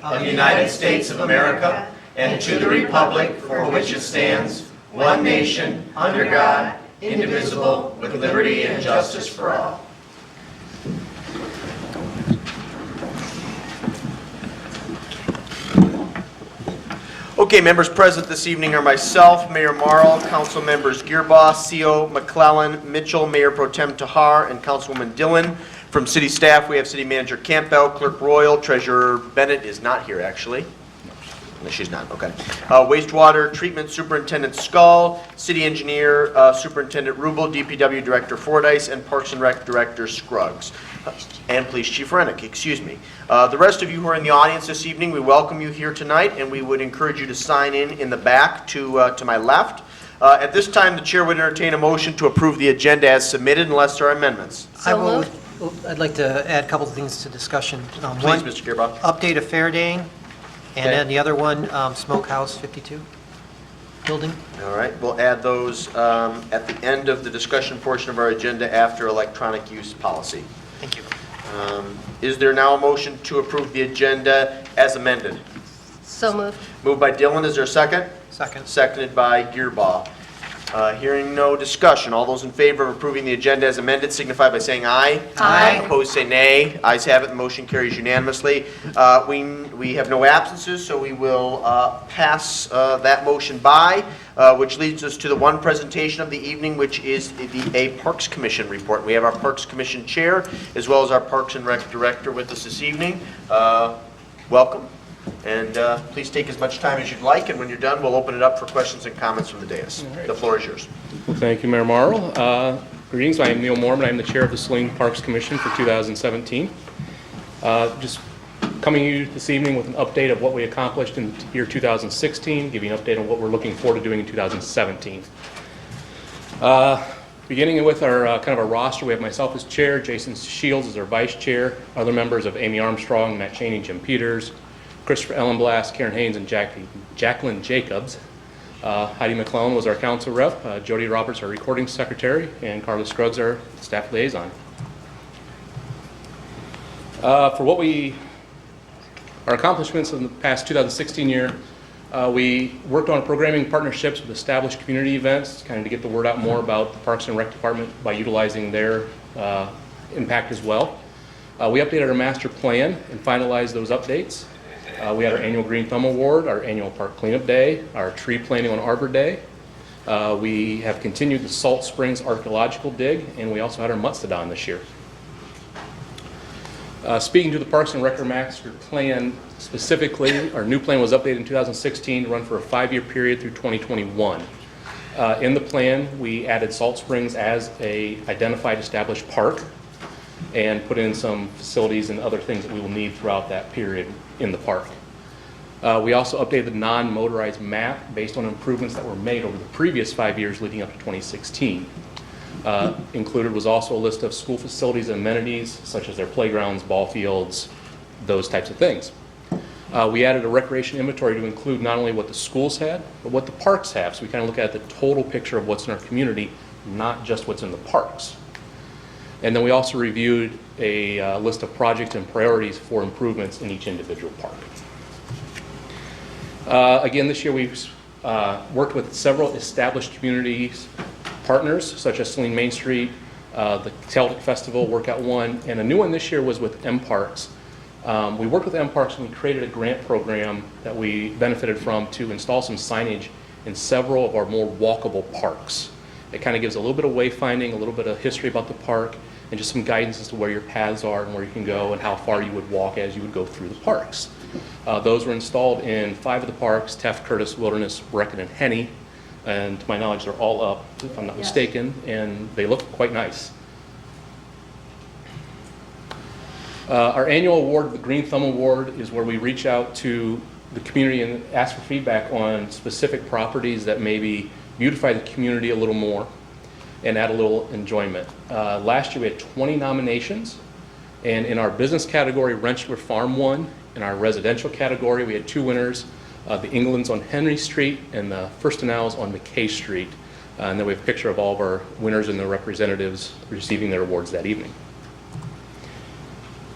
of the United States of America and to the republic for which it stands, one nation, under God, indivisible, with liberty and justice for all. Okay, members present this evening are myself, Mayor Marl, Council members Gearboss, CO, McClellan, Mitchell, Mayor Pro Tem Tahar, and Councilwoman Dillon. From city staff, we have City Manager Campbell, Clerk Royal, Treasurer Bennett is not here actually. No, she's not, okay. Wastewater Treatment Superintendent Skull, City Engineer Superintendent Rubel, DPW Director Fordyce, and Parks and Rec Director Scruggs. And Police Chief Rennick, excuse me. The rest of you who are in the audience this evening, we welcome you here tonight, and we would encourage you to sign in the back to my left. At this time, the chair would entertain a motion to approve the agenda as submitted unless there are amendments. I'd like to add a couple of things to discussion. Please, Mr. Gearboss. Update of Fair Day, and Okay. then the other one, Smokehouse 52 building. All right, we'll add those at the end of the discussion portion of our agenda after electronic use policy. Thank you. Is there now a motion to approve the agenda as amended? So moved. Moved by Dillon, is there a second? Second. Seconded by Gearbaugh. Hearing no discussion, all those in favor of approving the agenda as amended signify by saying aye. Aye. Opposed say nay. Ayes have it, the motion carries unanimously. We have no absences, so we will pass that motion by, which leads us to the one presentation of the evening, which is a Parks Commission report. We have our Parks Commission Chair, as well as our Parks and Rec Director with us this evening. Welcome. And please take as much time as you'd like, and when you're done, we'll open it up for questions and comments from the dais. Right. The floor is yours. Well, thank you, Mayor Marl. Greetings, I am Neil Mormon. I'm the chair of the Saline Parks Commission for 2017. Just coming to you this evening with an update of what we accomplished in year 2016, giving an update on what we're looking forward to doing in 2017. Beginning with our kind of a roster, we have myself as chair, Jason Shields as our vice chair, other members of Amy Armstrong, Matt Cheney, Jim Peters, Christopher Ellenblast, Karen Haynes, and Jacqueline Jacobs. Heidi McClellan was our council rep, Jody Roberts our recording secretary, and Carla Scruggs our staff liaison. For what our accomplishments in the past 2016 year, we worked on programming partnerships with established community events, kind of to get the word out more about the Parks and Rec Department by utilizing their impact as well. We updated our master plan and finalized those updates. We had our annual Green Thumb Award, our annual Park Cleanup Day, our Tree Planting on Arbor Day. We have continued the Salt Springs Archaeological Dig, and we also had our Mutstodon this year. Speaking to the Parks and Rec Master Plan specifically, our new plan was updated in 2016 to run for a 5-year period through 2021. In the plan, we added Salt Springs as a identified established park and put in some facilities and other things that we will need throughout that period in the park. We also updated the non-motorized map based on improvements that were made over the previous 5 years leading up to 2016. Included was also a list of school facilities and amenities such as their playgrounds, ball fields, those types of things. We added a recreation inventory to include not only what the schools had, but what the parks have. So we kind of look at the total picture of what's in our community, not just what's in the parks. And then we also reviewed a list of projects and priorities for improvements in each individual park. Again, this year we've worked with several established communities partners, such as Saline Main Street, the Celtic Festival, Workout One, and a new one this year was with M Parks. We worked with M Parks and we created a grant program that we benefited from to install some signage in several of our more walkable parks. It kind of gives a little bit of wayfinding, a little bit of history about the park, and just some guidance as to where your paths are and where you can go and how far you would walk as you would go through the parks. Those were installed in 5 of the parks: Taft, Curtis, Wilderness, Brecken, and Henny. And to my knowledge, they're all up, if I'm not mistaken, and they look quite nice. Our annual award, the Green Thumb Award, is where we reach out to the community and ask for feedback on specific properties that maybe beautify the community a little more and add a little enjoyment. Last year we had 20 nominations, and in our business category, Wrenchwood Farm won. In our residential category, we had 2 winners, the Englands on Henry Street and the First and Owls on McKay Street. And then we have a picture of all of our winners and their representatives receiving their awards that evening.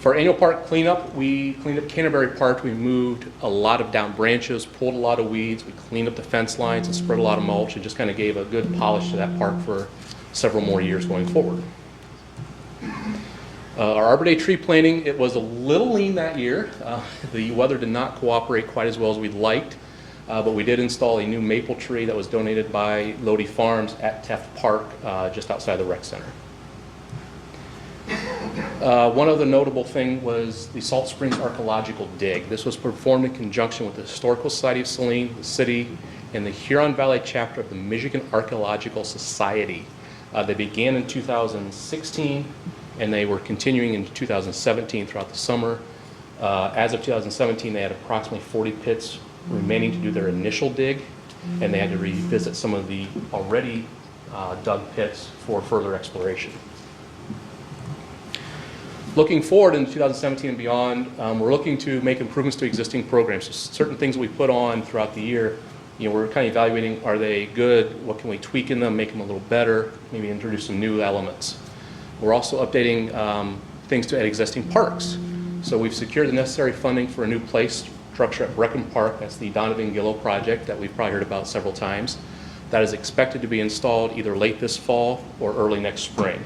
For our annual park cleanup, we cleaned up Canterbury Park. We moved a lot of down branches, pulled a lot of weeds. We cleaned up the fence lines and spread a lot of mulch and just kind of gave a good polish to that park for several more years going forward. Our Arbor Day tree planting, it was a little lean that year. The weather did not cooperate quite as well as we'd liked, but we did install a new maple tree that was donated by Lodi Farms at Teft Park, just outside the rec center. One other notable thing was the Salt Springs Archaeological Dig. This was performed in conjunction with the Historical Society of Saline, the city, and the Huron Valley chapter of the Michigan Archaeological Society. They began in 2016, and they were continuing in 2017 throughout the summer. As of 2017, they had approximately 40 pits remaining to do their initial dig, and they had to revisit some of the already dug pits for further exploration. Looking forward in 2017 and beyond, we're looking to make improvements to existing programs. So certain things that we put on throughout the year, we're kind of evaluating, are they good? What can we tweak in them, make them a little better, maybe introduce some new elements. We're also updating things to existing parks. So we've secured the necessary funding for a new play structure at Breckham Park. That's the Donovan Gillow project that we've probably heard about several times. That is expected to be installed either late this fall or early next spring.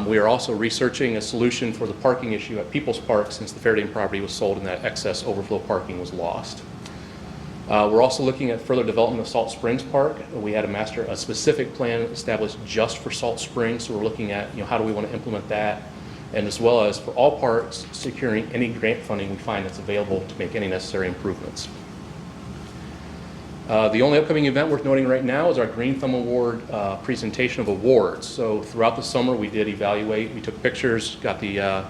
We are also researching a solution for the parking issue at People's Park since the Fairdane property was sold and that excess overflow parking was lost. We're also looking at further development of Salt Springs Park. We had a specific plan established just for Salt Springs, so we're looking at how do we want to implement that, and as well as for all parks, securing any grant funding we find that's available to make any necessary improvements. The only upcoming event worth noting right now is our Green Thumb Award presentation of awards. So throughout the summer we did evaluate, we took pictures, got the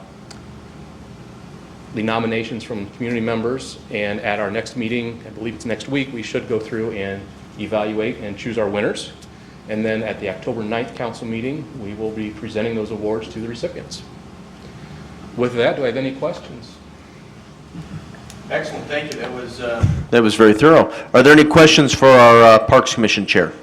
nominations from community members, and at our next meeting, I believe it's next week, we should go through and evaluate and choose our winners. And then at the October 9th council meeting, we will be presenting those awards to the recipients. With that, do I have any questions? Excellent, thank you. That was very thorough. Are there any questions for our Parks Commission Chair?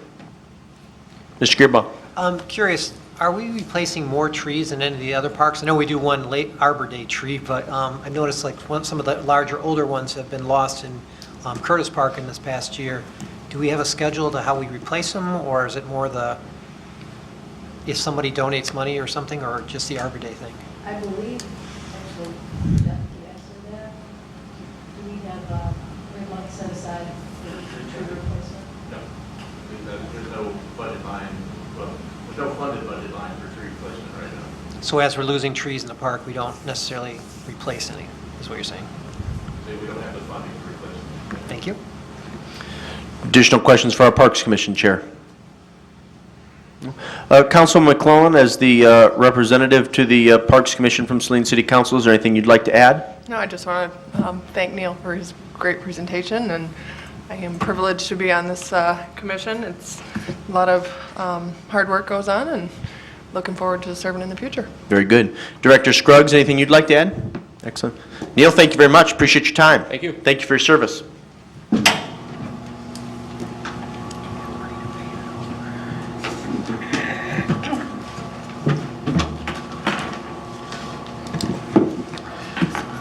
Mr. Gearbaugh. I'm curious, are we replacing more trees than any of the other parks? I know we do one late Arbor Day tree, but I noticed like some of the larger, older ones have been lost in Curtis Park in this past year. Do we have a schedule to how we replace them, or is it more if somebody donates money or something, or just the Arbor Day thing? I believe, actually, Jeff, to answer that, do we have money set aside for tree replacement? No. There's no budget line, well, there's no funded budget line for tree replacement right now. So as we're losing trees in the park, we don't necessarily replace any, is what you're saying? So we don't have the funding for replacement. Thank you. Additional questions for our Parks Commission Chair? Councilman McClellan, as the representative to the Parks Commission from Saline City Council, is there anything you'd like to add? No, I just want to thank Neil for his great presentation, and I am privileged to be on this commission. It's a lot of hard work goes on, and looking forward to serving in the future. Very good. Director Scruggs, anything you'd like to add? Excellent. Neil, thank you very much. Appreciate your time. Thank you. Thank you for your service.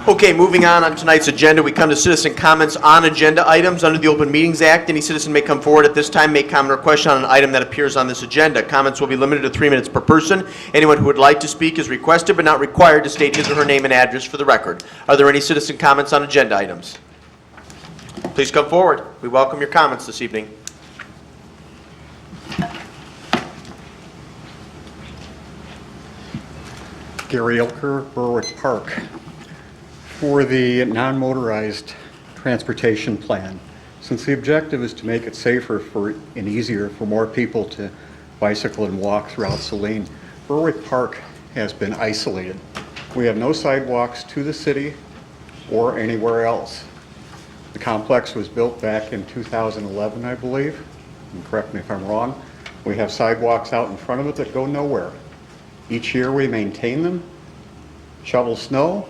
Okay, moving on tonight's agenda, we come to citizen comments on agenda items. Under the Open Meetings Act, any citizen may come forward at this time, make comment or question on an item that appears on this agenda. Comments will be limited to 3 minutes per person. Anyone who would like to speak is requested but not required to state his or her name and address for the record. Are there any citizen comments on agenda items? Please come forward. We welcome your comments this evening. Gary Ilker, Berwick Park. For the non-motorized transportation plan, since the objective is to make it safer and easier for more people to bicycle and walk throughout Saline, Berwick Park has been isolated. We have no sidewalks to the city or anywhere else. The complex was built back in 2011, I believe, and correct me if I'm wrong. We have sidewalks out in front of it that go nowhere. Each year we maintain them, shovel snow.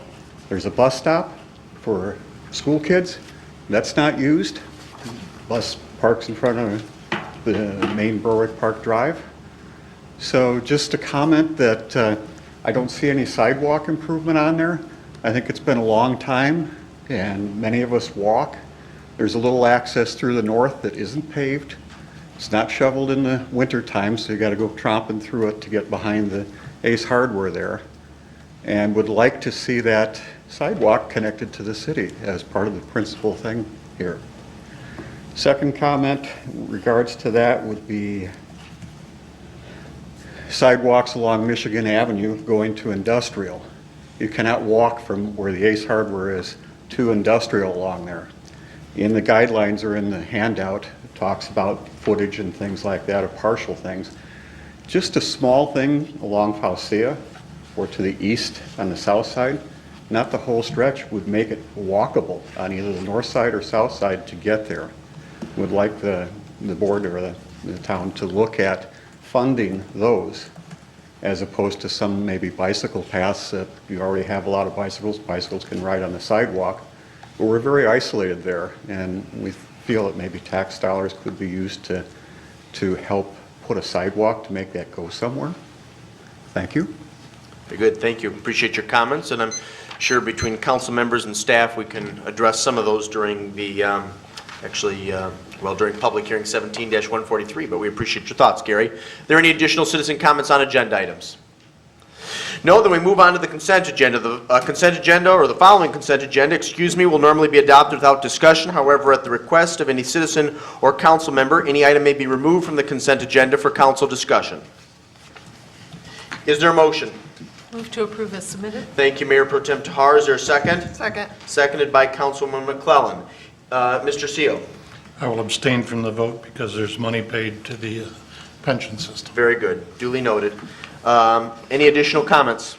There's a bus stop for school kids. That's not used. Bus parks in front of the main Berwick Park Drive. So just a comment that I don't see any sidewalk improvement on there. I think it's been a long time, and many of us walk. There's a little access through the north that isn't paved. It's not shoveled in the winter time, so you got to go tromping through it to get behind the Ace Hardware there. And would like to see that sidewalk connected to the city as part of the principal thing here. Second comment in regards to that would be sidewalks along Michigan Avenue going to industrial. You cannot walk from where the Ace Hardware is to industrial along there. In the guidelines or in the handout, it talks about footage and things like that, or partial things. Just a small thing along Fausea or to the east on the south side, not the whole stretch, would make it walkable on either the north side or south side to get there. Would like the board or the town to look at funding those as opposed to some maybe bicycle paths that you already have a lot of bicycles. Bicycles can ride on the sidewalk. But we're very isolated there, and we feel that maybe tax dollars could be used to help put a sidewalk to make that go somewhere. Thank you. Very good, thank you. Appreciate your comments, and I'm sure between council members and staff, we can address some of those during the, during public hearing 17-143, but we appreciate your thoughts, Gary. Are there any additional citizen comments on agenda items? No, then we move on to the consent agenda. The consent agenda, or the following consent agenda, will normally be adopted without discussion. However, at the request of any citizen or council member, any item may be removed from the consent agenda for council discussion. Is there a motion? Move to approve as submitted. Thank you, Mayor Pro Tem Tahar. Is there a second? Second. Seconded by Councilwoman McClellan. Mr. Seal. I will abstain from the vote because there's money paid to the pension system. Very good. Duly noted. Any additional comments?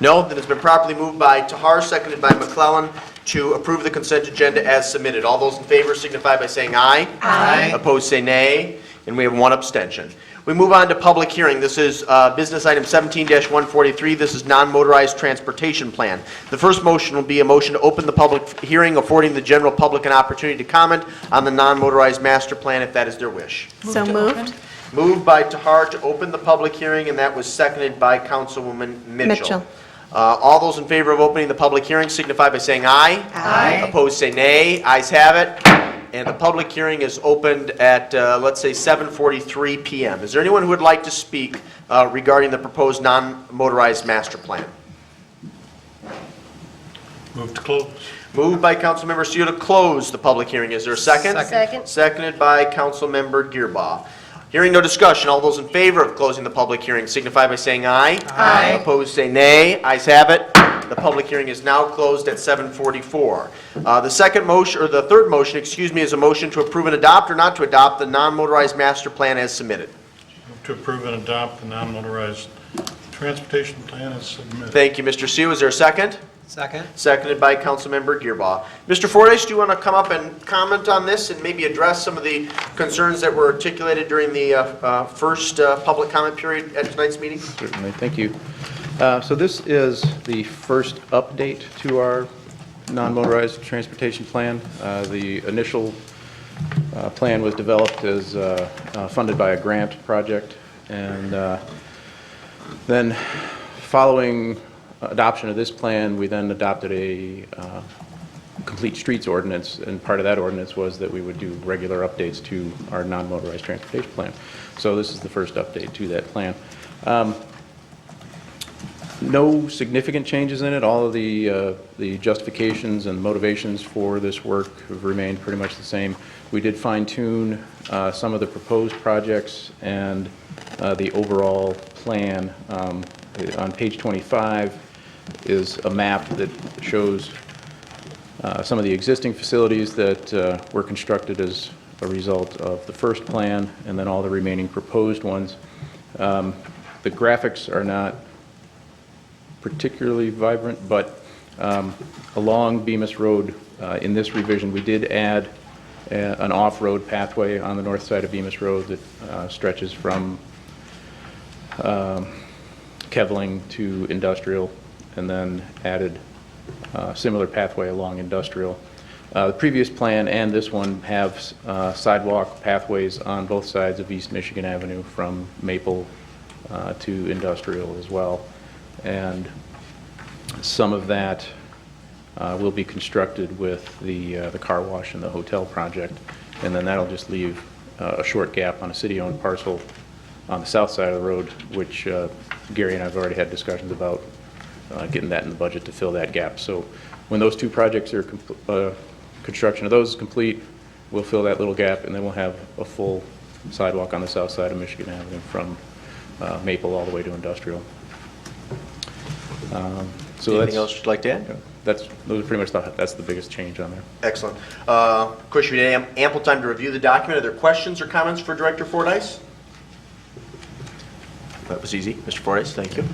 No? Then it's been properly moved by Tahar, seconded by McClellan, to approve the consent agenda as submitted. All those in favor signify by saying aye. Aye. Opposed, say nay. And we have one abstention. We move on to public hearing. This is business item 17-143. This is non-motorized transportation plan. The first motion will be a motion to open the public hearing, affording the general public an opportunity to comment on the non-motorized master plan if that is their wish. So moved. Moved by Tahar to open the public hearing, and that was seconded by Councilwoman Mitchell. All those in favor of opening the public hearing signify by saying aye. Aye. Opposed, say nay. Ayes have it. And the public hearing is opened at, let's say, 7:43 p.m. Is there anyone who would like to speak regarding the proposed non-motorized master plan? Move to close. Moved by Councilmember Seal to close the public hearing. Is there a second? Second. Seconded by Councilmember Gearbaugh. Hearing no discussion, all those in favor of closing the public hearing signify by saying aye. Aye. Opposed, say nay. Ayes have it. The public hearing is now closed at 7:44. The second motion, or the third motion, is a motion to approve and adopt or not to adopt the non-motorized master plan as submitted. Move to approve and adopt the non-motorized transportation plan as submitted. Thank you, Mr. Seal. Is there a second? Second. Seconded by Councilmember Gearbaugh. Mr. Fordyce, do you want to come up and comment on this and maybe address some of the concerns that were articulated during the first public comment period at tonight's meeting? Certainly, thank you. So this is the first update to our non-motorized transportation plan. The initial plan was developed as funded by a grant project, and then following adoption of this plan, we then adopted a complete streets ordinance, and part of that ordinance was that we would do regular updates to our non-motorized transportation plan. So this is the first update to that plan. No significant changes in it. All of the justifications and motivations for this work have remained pretty much the same. We did fine-tune some of the proposed projects and the overall plan. On page 25 is a map that shows some of the existing facilities that were constructed as a result of the first plan, and then all the remaining proposed ones. The graphics are not particularly vibrant, but along Bemis Road, in this revision, we did add an off-road pathway on the north side of Bemis Road that stretches from Kevling to Industrial, and then added a similar pathway along Industrial. The previous plan and this one have sidewalk pathways on both sides of East Michigan Avenue from Maple to industrial as well. And some of that will be constructed with the car wash and the hotel project, and then that'll just leave a short gap on a city-owned parcel on the south side of the road, which Gary and I have already had discussions about getting that in the budget to fill that gap. So when those two projects are construction of those is complete, we'll fill that little gap, and then we'll have a full sidewalk on the south side of Michigan Avenue from Maple all the way to Industrial. So Anything else you'd like to add? those are pretty much that's the biggest change on there. Excellent. Of course, we had ample time to review the document. Are there questions or comments for Director Fordyce? That was easy. Mr. Fordyce, thank you.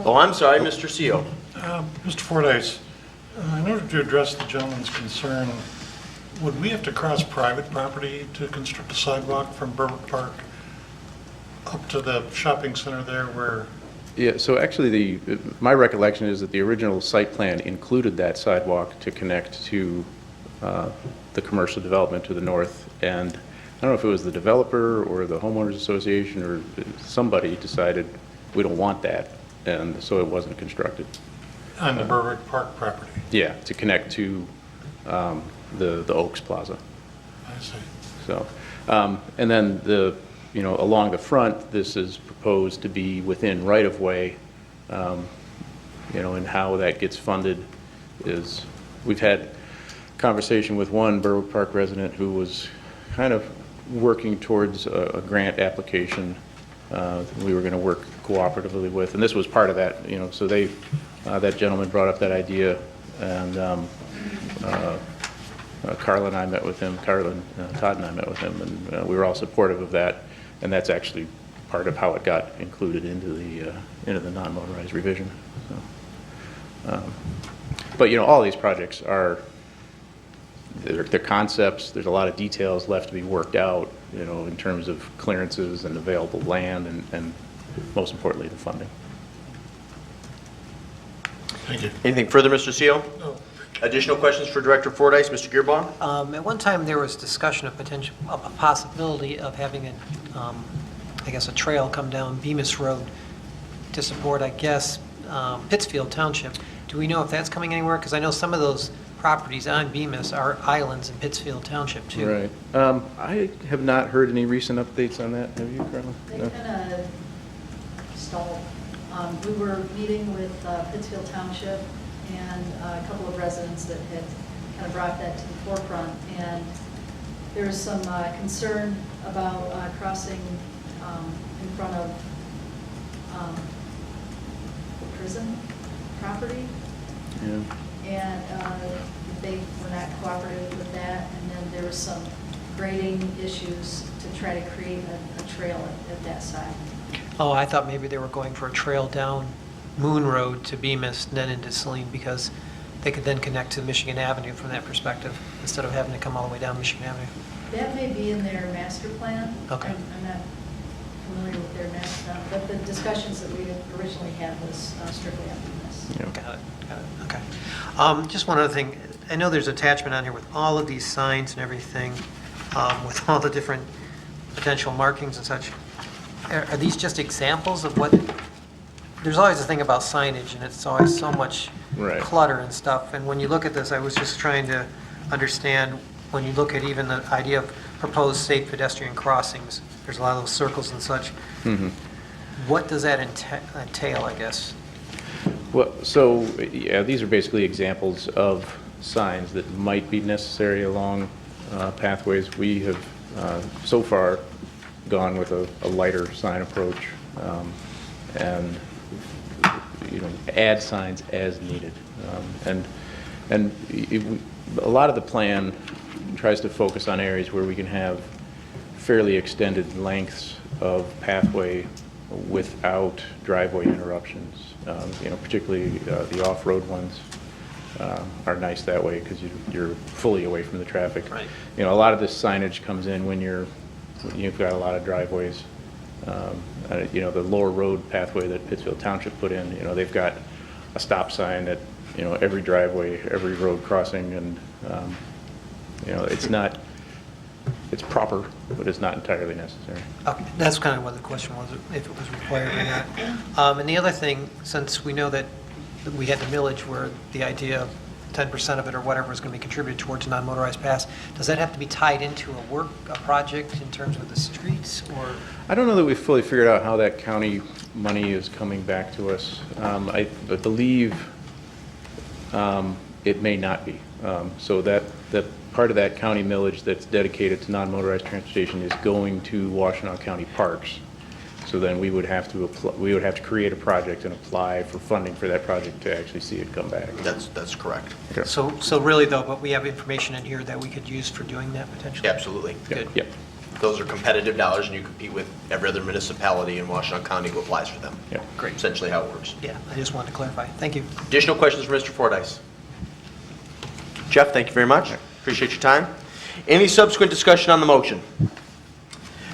Oh, I'm sorry, Mr. CO. Mr. Fordyce, in order to address the gentleman's concern, would we have to cross private property to construct a sidewalk from Berwick Park up to the shopping center there where? Yeah, so actually my recollection is that the original site plan included that sidewalk to connect to the commercial development to the north, and I don't know if it was the developer or the homeowners association or somebody decided we don't want that, and so it wasn't constructed. On the Berwick Park property? Yeah, to connect to the Oaks Plaza. I see. So, and then along the front, this is proposed to be within right-of-way, and how that gets funded is, we've had conversation with one Berwick Park resident who was kind of working towards a grant application we were going to work cooperatively with, and this was part of that, so that gentleman brought up that idea, and Carla and I met with him, Todd and I met with him, and we were all supportive of that, and that's actually part of how it got included into the non-motorized revision. So, but all these projects are they're concepts. There's a lot of details left to be worked out, in terms of clearances and available land, and most importantly, the funding. Thank you. Anything further, Mr. CO? No. Additional questions for Director Fordyce, Mr. Gearbaugh? At one time, there was discussion of a possibility of having a trail come down Bemis Road to support, Pittsfield Township. Do we know if that's coming anywhere? Because I know some of those properties on Bemis are islands in Pittsfield Township, too. Right. I have not heard any recent updates on that. Have you, Carla? They No? kind of stalled. We were meeting with Pittsfield Township and a couple of residents that had kind of brought that to the forefront. And there was some concern about crossing in front of the prison property. Yeah. And they were not cooperative with that. And then there was some grading issues to try to create a trail at that side. Oh, I thought maybe they were going for a trail down Moon Road to Bemis and then into Saline, because they could then connect to Michigan Avenue from that perspective, instead of having to come all the way down Michigan Avenue. That may be in their master plan. Okay. I'm not familiar with their master plan, but the discussions that we originally had was strictly on this. Yeah. Got it, okay. Just one other thing, I know there's attachment on here with all of these signs and everything, with all the different potential markings and such. Are these just examples of what, there's always a thing about signage, and it's always so much Right. clutter and stuff, and when you look at this, I was just trying to understand, when you look at even the idea of proposed safe pedestrian crossings, there's a lot of those circles and such. Mm-hmm. What does that entail, I guess? Well, so, yeah, these are basically examples of signs that might be necessary along pathways. We have so far gone with a lighter sign approach, and add signs as needed. And a lot of the plan tries to focus on areas where we can have fairly extended lengths of pathway without driveway interruptions. Particularly the off-road ones are nice that way, because you're fully away from the traffic. Right. A lot of this signage comes in when you've got a lot of driveways. The lower road pathway that Pittsfield Township put in, they've got a stop sign at every driveway, every road crossing, and it's not it's proper, but it's not entirely necessary. Okay, that's kind of what the question was, if it was required or not. And the other thing, since we know that we had the millage where the idea of 10% of it or whatever is going to be contributed towards non-motorized paths, does that have to be tied into a project in terms of the streets, or? I don't know that we've fully figured out how that county money is coming back to us. I believe it may not be. So that part of that county millage that's dedicated to non-motorized transportation is going to Washtenaw County Parks. So then we would have to create a project and apply for funding for that project to actually see it come back. That's correct. Okay. So really though, but we have information in here that we could use for doing that potentially? Absolutely. Good. Yep. Those are competitive dollars, and you compete with every other municipality in Washtenaw County who applies for them. Yep. Great. Essentially how it works. Yeah, I just wanted to clarify. Thank you. Additional questions for Mr. Fordyce? Jeff, thank you very much. Appreciate your time. Any subsequent discussion on the motion?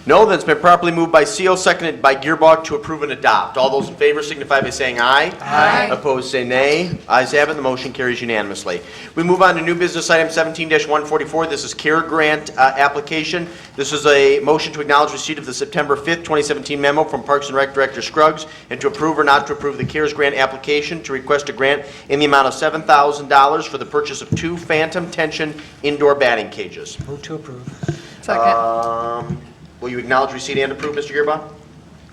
No, then it's been properly moved by Seal, seconded by Gearbox to approve and adopt. All those in favor signify by saying aye. Aye. Opposed, say nay. Ayes have it, the motion carries unanimously. We move on to new business item 17-144. This is CARE grant application. This is a motion to acknowledge receipt of the September 5th, 2017 memo from Parks and Rec Director Scruggs and to approve or not to approve the CARES grant application to request a grant in the amount of $7,000 for the purchase of 2 phantom tension indoor batting cages. Move to approve. Second. Will you acknowledge receipt and approve, Mr. Gearbox?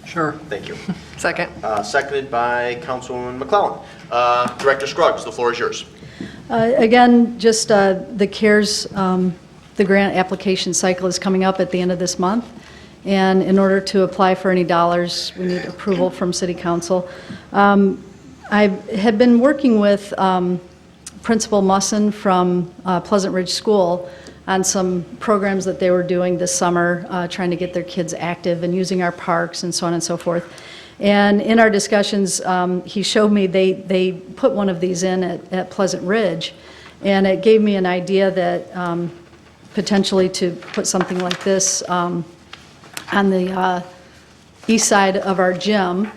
Sure. Thank you. Second. Seconded by Councilwoman McClellan. Director Scruggs, the floor is yours. Again, just the CARES, the grant application cycle is coming up at the end of this month. And in order to apply for any dollars, we need approval from City Council. I had been working with Principal Musson from Pleasant Ridge School on some programs that they were doing this summer, trying to get their kids active and using our parks and so on and so forth. And in our discussions, he showed me they put one of these in at Pleasant Ridge, and it gave me an idea that potentially to put something like this on the east side of our gym,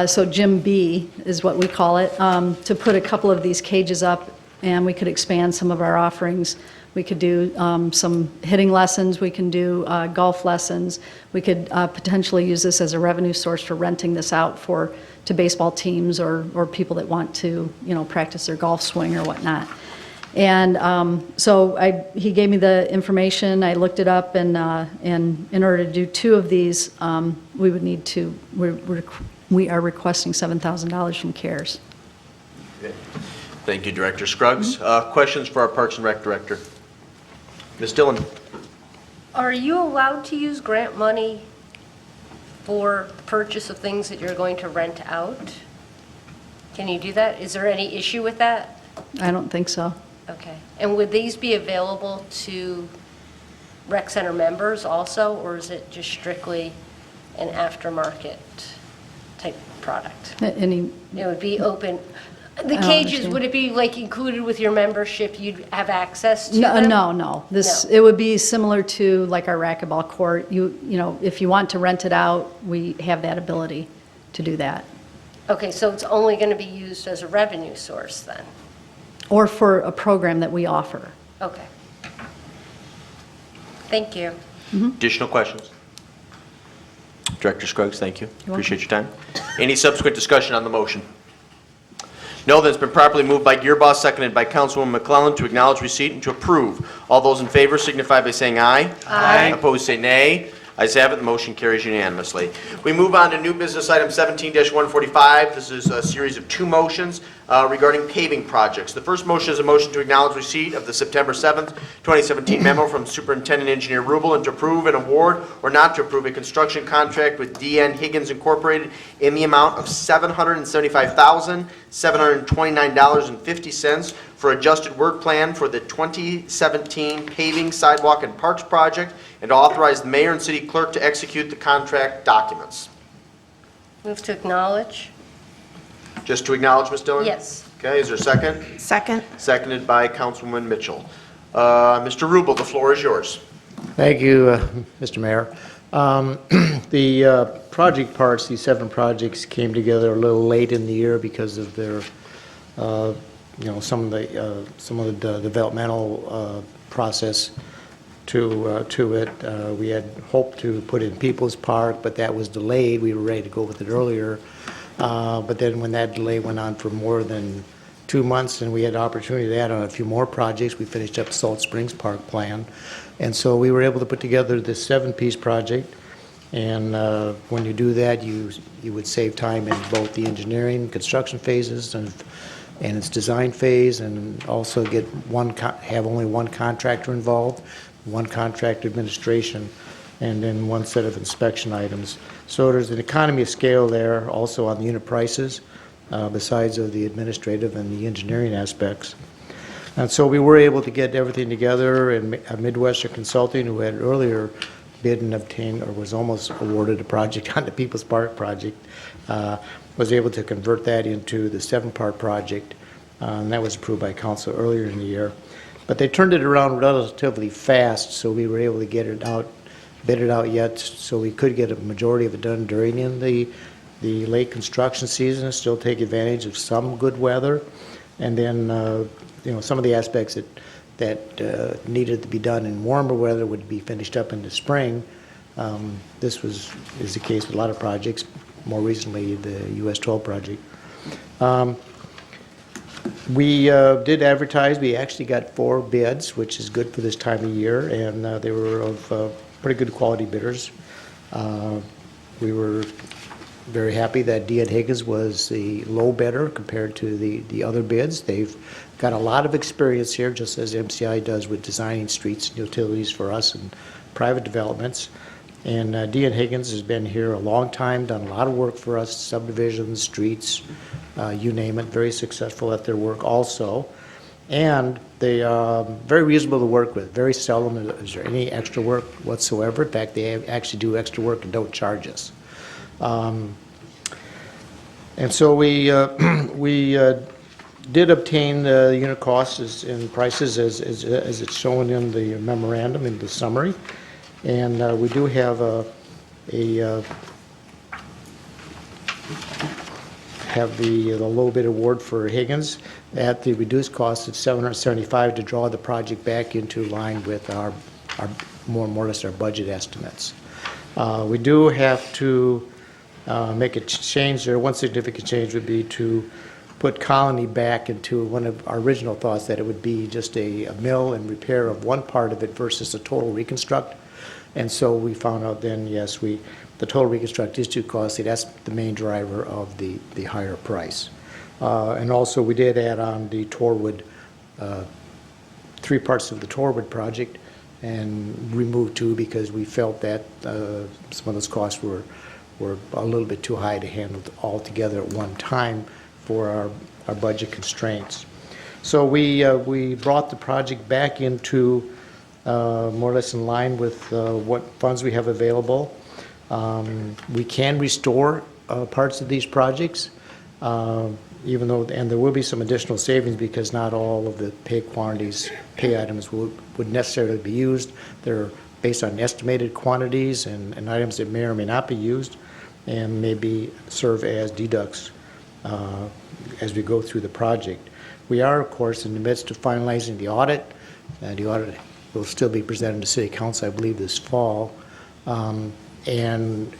so Gym B is what we call it, to put a couple of these cages up, and we could expand some of our offerings. We could do some hitting lessons, we can do golf lessons. We could potentially use this as a revenue source for renting this out to baseball teams or people that want to, practice their golf swing or whatnot. And so he gave me the information, I looked it up, and in order to do 2 of these, we would need to, we are requesting $7,000 from CARES. Thank you, Director Scruggs. Questions for our Parks and Rec Director? Ms. Dillon? Are you allowed to use grant money for purchase of things that you're going to rent out? Can you do that? Is there any issue with that? I don't think so. Okay. And would these be available to rec center members also, or is it just strictly an aftermarket type product? Any, It would be open. The I don't cages, understand. would it be like included with your membership, you'd have access to no, them? no. This, No. it would be similar to like our racquetball court. If you want to rent it out, we have that ability to do that. Okay, so it's only going to be used as a revenue source then? Or for a program that we offer. Okay. Thank you. Additional questions? Director Scruggs, thank you. welcome. Appreciate your time. Any subsequent discussion on the motion? No, then it's been properly moved by Gearbox, seconded by Councilwoman McClellan to acknowledge receipt and to approve. All those in favor signify by saying aye. Aye. Opposed, say nay. Ayes have it, the motion carries unanimously. We move on to new business item 17-145. This is a series of 2 motions regarding paving projects. The first motion is a motion to acknowledge receipt of the September 7th, 2017 memo from Superintendent Engineer Rubel and to approve an award or not to approve a construction contract with DN Higgins Incorporated in the amount of $775,729.50 for adjusted work plan for the 2017 paving, sidewalk, and parks project, and to authorize the mayor and city clerk to execute the contract documents. Move to acknowledge? Just to acknowledge, Ms. Dillon? Yes. Okay, is there a second? Second. Seconded by Councilwoman Mitchell. Mr. Rubel, the floor is yours. Thank you, Mr. Mayor. The project parts, these 7 projects came together a little late in the year because of their, some of the developmental process to it. We had hoped to put in People's Park, but that was delayed. We were ready to go with it earlier. But then when that delay went on for more than 2 months, and we had opportunity to add on a few more projects, we finished up Salt Springs Park plan. And so we were able to put together this 7-piece project. And when you do that, you would save time in both the engineering, construction phases, and its design phase, and also get have only one contractor involved, one contract administration, and then one set of inspection items. So there's an economy of scale there, also on the unit prices, besides of the administrative and the engineering aspects. And so we were able to get everything together, and Midwestern Consulting, who had earlier bid and obtained, or was almost awarded a project on the People's Park project, was able to convert that into the 7-part project, and that was approved by council earlier in the year. But they turned it around relatively fast, so we were able to get it out, bid it out yet, so we could get a majority of it done during the late construction season, and still take advantage of some good weather, and then some of the aspects that needed to be done in warmer weather would be finished up in the spring. This is the case with a lot of projects, more recently the US 12 project. We did advertise. We actually got 4 bids, which is good for this time of year, and they were of pretty good quality bidders. We were very happy that D.N. Higgins was the low bidder compared to the other bids. They've got a lot of experience here, just as MCI does with designing streets and utilities for us and private developments. And D.N. Higgins has been here a long time, done a lot of work for us, subdivisions, streets, you name it, very successful at their work also. And they are very reasonable to work with. Very seldom is there any extra work whatsoever. In fact, they actually do extra work and don't charge us. And so we did obtain the unit costs and prices as it's shown in the memorandum in the summary. And we do have the low bid award for Higgins at the reduced cost of $775 to draw the project back into line with our more or less our budget estimates. We do have to make a change there. One significant change would be to put Colony back into one of our original thoughts, that it would be just a mill and repair of one part of it versus a total reconstruct. And so we found out then, yes, the total reconstruct is too costly. That's the main driver of the higher price. And also we did add on the Torwood, 3 parts of the Torwood project, and remove 2 because we felt that some of those costs were a little bit too high to handle all together at one time for our budget constraints. So we brought the project back into more or less in line with what funds we have available. We can restore parts of these projects, even though, and there will be some additional savings because not all of the pay items would necessarily be used. They're based on estimated quantities and items that may or may not be used, and maybe serve as deducts as we go through the project. We are, of course, in the midst of finalizing the audit. The audit will still be presented to City Council, I believe, this fall. And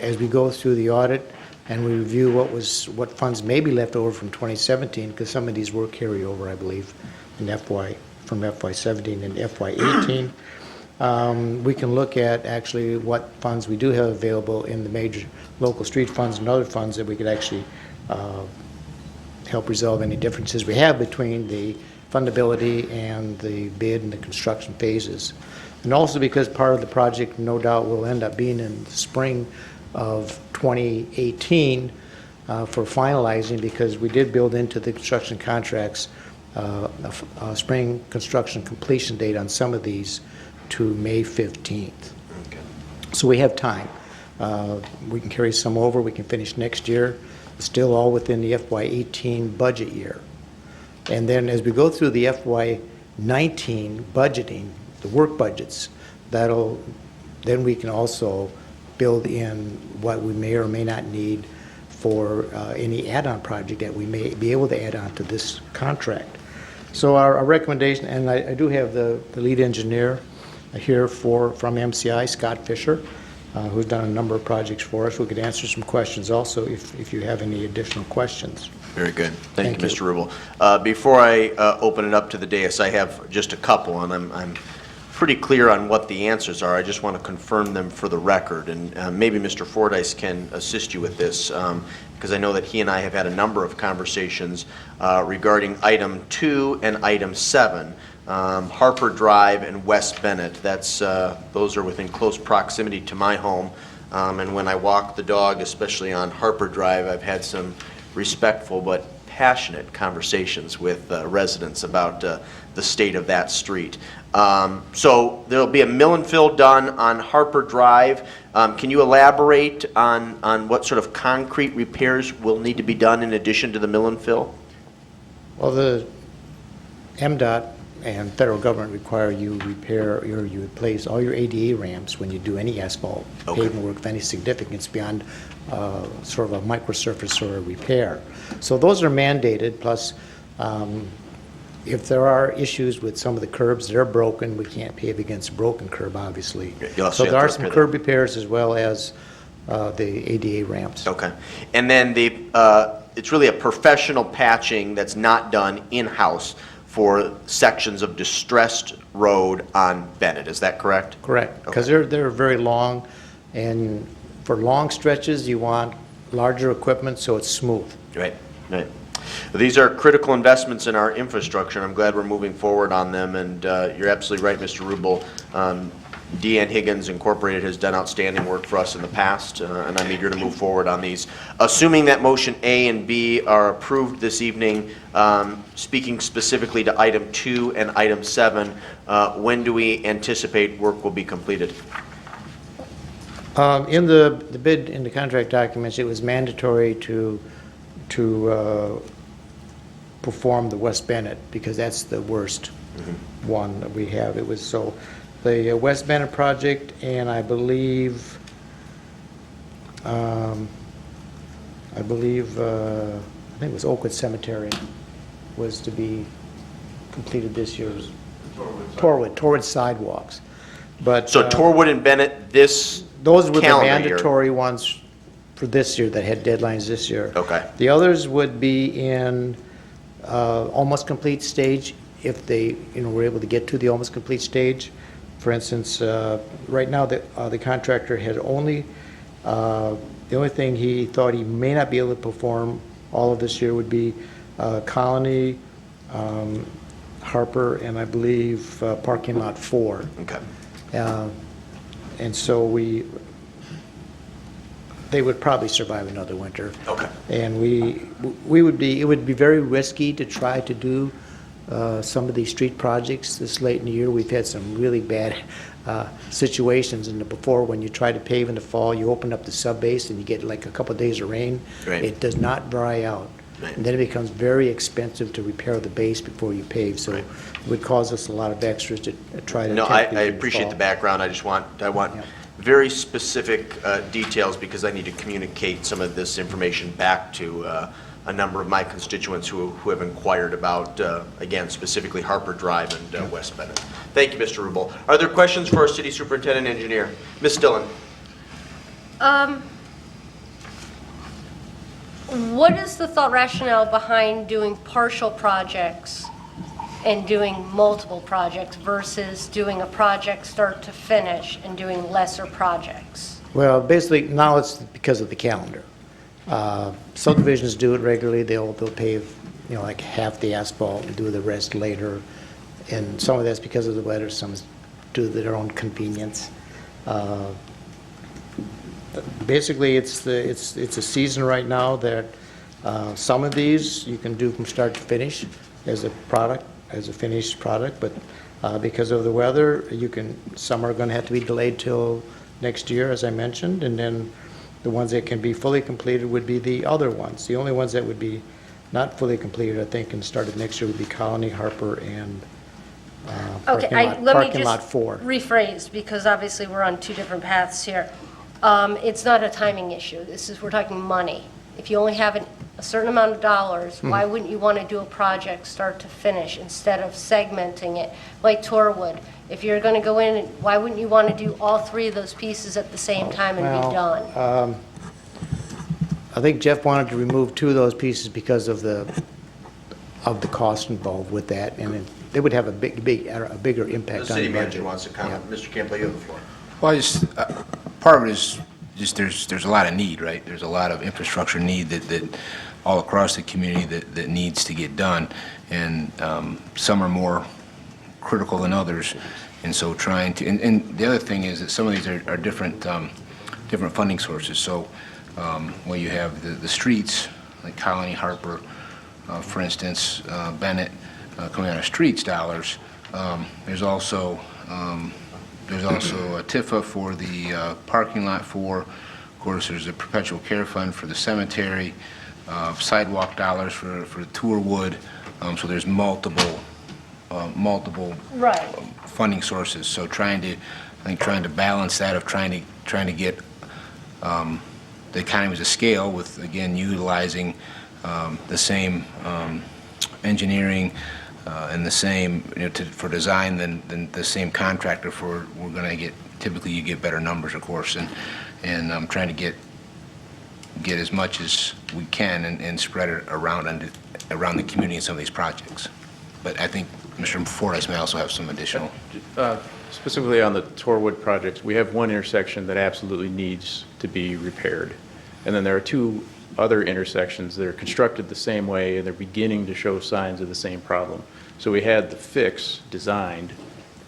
as we go through the audit and we review what funds may be left over from 2017, because some of these were carryover, I believe, from FY17 and FY18, we can look at actually what funds we do have available in the major local street funds and other funds that we could actually help resolve any differences we have between the fundability and the bid and the construction phases. And also because part of the project no doubt will end up being in the spring of 2018 for finalizing, because we did build into the construction contracts a spring construction completion date on some of these to May 15th. Okay. So we have time. We can carry some over, we can finish next year, still all within the FY18 budget year. And then as we go through the FY19 budgeting, the work budgets, then we can also build in what we may or may not need for any add-on project that we may be able to add on to this contract. So our recommendation, and I do have the lead engineer here from MCI, Scott Fisher, who's done a number of projects for us. We could answer some questions also if you have any additional questions. Very good. Thank you, Thank Mr. Rubel. Before I open it up to the dais, I have just a couple, and I'm pretty clear on what the answers are. I just want to confirm them for the record, and maybe Mr. Fordyce can assist you with this, because I know that he and I have had a number of conversations regarding item 2 and item 7. Harper Drive and West Bennett. Those are within close proximity to my home, and when I walk the dog, especially on Harper Drive, I've had some respectful but passionate conversations with residents about the state of that street. So there'll be a mill and fill done on Harper Drive. Can you elaborate on what sort of concrete repairs will need to be done in addition to the mill and fill? Well, the MDOT and federal government require you repair or you replace all your ADA ramps when you do any asphalt pavement work of any significance beyond sort of a microsurface sort of repair. So those are mandated, plus if there are issues with some of the curbs, they're broken, we can't pave against a broken curb, obviously. So there are some curb repairs as well as the ADA ramps. Okay. And then it's really a professional patching that's not done in-house for sections of distressed road on Bennett. Is that correct? Correct, because they're very long, and for long stretches, you want larger equipment so it's smooth. Right, right. These are critical investments in our infrastructure, and I'm glad we're moving forward on them, and you're absolutely right, Mr. Rubel. Deanne Higgins Incorporated has done outstanding work for us in the past, and I'm eager to move forward on these. Assuming that motion A and B are approved this evening, speaking specifically to item 2 and item 7, when do we anticipate work will be completed? In the bid, in the contract documents, it was mandatory to perform the West Bennett, because that's the worst one that we have. It was so the West Bennett project, and I believe I think it was Oakwood Cemetery was to be completed this year. Torwood sidewalks. But So Torwood and Bennett those were the calendar year. mandatory ones for this year that had deadlines this year. Okay. The others would be in almost complete stage if they, were able to get to the almost complete stage. For instance, right now the contractor had only, the only thing he thought he may not be able to perform all of this year would be Colony, Harper, and I believe parking lot 4. Okay. And so they would probably survive another winter. Okay. And it would be very risky to try to do some of these street projects this late in the year. We've had some really bad situations before when you try to pave in the fall, you open up the subbase and you get like a couple of days of rain. Right. It does not dry out. Right. And then it becomes very expensive to repair the base before you pave. So Right. it would cause us a lot of extras to try to. No, I attempt these in the appreciate fall. the background. I want very specific details, because I need to communicate some of this information back to a number of my constituents who have inquired about, again, specifically Harper Drive and West Bennett. Thank you, Mr. Rubel. Are there questions for our city superintendent engineer? Ms. Dillon? What is the thought rationale behind doing partial projects and doing multiple projects versus doing a project start to finish and doing lesser projects? Well, basically, now it's because of the calendar. Subdivisions do it regularly. They'll pave, like half the asphalt and do the rest later. And some of that's because of the weather, some is due to their own convenience. Basically, it's a season right now that some of these you can do from start to finish as a product, as a finished product, but because of the weather, some are going to have to be delayed till next year, as I mentioned, and then the ones that can be fully completed would be the other ones. The only ones that would be not fully completed, I think, and started next year would be Colony, Harper, and Okay, let me parking lot just 4. rephrase, because obviously we're on two different paths here. It's not a timing issue. We're talking money. If you only have a certain amount of dollars, why wouldn't you want to do a project start to finish instead of segmenting it? Like Torwood, If you're going to go in, why wouldn't you want to do all three of those pieces at the same time and be done? I think Jeff wanted to remove 2 of those pieces because of the cost involved with that, and they would have a bigger The impact on the city budget. manager wants to comment. Mr. Campbell, you have the floor. Well, part of it is just there's a lot of need, right? There's a lot of infrastructure need that all across the community that needs to get done, and some are more critical than others, and so trying to, and the other thing is that some of these are different funding sources. So where you have the streets, like Colony, Harper, for instance, Bennett, coming out of streets dollars. There's also a TIFA for the parking lot of course, there's a perpetual care fund for the cemetery, sidewalk dollars for the Tourwood. So there's multiple Right. funding sources. So trying to balance that of trying to get the economies of scale with, again, utilizing the same engineering and the same, for design than the same contractor we're going to get, typically you get better numbers, of course, and I'm trying to get as much as we can and spread it around the community in some of these projects. But I think Mr. Fordyce may also have some additional. Specifically on the Torwood projects, we have one intersection that absolutely needs to be repaired. And then there are 2 other intersections that are constructed the same way, and they're beginning to show signs of the same problem. So we had the fix designed,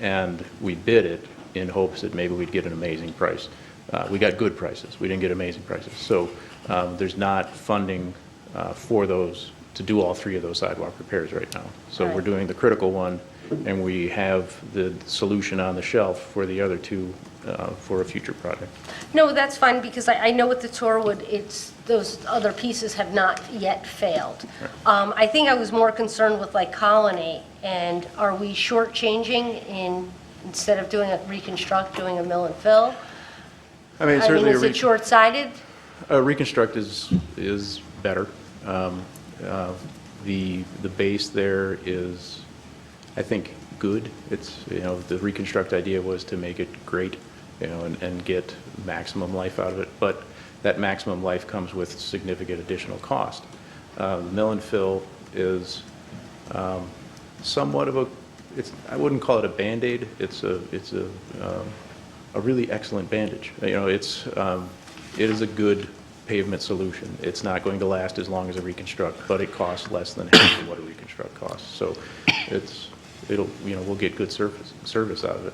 and we bid it in hopes that maybe we'd get an amazing price. We got good prices. We didn't get amazing prices. So there's not funding for those to do all 3 of those sidewalk repairs right now. So we're doing the critical one, and we have the solution on the shelf for the other 2 for a future project. No, that's fine, because I know with the Torwood, those other pieces have not yet failed. I think I was more concerned with like Colony, and are we shortchanging instead of doing a reconstruct, doing a mill and fill? I mean, certainly is it short-sighted? Reconstruct is better. The base there is, I think, good. It's, the reconstruct idea was to make it great, and get maximum life out of it. But that maximum life comes with significant additional cost. The mill and fill is somewhat of I wouldn't call it a Band-Aid. It's a really excellent bandage. It is a good pavement solution. It's not going to last as long as a reconstruct, but it costs less than half of what a reconstruct costs. So we'll get good service out of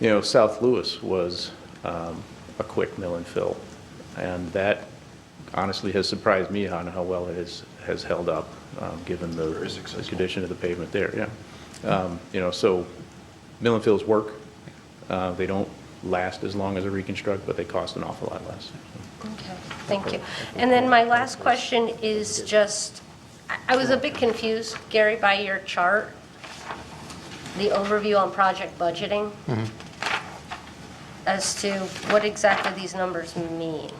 it. South Lewis was a quick mill and fill, and that honestly has surprised me on how well it has held up, given the condition of the pavement there. Yeah, so mill and fills work. They don't last as long as a reconstruct, but they cost an awful lot less. Okay, thank you. And then my last question is just, I was a bit confused, Gary, by your chart, the overview on project budgeting, as to what exactly these numbers mean.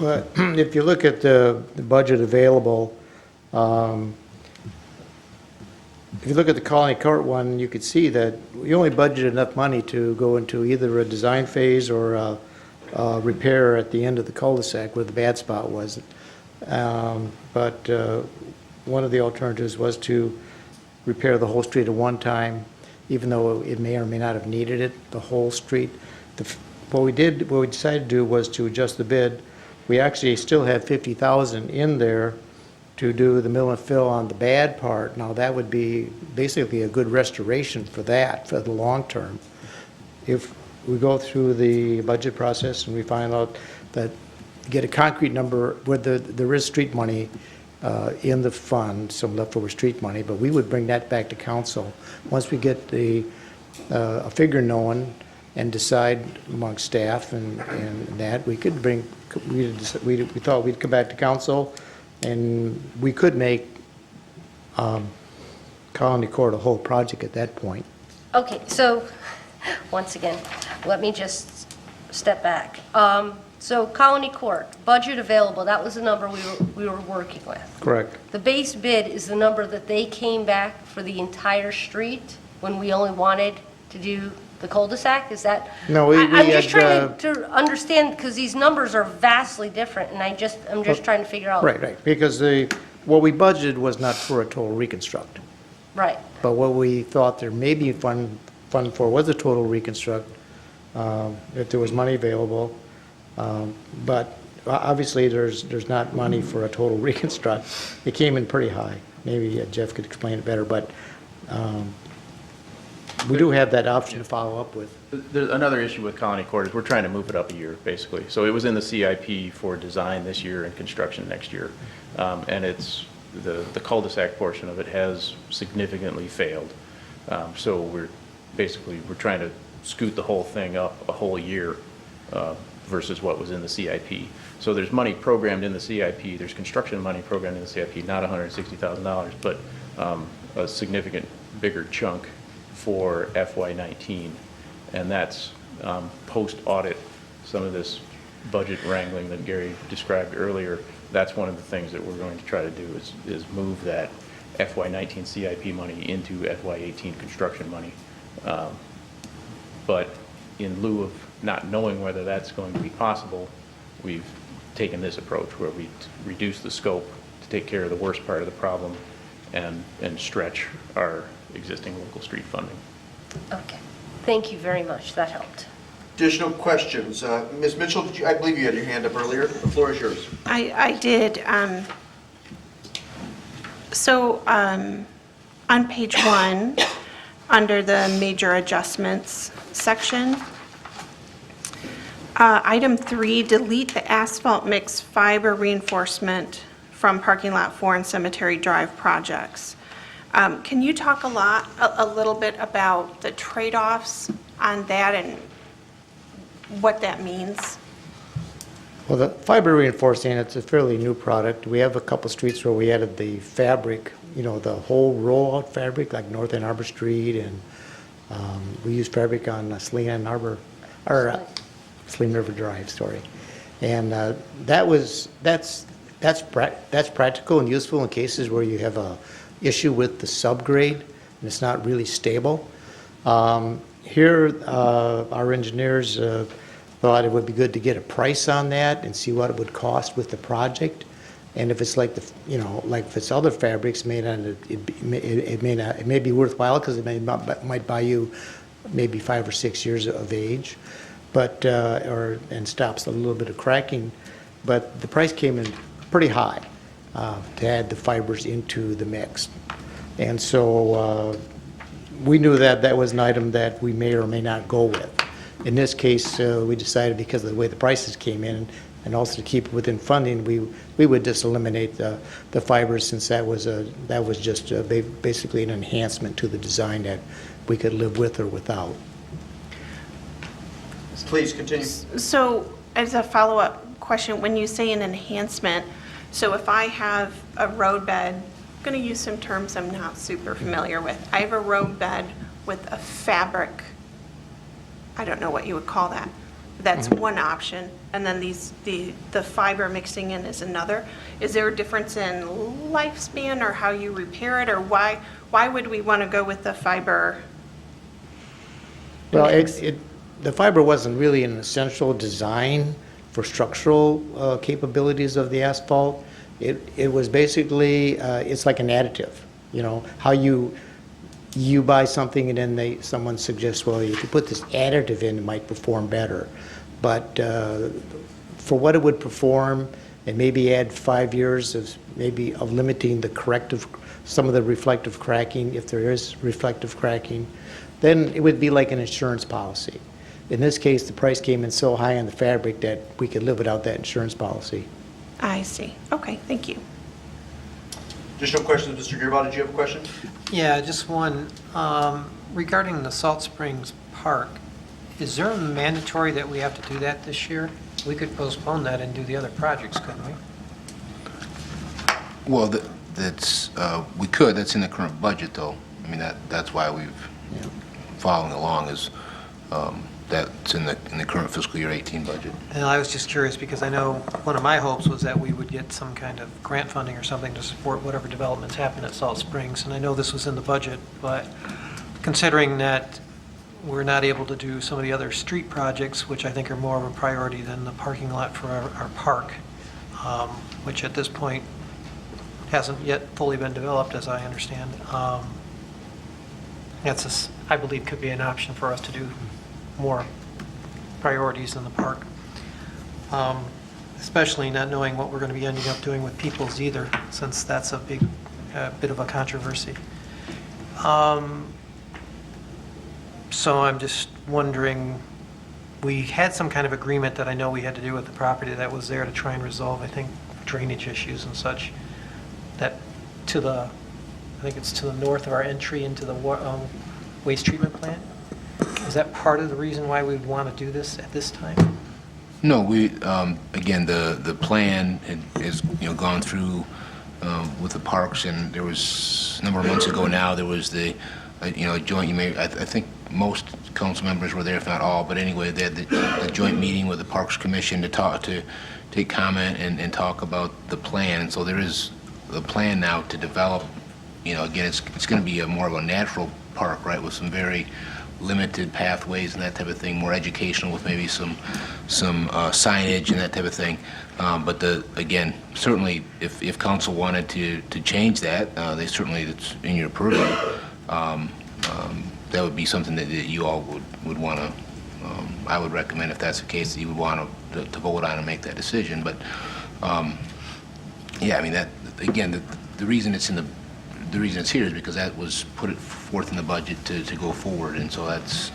Well, if you look at the budget available, if you look at the Colony Court one, you could see that we only budgeted enough money to go into either a design phase or a repair at the end of the cul-de-sac where the bad spot was. But one of the alternatives was to repair the whole street at one time, even though it may or may not have needed it, the whole street. What we decided to do was to adjust the bid. We actually still have $50,000 in there to do the mill and fill on the bad part. Now, that would be basically a good restoration for that, for the long term. If we go through the budget process and we find out that, get a concrete number, where there is street money in the fund, some leftover street money, but we would bring that back to council. Once we get a figure known and decide among staff and that, we could bring, we thought we'd come back to council, and we could make Colony Court a whole project at that point. Okay, so, once again, let me just step back. So Colony Court, budget available, that was the number we were working with. Correct. The base bid is the number that they came back for the entire street when we only wanted to do the cul-de-sac? Is that? No, we I'm just had, trying to understand, because these numbers are vastly different, and I'm just trying to figure out. Right, because what we budgeted was not for a total reconstruct. Right. But what we thought there may be fund for was a total reconstruct, if there was money available. But obviously, there's not money for a total reconstruct. It came in pretty high. Maybe Jeff could explain it better, but we do have that option to follow up with. There's another issue with Colony Court is we're trying to move it up a year, basically. So it was in the CIP for design this year and construction next year. And it's, the cul-de-sac portion of it has significantly failed. So we're trying to scoot the whole thing up a whole year versus what was in the CIP. So there's money programmed in the CIP, there's construction money programmed in the CIP, not $160,000, but a significant bigger chunk for FY19. And that's post-audit, some of this budget wrangling that Gary described earlier. That's one of the things that we're going to try to do is move that FY19 CIP money into FY18 construction money. But in lieu of not knowing whether that's going to be possible, we've taken this approach where we reduce the scope to take care of the worst part of the problem and stretch our existing local street funding. Okay. Thank you very much. That helped. Additional questions? Ms. Mitchell, I believe you had your hand up earlier. The floor is yours. I did. So on page 1, under the major adjustments section, item 3, delete the asphalt mix fiber reinforcement from parking lot 4 and Cemetery Drive projects. Can you talk a little bit about the trade-offs on that and what that means? Well, the fiber reinforcing, it's a fairly new product. We have a couple streets where we added the fabric, the whole rollout fabric, like North Ann Arbor Street, and we use fabric on Saline River Drive, sorry. And that's practical and useful in cases where you have a issue with the subgrade and it's not really stable. Here, our engineers thought it would be good to get a price on that and see what it would cost with the project. And if it's like like if it's other fabrics made on it may be worthwhile because it might buy you maybe 5 or 6 years of age, but and stops a little bit of cracking. But the price came in pretty high to add the fibers into the mix, and so we knew that was an item that we may or may not go with. In this case, we decided because of the way the prices came in, and also to keep it within funding, we would just eliminate the fibers, since that was just basically an enhancement to the design that we could live with or without. Please continue. So as a follow-up question, when you say an enhancement, so if I have a road bed, I'm going to use some terms I'm not super familiar with. I have a road bed with a fabric, I don't know what you would call that. That's one option, and then the fiber mixing in is another. Is there a difference in lifespan or how you repair it, or why would we want to go with the fiber? Well, the fiber wasn't really an essential design for structural capabilities of the asphalt. It was basically, it's like an additive, how you buy something and then someone suggests, well, if you put this additive in, it might perform better. But for what it would perform, and maybe add 5 years of limiting some of the reflective cracking, if there is reflective cracking, then it would be like an insurance policy. In this case, the price came in so high on the fabric that we could live without that insurance policy. I see. Okay, thank you. Additional questions, Mr. Gearbaugh, did you have a question? Yeah, just one. Regarding the Salt Springs Park, is there a mandatory that we have to do that this year? We could postpone that and do the other projects, couldn't we? Well, we could. That's in the current budget, though. I mean, that's why we've following along is that's in the current fiscal year 18 budget. And I was just curious because I know one of my hopes was that we would get some kind of grant funding or something to support whatever developments happen at Salt Springs. And I know this was in the budget, but considering that we're not able to do some of the other street projects, which I think are more of a priority than the parking lot for our park, which at this point hasn't yet fully been developed, as I understand. I believe could be an option for us to do more priorities in the park. Especially not knowing what we're going to be ending up doing with Peoples either, since that's a big bit of a controversy. So I'm just wondering, we had some kind of agreement that I know we had to do with the property that was there to try and resolve, I think, drainage issues and such, that I think it's to the north of our entry into the waste treatment plant. Is that part of the reason why we would want to do this at this time? No, again, the plan has gone through with the parks, and there was, a number of months ago now, there was a joint, I think most council members were there, if not all, but anyway, they had the joint meeting with the Parks Commission to take comment and talk about the plan. And so there is the plan now to develop, again, it's going to be more of a natural park, right, with some very limited pathways and that type of thing, more educational with maybe some signage and that type of thing. But again, certainly if council wanted to change that, it's in your purview. That would be something that you all would want to, I would recommend if that's the case, that you would want to vote on and make that decision. But yeah, I mean, that, again, the reason it's here is because that was put forth in the budget to go forward, and so that's,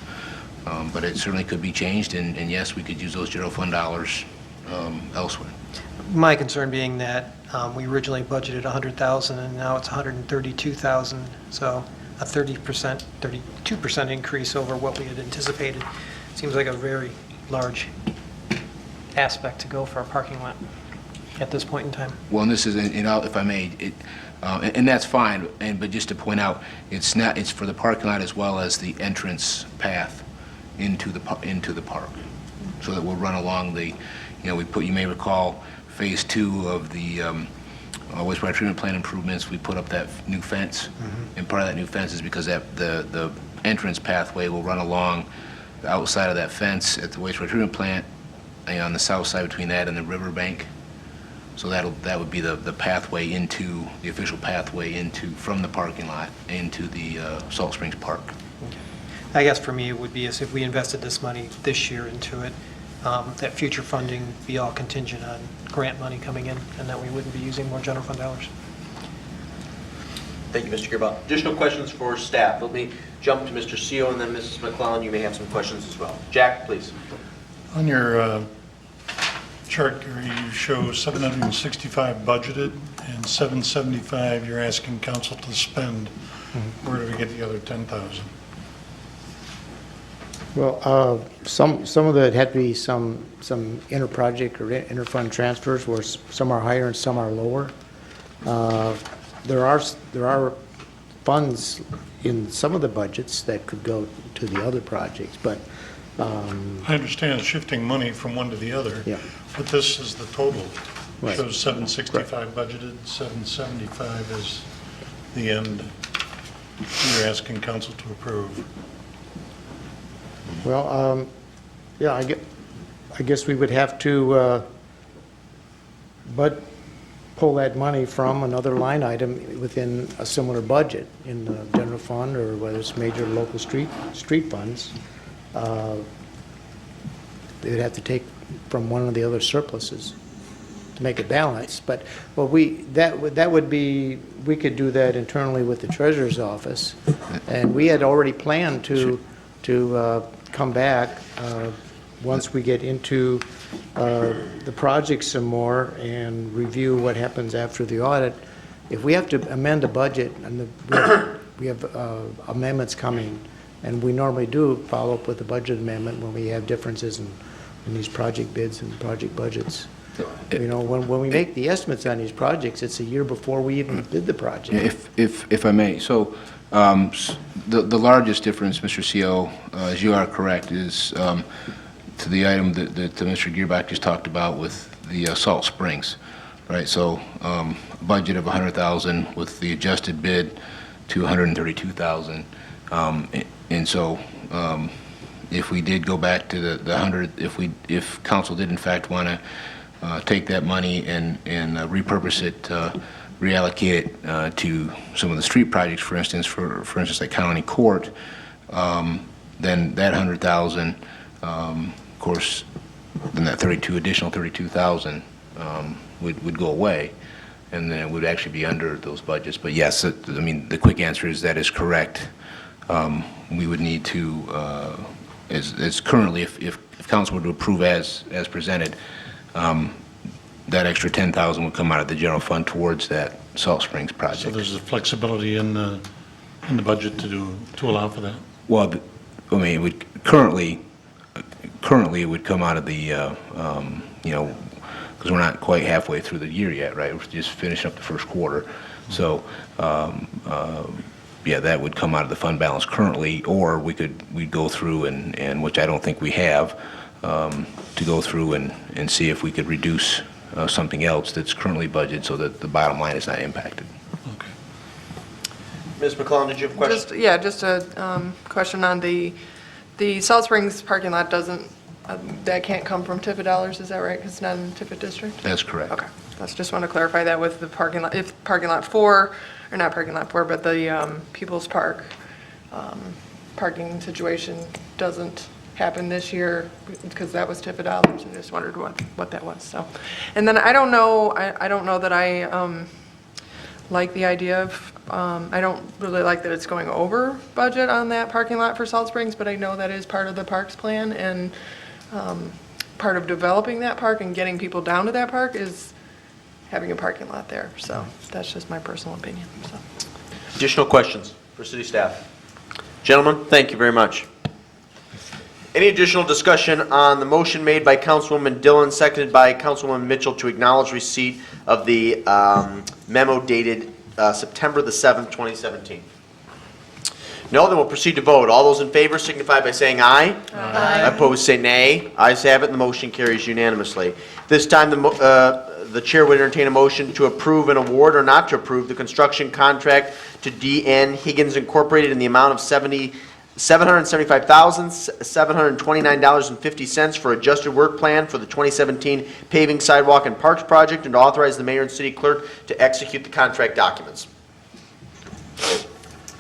but it certainly could be changed, and yes, we could use those general fund dollars elsewhere. My concern being that we originally budgeted $100,000 and now it's $132,000, so a 32% increase over what we had anticipated. Seems like a very large aspect to go for a parking lot at this point in time. Well, and this is, if I may, and that's fine, but just to point out, it's for the parking lot as well as the entrance path into the park, so that we'll run along the, you may recall, phase 2 of the wastewater treatment plant improvements. We put up that new fence, and part of that new fence is because the entrance pathway will run along the outside of that fence at the wastewater treatment plant, on the south side between that and the riverbank. So that would be the pathway into, the official pathway from the parking lot into the Salt Springs Park. I guess for me, it would be as if we invested this money this year into it, that future funding be all contingent on grant money coming in, and that we wouldn't be using more general fund dollars. Thank you, Mr. Gearbaugh. Additional questions for staff? Let me jump to Mr. Seo and then Mrs. McClellan. You may have some questions as well. Jack, please. On your chart, Gary, you show 765 budgeted and 775 you're asking council to spend. Where do we get the other 10,000? Well, some of that had to be some inter-project or inter-fund transfers where some are higher and some are lower. There are funds in some of the budgets that could go to the other projects, but I understand shifting money from one to the other, yeah. but this is the total. Right. Shows 765 budgeted, 775 is the end you're asking council to approve. Well, yeah, I guess we would have to pull that money from another line item within a similar budget in the general fund, or whether it's major local street funds. They would have to take from one of the other surpluses to make it balance. But that would be, we could do that internally with the treasurer's office, and we had already planned to come back once we get into the project some more and review what happens after the audit. If we have to amend a budget, and we have amendments coming, and we normally do follow up with a budget amendment when we have differences in these project bids and project budgets. You know, when we make the estimates on these projects, it's a year before we even bid the project. If I may, so the largest difference, Mr. CO, as you are correct, is to the item that Mr. Gearbach just talked about with the Salt Springs, right? So budget of $100,000 with the adjusted bid to $132,000, and so if we did go back to the 100, if council did in fact want to take that money and repurpose it, reallocate it to some of the street projects, for instance, like County Court, then that 100,000, of course, then that additional 32,000 would go away, and then it would actually be under those budgets. But yes, I mean, the quick answer is that is correct. We would need to, as currently, if council were to approve as presented, that extra 10,000 would come out of the general fund towards that Salt Springs project. So there's a flexibility in the budget to allow for that? Well, I mean, it would currently it would come out of the, you know, because we're not quite halfway through the year yet, right? We're just finishing up the first quarter. So, yeah, that would come out of the fund balance currently, or we'd go through and which I don't think we have, to go through and see if we could reduce something else that's currently budgeted so that the bottom line is not impacted. Okay. Ms. McClellan, did you have a question? Just a question on the Salt Springs parking lot doesn't, that can't come from Tiffin dollars, is that right? Because it's not in the Tiffin district? That's correct. Okay, just want to clarify that with the parking lot, if parking lot 4, or not parking lot 4, but the People's Park parking situation doesn't happen this year, because that was Tiffin dollars, I just wondered what that was, so. And then I don't know that I like the idea of, I don't really like that it's going over budget on that parking lot for Salt Springs, but I know that is part of the parks plan, and part of developing that park and getting people down to that park is having a parking lot there. So that's just my personal opinion. So. Additional questions for city staff? Gentlemen, thank you very much. Any additional discussion on the motion made by Councilwoman Dillon, seconded by Councilwoman Mitchell to acknowledge receipt of the memo dated September the 7th, 2017? No, then we'll proceed to vote. All those in favor signify by saying aye. Aye. Opposed, say nay. Ayes have it, and the motion carries unanimously. This time, the chair would entertain a motion to approve an award or not to approve the construction contract to D.N. Higgins Incorporated in the amount of $775,729.50 for adjusted work plan for the 2017 paving, sidewalk, and parks project, and to authorize the mayor and city clerk to execute the contract documents.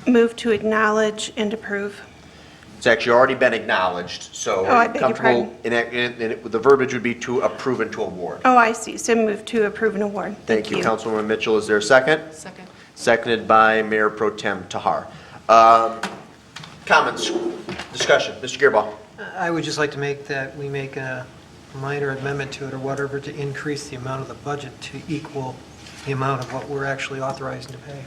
Move to acknowledge and approve. It's actually already been acknowledged, so Oh, I beg your comfortable, the verbiage would be to approve and to award. Oh, I see. So move to approve and award. Thank you, Councilwoman Mitchell. Is there a second? Second. Seconded by Mayor Pro Tem Tahar. Comments, discussion, Mr. Gearbaugh. I would just like to make a minor amendment to it or whatever to increase the amount of the budget to equal the amount of what we're actually authorizing to pay.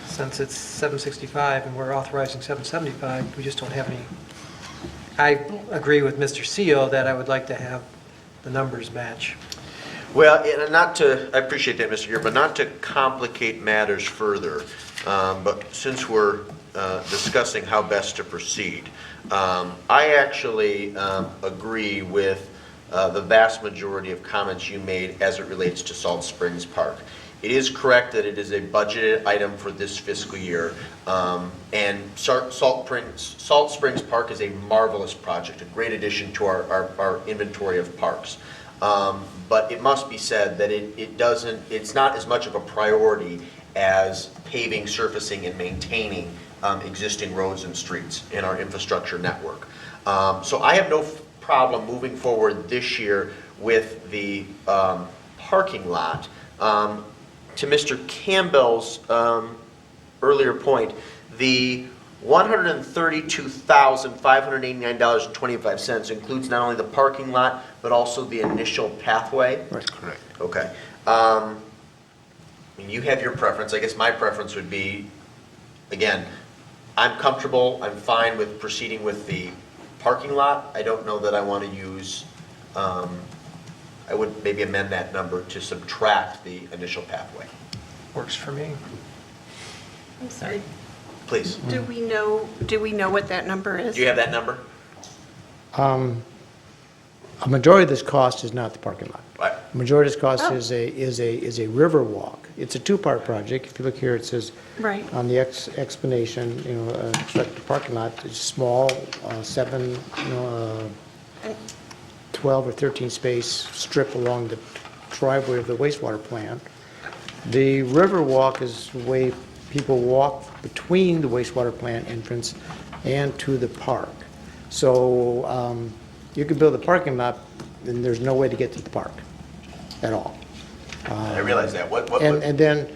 Since it's 765 and we're authorizing 775, we just don't have any. I agree with Mr. CO that I would like to have the numbers match. Well, and I appreciate that, Mr. Gear, but not to complicate matters further, but since we're discussing how best to proceed, I actually agree with the vast majority of comments you made as it relates to Salt Springs Park. It is correct that it is a budgeted item for this fiscal year, and Salt Springs Park is a marvelous project, a great addition to our inventory of parks. But it must be said that it's not as much of a priority as paving, surfacing, and maintaining existing roads and streets in our infrastructure network. So I have no problem moving forward this year with the parking lot. To Mr. Campbell's earlier point, the $132,589.25 includes not only the parking lot, but also the initial pathway? That's correct. Okay. I mean, you have your preference. I guess my preference would be, again, I'm comfortable, I'm fine with proceeding with the parking lot, I don't know that I want to use, I would maybe amend that number to subtract the initial pathway. Works for me. I'm sorry. Please, Do we know what that number is? do you have that number? A majority of this cost is not the parking lot. Right. A majority of this cost Oh. is a river walk. It's a two-part project. If you look here, it says Right. on the explanation, construct the parking lot, it's small, 12 or 13 space strip along the driveway of the wastewater plant. The river walk is the way people walk between the wastewater plant entrance and to the park. So you could build a parking lot, and there's no way to get to the park at all. I realize that. And then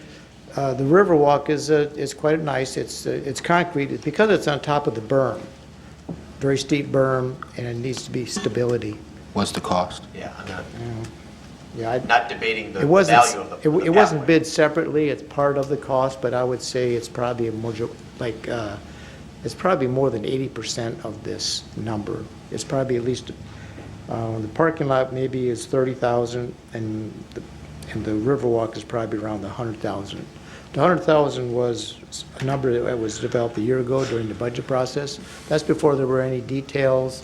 the river walk is quite nice. It's concrete because it's on top of the berm, very steep berm, and it needs to be stability. What's the cost? Yeah, I'm not, Yeah, not debating the it wasn't value of the it wasn't pathway. bid separately. It's part of the cost, but I would say it's probably it's probably more than 80% of this number. It's probably at least the parking lot maybe is 30,000, and the Riverwalk is probably around the 100,000. The 100,000 was a number that was developed a year ago during the budget process. That's before there were any details,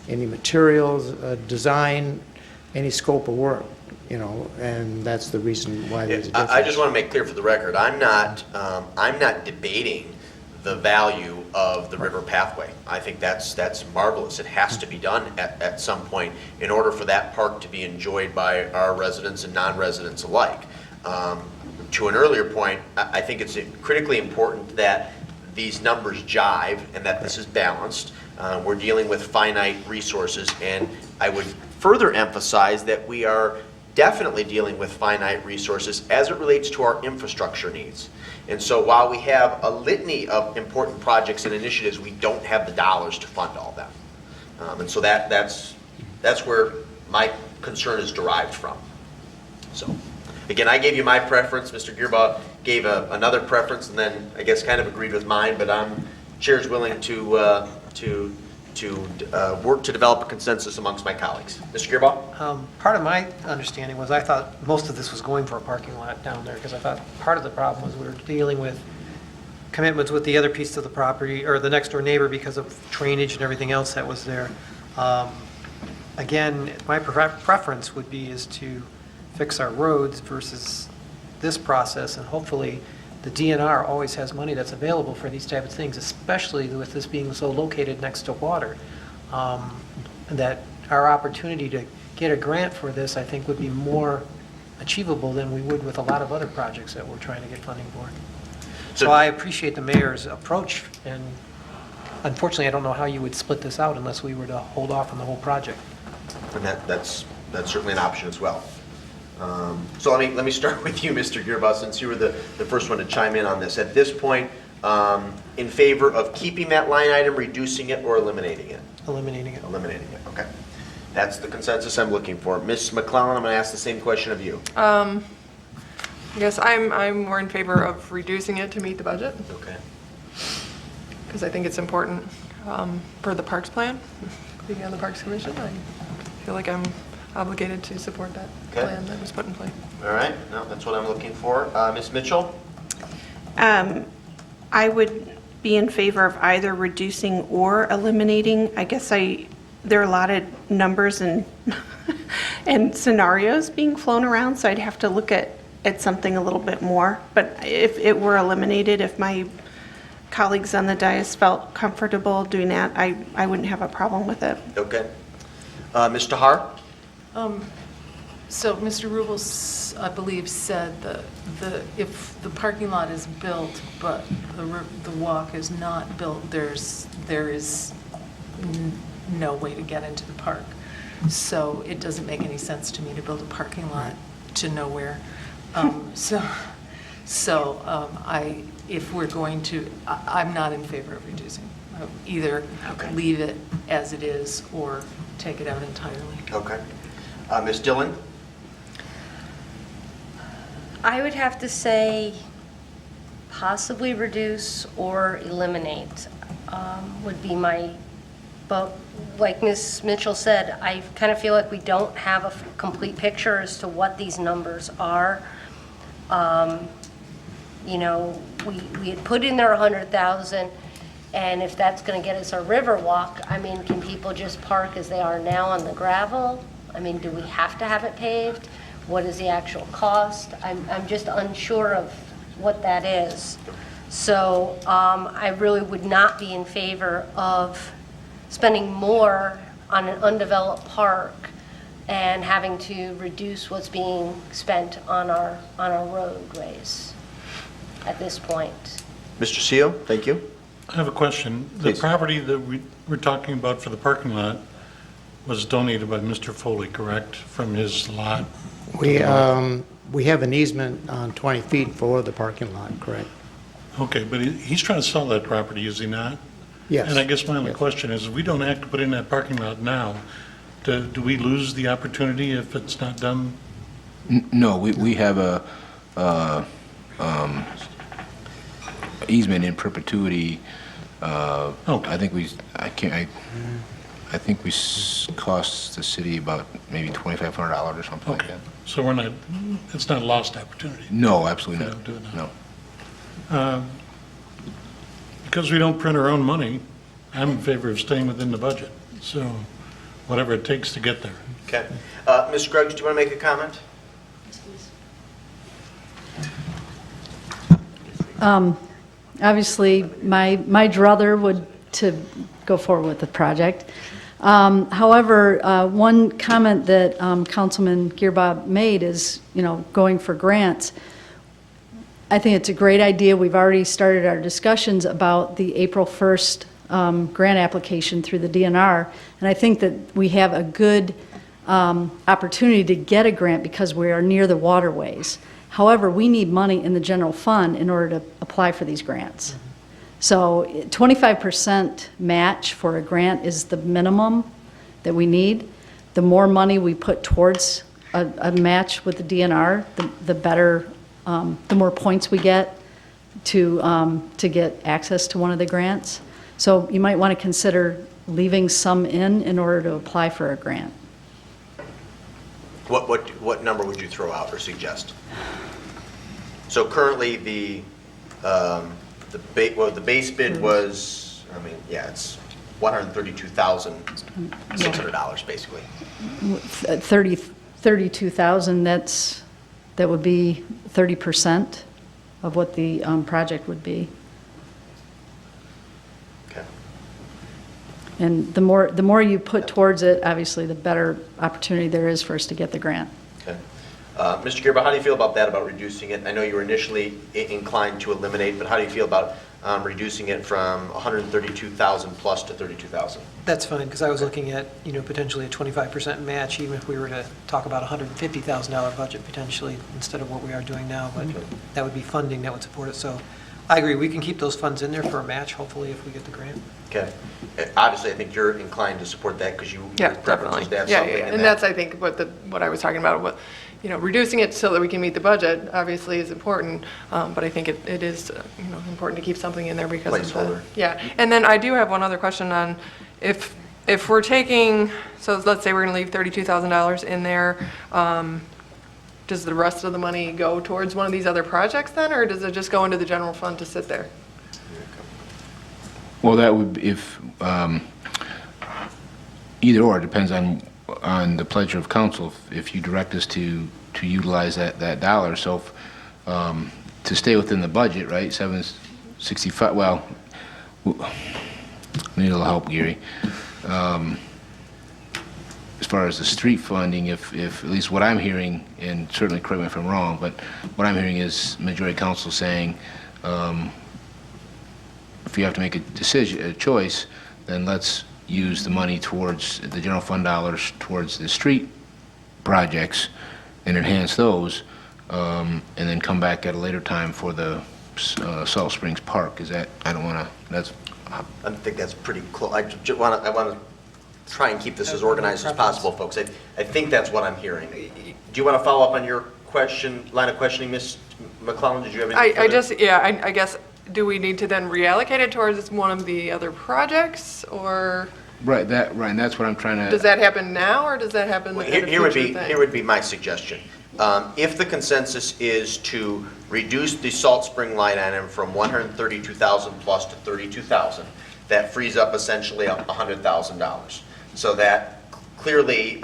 any materials, design, any scope of work, and that's the reason why there's a difference. I just want to make clear for the record, I'm not debating the value of the river pathway. I think that's marvelous. It has to be done at some point in order for that park to be enjoyed by our residents and non-residents alike. To an earlier point, I think it's critically important that these numbers jive and that this is balanced. We're dealing with finite resources, and I would further emphasize that we are definitely dealing with finite resources as it relates to our infrastructure needs. And so while we have a litany of important projects and initiatives, we don't have the dollars to fund all of them. And so that's where my concern is derived from. So, again, I gave you my preference. Mr. Gearbaugh gave another preference, and then I guess kind of agreed with mine, but Chair's willing to work to develop a consensus amongst my colleagues. Mr. Gearbaugh? Part of my understanding was I thought most of this was going for a parking lot down there, because I thought part of the problem was we were dealing with commitments with the other piece of the property, or the next door neighbor, because of drainage and everything else that was there. Again, my preference would be is to fix our roads versus this process, and hopefully the DNR always has money that's available for these type of things, especially with this being so located next to water. That our opportunity to get a grant for this, I think, would be more achievable than we would with a lot of other projects that we're trying to get funding for. So I appreciate the mayor's approach, and unfortunately, I don't know how you would split this out unless we were to hold off on the whole project. And that's certainly an option as well. So let me start with you, Mr. Gearbaugh, since you were the first one to chime in on this. At this point, in favor of keeping that line item, reducing it, or eliminating it? Eliminating it. Eliminating it, okay. That's the consensus I'm looking for. Ms. McClellan, I'm going to ask the same question of you. Yes, I'm more in favor of reducing it to meet the budget, Okay. because I think it's important for the Parks Plan. Being on the Parks Commission, I feel like I'm obligated to support that Okay. plan that was put in place. All right, no, that's what I'm looking for. Ms. Mitchell? I would be in favor of either reducing or eliminating. I guess there are a lot of numbers and and scenarios being flown around, so I'd have to look at something a little bit more. But if it were eliminated, if my colleagues on the dais felt comfortable doing that, I wouldn't have a problem with it. Okay. Ms. Tahar? So Mr. Rubel, I believe, said that if the parking lot is built, but the walk is not built, there is no way to get into the park. So it doesn't make any sense to me to build a parking lot to nowhere. If we're going to, I'm not in favor of reducing. Either leave it as it is or take it out entirely. Okay. Ms. Dillon? I would have to say possibly reduce or eliminate would be my But like Ms. Mitchell said, I kind of feel like we don't have a complete picture as to what these numbers are. You know, we had put in there 100,000, and if that's going to get us a river walk, I mean, can people just park as they are now on the gravel? I mean, do we have to have it paved? What is the actual cost? I'm just unsure of what that is. So I really would not be in favor of spending more on an undeveloped park and having to reduce what's being spent on our roadways at this point. Mr. Seal, thank you. I have a question. The Please. property that we're talking about for the parking lot was donated by Mr. Foley, correct, from his lot? We have an easement on 20 feet for the parking lot, correct? Okay, but he's trying to sell that property, is he not? Yes. And I guess my only Yes. question is, if we don't act to put in that parking lot now, do we lose the opportunity if it's not done? No, we have a easement in perpetuity. Okay. I think we cost the city about maybe $2,500 or something like Okay, that. so it's not a lost opportunity? No, absolutely We not. don't do it No. Because we don't print our own money, I'm in favor of staying within the budget, so whatever it takes to get there. Okay. Ms. Scruggs, do you want to make a comment? Obviously, my druther would to go forward with the project. However, one comment that Councilman Gearbob made is, going for grants. I think it's a great idea. We've already started our discussions about the April 1st grant application through the DNR, and I think that we have a good opportunity to get a grant because we are near the waterways. However, we need money in the general fund in order to apply for these grants. So 25% match for a grant is the minimum that we need. The more money we put towards a match with the DNR, the better, the more points we get to get access to one of the grants. So you might want to consider leaving some in order to apply for a grant. What number would you throw out or suggest? So currently, the base bid was, it's $132,600 basically. 32,000, that would be 30% of what the project would be. Okay. And the more you put towards it, obviously, the better opportunity there is for us to get the grant. Okay. Mr. Gerber, how do you feel about that, about reducing it? I know you were initially inclined to eliminate, but how do you feel about reducing it from 132,000 plus to 32,000? That's fine, because I was looking at, potentially a 25% match, even if we were to talk about a $150,000 budget potentially, instead of what we are doing now, but that would be funding that would support it. So I agree, we can keep those funds in there for a match, hopefully, if we get the grant. Okay. Obviously, I think you're inclined to support that because your preference is to have something in And that. that's, I think, what I was talking about, reducing it so that we can meet the budget, obviously, is important, but I think it is, important to keep something in there because of Placeholder. Yeah, and then I do have one other question on, if we're taking, so let's say we're going to leave $32,000 in there, does the rest of the money go towards one of these other projects then, or does it just go into the general fund to sit there? Well, that would, if, either or, it depends on the pleasure of council, if you direct us to utilize that dollar. So to stay within the budget, right, 765, well, we need a little help, Gary. As far as the street funding, if at least what I'm hearing, and certainly correct me if I'm wrong, but what I'm hearing is majority council saying, if you have to make a choice, then let's use the money towards the general fund dollars towards the street projects and enhance those, and then come back at a later time for the Salt Springs Park. Is that, I don't want to, that's... I think that's pretty close. I want to try and keep this as organized as possible, folks. I think that's what I'm hearing. Do you want to follow up on your line of questioning, Ms. McClellan? Did you have any I guess, do we need to then reallocate it towards one of the other projects, or? Right, and that's what I'm trying to. Does that happen now, or does that happen Well, at a here would future be, thing? here would be my suggestion. If the consensus is to reduce the Salt Spring line item from 132,000 plus to 32,000, that frees up essentially $100,000. So that clearly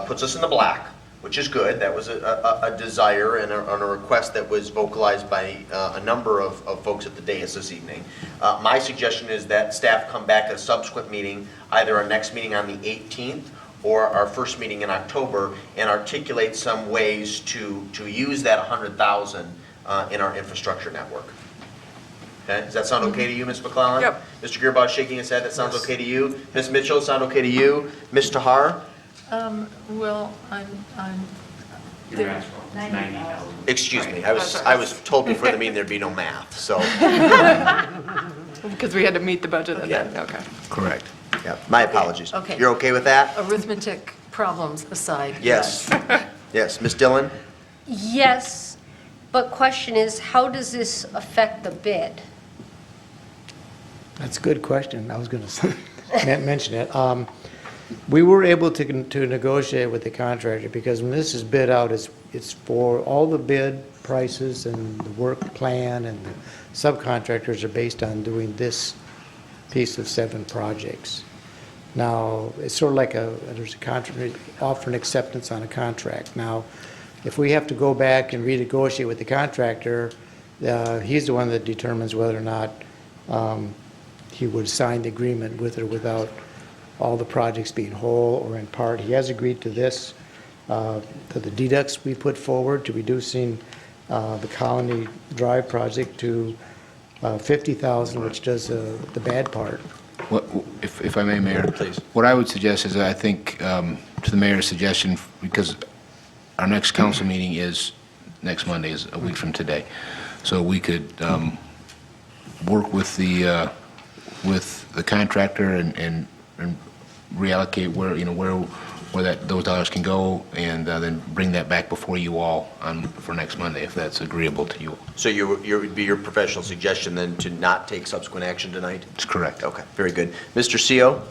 puts us in the black, which is good. That was a desire and a request that was vocalized by a number of folks at the dais this evening. My suggestion is that staff come back at a subsequent meeting, either our next meeting on the 18th or our first meeting in October, and articulate some ways to use that 100,000 in our infrastructure network. Okay, does that sound okay to you, Ms. McClellan? Yep. Mr. Gearbox shaking his head, that sounds okay to you? Ms. Mitchell, sound okay to you? Ms. Tahar? Well, I'm, there- Excuse me, I was told before the meeting there'd be no math, so, Because we had to meet the budget and then, Yeah. okay. Correct. yeah, my apologies. Okay. You're okay with that? arithmetic problems aside. Yes. Yes, Ms. Dillon? Yes, but question is, how does this affect the bid? That's a good question. I was going to mention it. We were able to negotiate with the contractor because when this is bid out, it's for all the bid prices and the work plan, and the subcontractors are based on doing this piece of 7 projects. Now, it's sort of like there's a contract, offer and acceptance on a contract. Now, if we have to go back and renegotiate with the contractor, he's the one that determines whether or not he would sign the agreement with or without all the projects being whole or in part. He has agreed to this, to the deducts we put forward to reducing the Colony Drive project to 50,000, which does the bad part. If I may, Mayor? Please. What I would suggest is, I think, to the mayor's suggestion, because our next council meeting is next Monday, is a week from today. So we could work with the contractor and reallocate where those dollars can go, and then bring that back before you all for next Monday, if that's agreeable to you. So would be your professional suggestion then to not take subsequent action tonight? That's correct. Okay, very good. Mr. CO?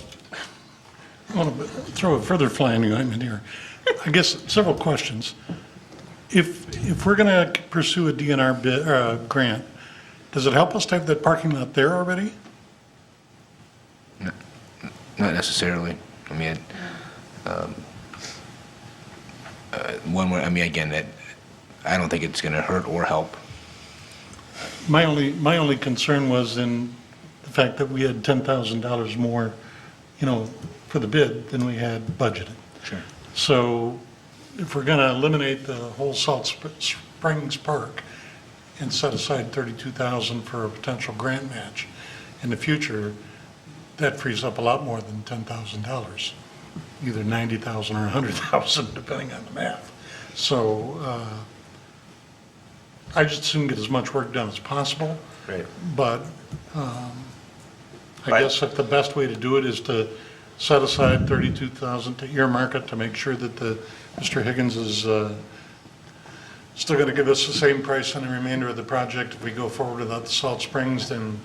I want to throw a further fly in the ointment here. I guess several questions. If we're going to pursue a DNR grant, does it help us to have that parking lot there already? Not necessarily. I mean, again, I don't think it's going to hurt or help. My only concern was in the fact that we had $10,000 more, for the bid than we had budgeted. Sure. So if we're going to eliminate the whole Salt Springs Park and set aside $32,000 for a potential grant match in the future, that frees up a lot more than $10,000, either $90,000 or $100,000, depending on the math. So I just assume get as much work done as possible. Right. But I guess that the best way to do it is to set aside $32,000 to earmark it to make sure that Mr. Higgins is still going to give us the same price on the remainder of the project. If we go forward without the Salt Springs, then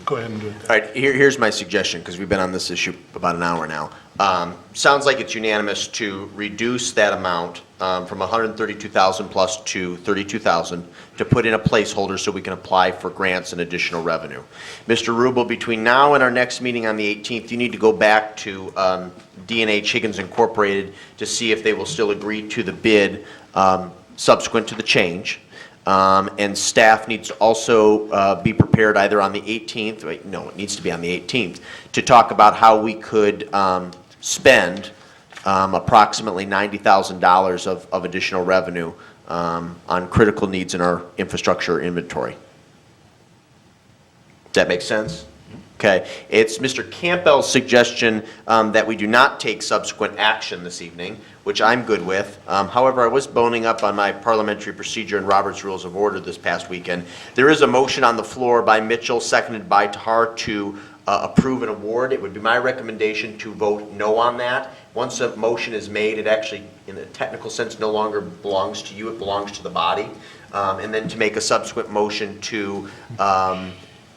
go ahead and do it. All right, here's my suggestion, because we've been on this issue about an hour now. Sounds like it's unanimous to reduce that amount from 132,000 plus to 32,000 to put in a placeholder so we can apply for grants and additional revenue. Mr. Rubel, between now and our next meeting on the 18th, you need to go back to D&H Higgins Incorporated to see if they will still agree to the bid subsequent to the change. And staff needs to also be prepared either on the 18th, it needs to be on the 18th, to talk about how we could spend approximately $90,000 of additional revenue on critical needs in our infrastructure inventory. Does that make sense? Okay. It's Mr. Campbell's suggestion that we do not take subsequent action this evening, which I'm good with. However, I was boning up on my parliamentary procedure and Robert's Rules of Order this past weekend. There is a motion on the floor by Mitchell, seconded by Tahar, to approve an award. It would be my recommendation to vote no on that. Once a motion is made, it actually, in a technical sense, no longer belongs to you, it belongs to the body. And then to make a subsequent motion to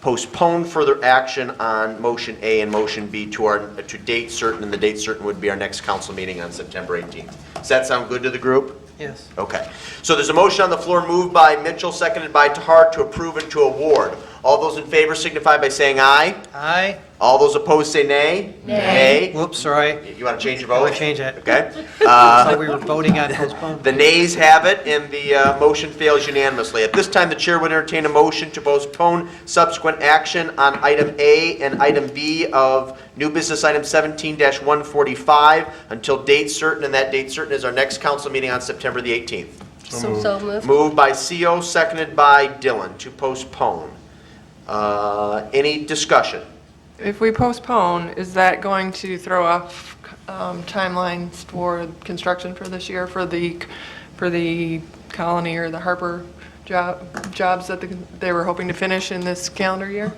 postpone further action on motion A and motion B to date certain, and the date certain would be our next council meeting on September 18th. Does that sound good to the group? Yes. Okay. So there's a motion on the floor moved by Mitchell, seconded by Tahar to approve and to award. All those in favor signify by saying aye. Aye. All those opposed say nay. Nay. Whoops, sorry. You want to change your I vote? want to change it. Okay. So we were voting on postpone. The nays have it, and the motion fails unanimously. At this time, the chair would entertain a motion to postpone subsequent action on item A and item B of new business item 17-145 until date certain, and that date certain is our next council meeting on September the 18th. So moved. Moved by CO, seconded by Dillon to postpone. Any discussion? If we postpone, is that going to throw off timelines for construction for this year, for the Colony or the Harper jobs that they were hoping to finish in this calendar year?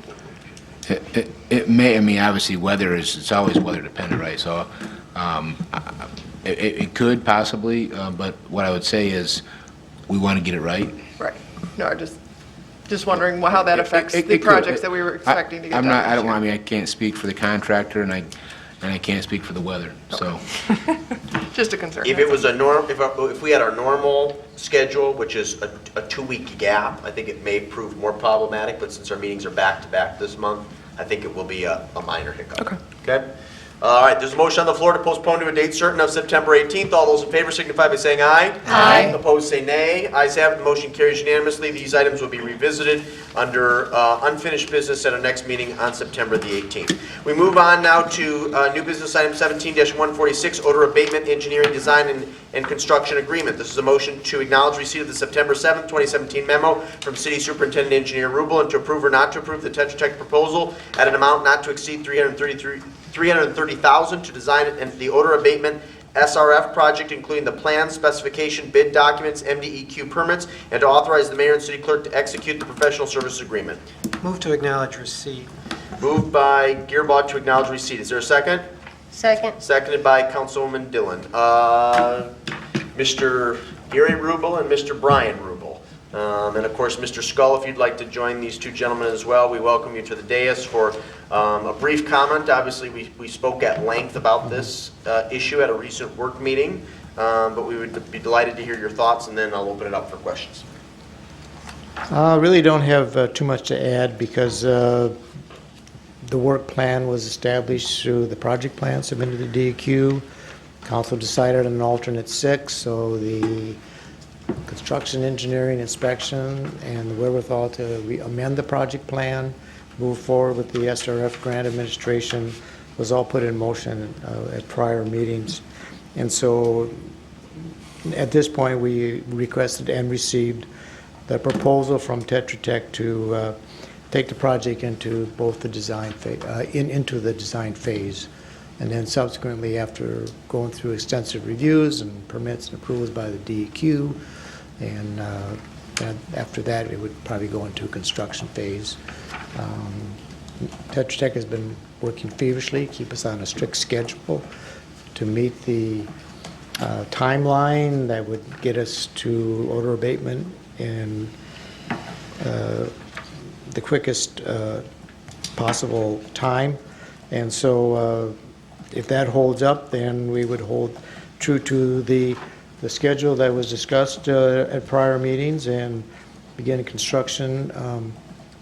It may, I mean, obviously, it's always weather dependent, right? So it could possibly, but what I would say is we want to get it right. Right. No, just wondering how that affects the projects that we were expecting to get done. I mean, I can't speak for the contractor, and I can't speak for the weather, so. Just a concern. If it was if we had our normal schedule, which is a 2-week gap, I think it may prove more problematic, but since our meetings are back-to-back this month, I think it will be a minor hiccup. Okay. Okay? All right, there's a motion on the floor to postpone to a date certain of September 18th. All those in favor signify by saying aye. Aye. Opposed say nay. Ayes have it, the motion carries unanimously. These items will be revisited under unfinished business at our next meeting on September the 18th. We move on now to new business item 17-146, odor abatement, engineering, design, and construction agreement. This is a motion to acknowledge receipt of the September 7th, 2017 memo from City Superintendent Engineer Rubel and to approve or not to approve the Tetra Tech proposal at an amount not to exceed $330,000 to design the odor abatement SRF project, including the plans, specification, bid documents, MDEQ permits, and to authorize the mayor and city clerk to execute the professional service agreement. Move to acknowledge receipt. Moved by Gearbaugh to acknowledge receipt. Is there a second? Second. Seconded by Councilwoman Dillon. Mr. Gary Rubel and Mr. Brian Rubel. And of course, Mr. Scull, if you'd like to join these two gentlemen as well, we welcome you to the dais for a brief comment. Obviously, we spoke at length about this issue at a recent work meeting, but we would be delighted to hear your thoughts, and then I'll open it up for questions. I really don't have too much to add because the work plan was established through the project plan submitted to DEQ. Council decided on an alternate 6, so the construction, engineering, inspection, and the wherewithal to amend the project plan, move forward with the SRF grant administration was all put in motion at prior meetings. And so at this point, we requested and received the proposal from Tetra Tech to take the project into both the design phase, into the design phase. And then subsequently, after going through extensive reviews and permits and approvals by the DEQ, and after that, it would probably go into a construction phase. Tetra Tech has been working feverishly, keep us on a strict schedule to meet the timeline that would get us to odor abatement in the quickest possible time. And so if that holds up, then we would hold true to the schedule that was discussed at prior meetings and begin construction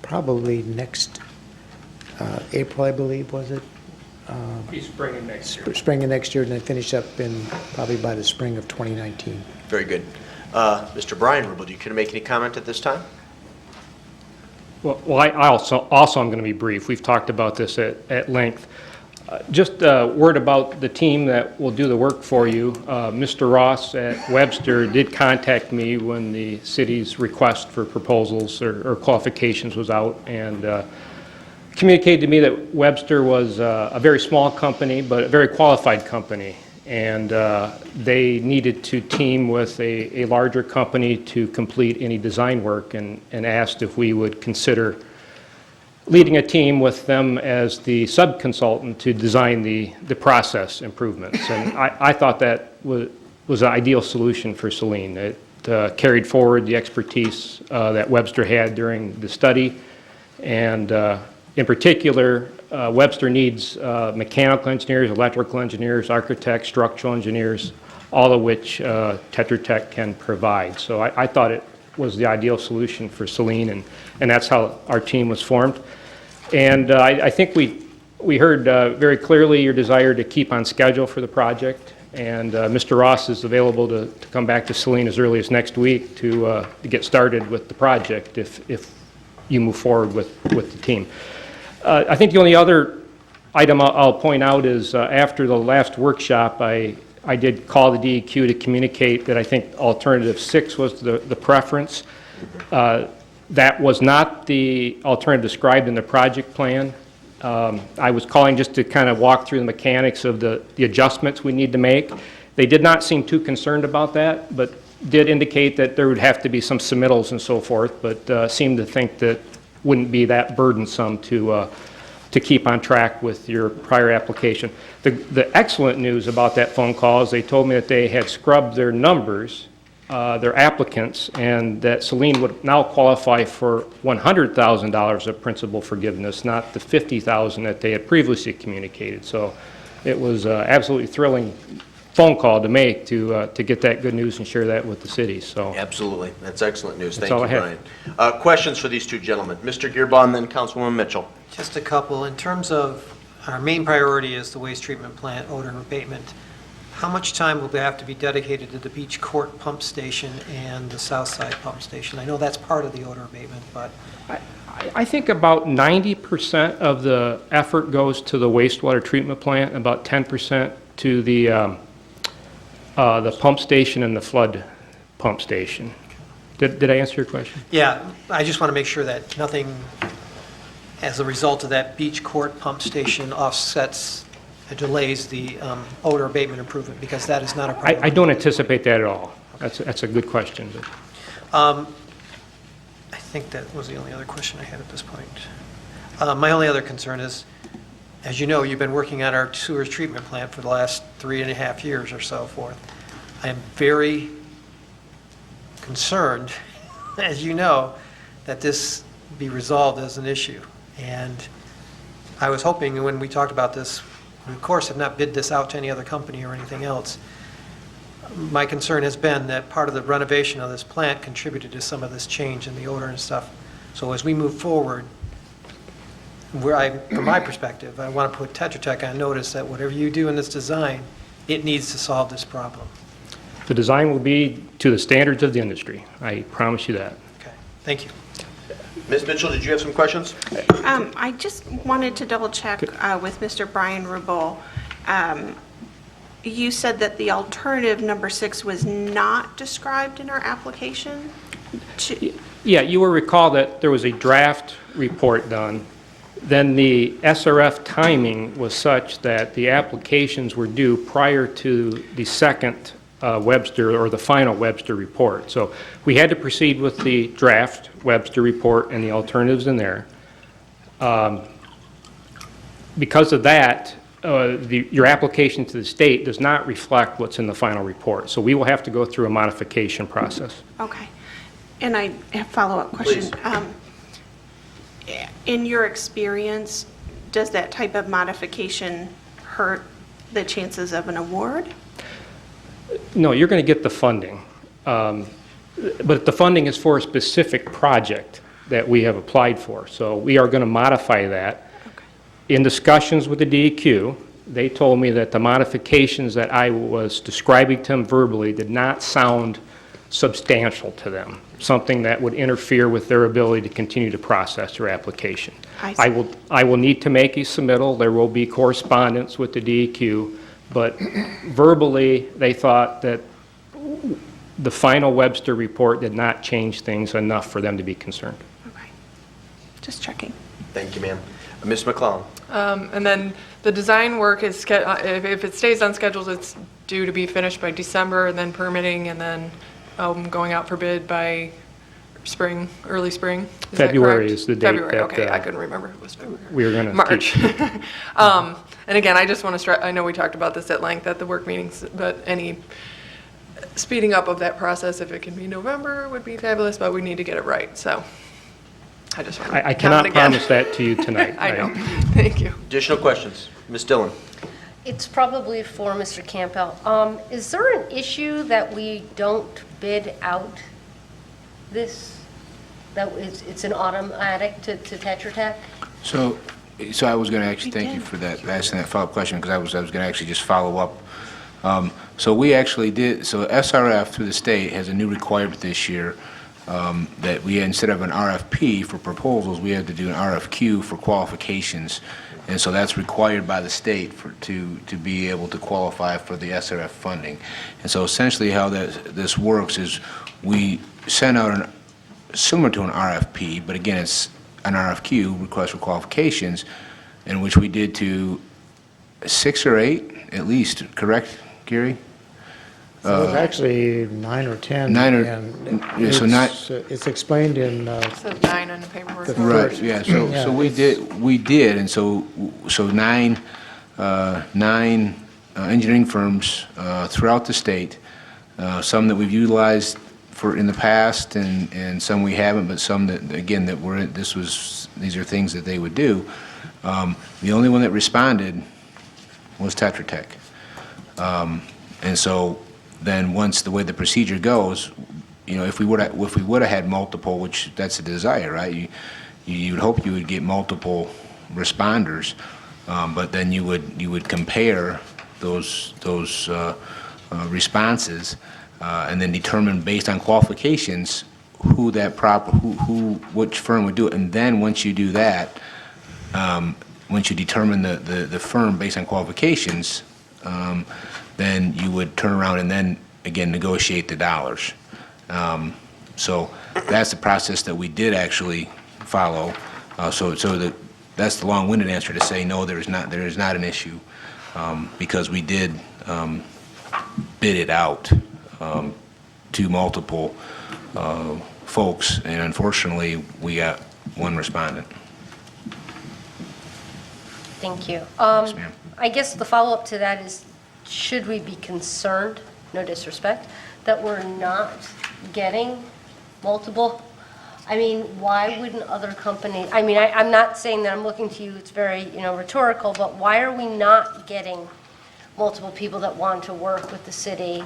probably next April, I believe, was it? Be spring of next year. Spring of next year, and then finish up in probably by the spring of 2019. Very good. Mr. Brian Rubel, do you care to make any comment at this time? Well, I also am going to be brief. We've talked about this at length. Just a word about the team that will do the work for you. Mr. Ross at Webster did contact me when the city's request for proposals or qualifications was out, and communicated to me that Webster was a very small company, but a very qualified company, and they needed to team with a larger company to complete any design work, and asked if we would consider leading a team with them as the sub-consultant to design the process improvements. And I thought that was an ideal solution for Saline. It carried forward the expertise that Webster had during the study, And in particular, Webster needs mechanical engineers, electrical engineers, architects, structural engineers, all of which Tetra Tech can provide. So I thought it was the ideal solution for Saline, and that's how our team was formed. And I think we heard very clearly your desire to keep on schedule for the project, and Mr. Ross is available to come back to Saline as early as next week to get started with the project if you move forward with the team. I think the only other item I'll point out is after the last workshop, I did call the DEQ to communicate that I think alternative 6 was the preference. That was not the alternative described in the project plan. I was calling just to kind of walk through the mechanics of the adjustments we need to make. They did not seem too concerned about that, but did indicate that there would have to be some submittals and so forth, but seemed to think that wouldn't be that burdensome to keep on track with your prior application. The excellent news about that phone call is they told me that they had scrubbed their numbers, their applicants, and that Saline would now qualify for $100,000 of principal forgiveness, not the $50,000 that they had previously communicated. So it was an absolutely thrilling phone call to make to get that good news and share that with the city. So Absolutely. That's excellent news. That's Thank all you, I have. Brian. Questions for these two gentlemen? Mr. Gearbaugh and then Councilwoman Mitchell. Just a couple. In terms of our main priority is the waste treatment plant odor abatement. How much time will have to be dedicated to the Beach Court pump station and the South Side pump station? I know that's part of the odor abatement, but I think about 90% of the effort goes to the wastewater treatment plant, about 10% to the pump station and the flood pump station. Did I answer your question? yeah, I just want to make sure that nothing, as a result of that Beach Court pump station, offsets and delays the odor abatement improvement, because that is not a priority. I don't anticipate that at all. That's a good question. But. I think that was the only other question I had at this point. My only other concern is, as you know, you've been working on our sewers treatment plant for the last 3.5 years or so forth. I am very concerned, as you know, that this be resolved as an issue. And I was hoping when we talked about this, we of course have not bid this out to any other company or anything else. My concern has been that part of the renovation of this plant contributed to some of this change in the odor and stuff. So as we move forward, from my perspective, I want to put Tetra Tech on notice that whatever you do in this design, it needs to solve this problem. The design will be to the standards of the industry. I promise you that. Okay, thank you. Ms. Mitchell, did you have some questions? I just wanted to double check with Mr. Brian Rubel. You said that the alternative number 6 was not described in our application? Yeah, you will recall that there was a draft report done. Then the SRF timing was such that the applications were due prior to the second Webster or the final Webster report. So we had to proceed with the draft Webster report and the alternatives in there. Because of that, your application to the state does not reflect what's in the final report. So we will have to go through a modification process. Okay. And I have a follow-up question. In your experience, does that type of modification hurt the chances of an award? No, you're going to get the funding. But the funding is for a specific project that we have applied for. So we are going to modify that. In discussions with the DEQ, they told me that the modifications that I was describing to them verbally did not sound substantial to them, something that would interfere with their ability to continue to process their application. I will need to make a submittal. There will be correspondence with the DEQ, but verbally they thought that the final Webster report did not change things enough for them to be concerned. Okay. Just checking. Thank you, ma'am. Ms. McClellan. And then the design work is, if it stays on schedule, it's due to be finished by December, and then permitting, and then going out for bid by spring, early spring. Is that February correct? is the date. February, that, okay, I couldn't remember if it was February. We were going to March. And again, I just want to stress, I know we talked about this at length at the work meetings, but any speeding up of that process, if it can be November, would be fabulous, but we need to get it right, so. I just want to I count cannot again. promise that to you tonight. I know. Thank you. Additional questions? Ms. Dillon? It's probably for Mr. Campbell. Is there an issue that we don't bid out this, that it's an automatic to Tetra Tech? So I was going to actually, thank you for that, asking that follow-up question, because I was going to actually just follow up. So we actually did, so SRF through the state has a new requirement this year that we, instead of an RFP for proposals, we had to do an RFQ for qualifications. And so that's required by the state to be able to qualify for the SRF funding. And so essentially how this works is we send out similar to an RFP, but again, it's an RFQ, request for qualifications, in which we did to 6 or 8, at least, correct, Gary? So it's actually 9 or 10. 9 or, and yeah, so it's explained in, It says 9 on the paperwork. right, yeah, so we did, and so 9 engineering firms throughout the state, some that we've utilized in the past, and some we haven't, but some that, again, these are things that they would do. The only one that responded was Tetra Tech. And so then once the way the procedure goes, you know, if we would have had multiple, which that's a desire, right? You would hope you would get multiple responders, but then you would compare those responses and then determine based on qualifications which firm would do it. And then once you do that, once you determine the firm based on qualifications, then you would turn around and then again negotiate the dollars. So that's the process that we did actually follow. That's the long-winded answer to say no, there is not an issue, because we did bid it out to multiple folks, and unfortunately we got one respondent. Thank you. Yes, ma'am. I guess the follow-up to that is, should we be concerned, no disrespect, that we're not getting multiple? I mean, why wouldn't other companies, I mean, I'm not saying that I'm looking to you, it's very, rhetorical, but why are we not getting multiple people that want to work with the city?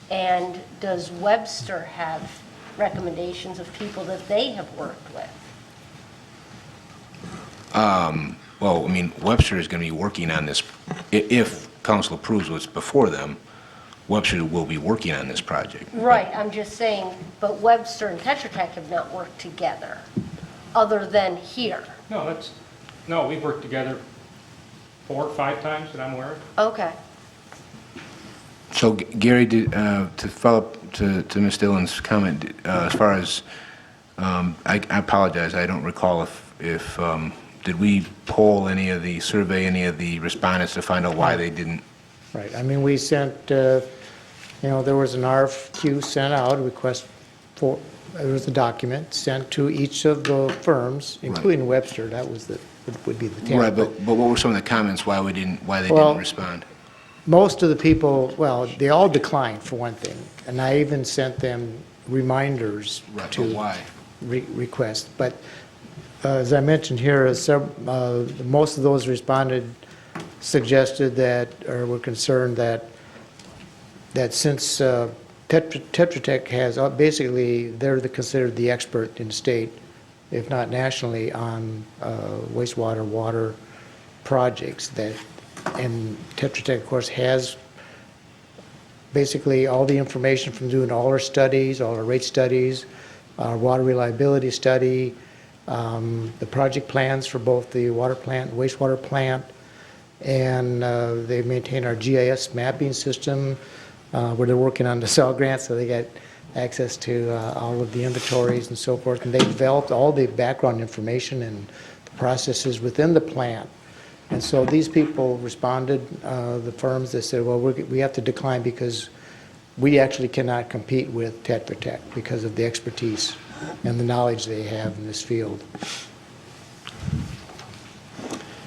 And does Webster have recommendations of people that they have worked with? Well, I mean, Webster is going to be working on this. If council approves what's before them, Webster will be working on this project. Right, I'm just saying, but Webster and Tetra Tech have not worked together, other than here. No, we've worked together 4 or 5 times that I'm aware of. Okay. So, Gary, to follow up to Ms. Dillon's comment, as far as, I apologize, I don't recall if did we poll survey any of the respondents to find out why they didn't? right, I mean, we sent, there was an RFQ sent out, a request for, there was a document sent to each of the firms, including Webster, that was would be the 10. Right, but what were some of the comments why they didn't respond? Most of the people, well, they all declined, for one thing, and I even sent them reminders Right, to but why? request. But as I mentioned here, most of those responded suggested that, or were concerned that since Tetra Tech has, basically, they're considered the expert in the state, if not nationally, on wastewater, water projects, and Tetra Tech, of course, has basically all the information from doing all our studies, all our rate studies, our water reliability study, the project plans for both the water plant and wastewater plant, and they maintain our GIS mapping system, where they're working on the cell grant, so they get access to all of the inventories and so forth, and they developed all the background information and the processes within the plant. And so these people responded, the firms, they said, well, we have to decline because we actually cannot compete with Tetra Tech because of the expertise and the knowledge they have in this field.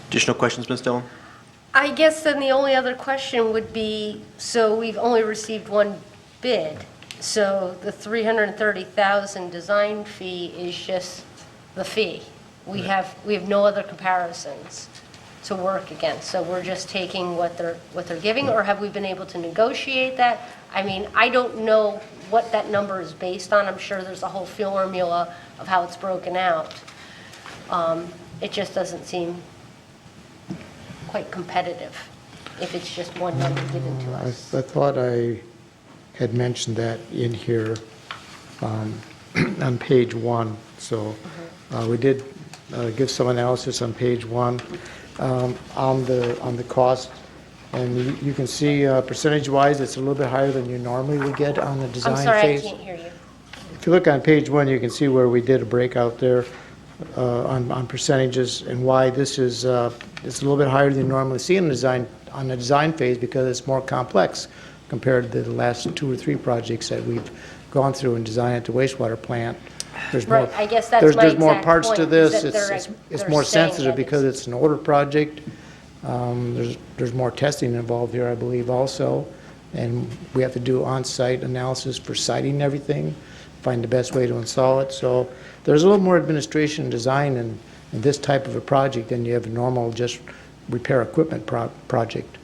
Additional questions, Ms. Dillon? I guess then the only other question would be, so we've only received one bid, so the $330,000 design fee is just the fee. We have no other comparisons to work against, so we're just taking what they're giving, or have we been able to negotiate that? I mean, I don't know what that number is based on. I'm sure there's a whole formula of how it's broken out. It just doesn't seem quite competitive if it's just one number given to us. I thought I had mentioned that in here on page 1. So we did give some analysis on page 1 on the cost. And you can see percentage-wise, it's a little bit higher than you normally would get on the design I'm sorry, phase. I can't hear you. If you look on page 1, you can see where we did a breakout there on percentages and why this is it's a little bit higher than you normally see in the design phase because it's more complex compared to the last 2 or 3 projects that we've gone through and designed at the wastewater plant. There's more, Right, I guess that's my there's more exact parts to point, this. is that It's they're more saying sensitive that because it's an older project. There's more testing involved here, I believe, also. And we have to do on-site analysis for siting everything, find the best way to install it. So there's a little more administration and design in this type of a project than you have a normal just repair equipment project.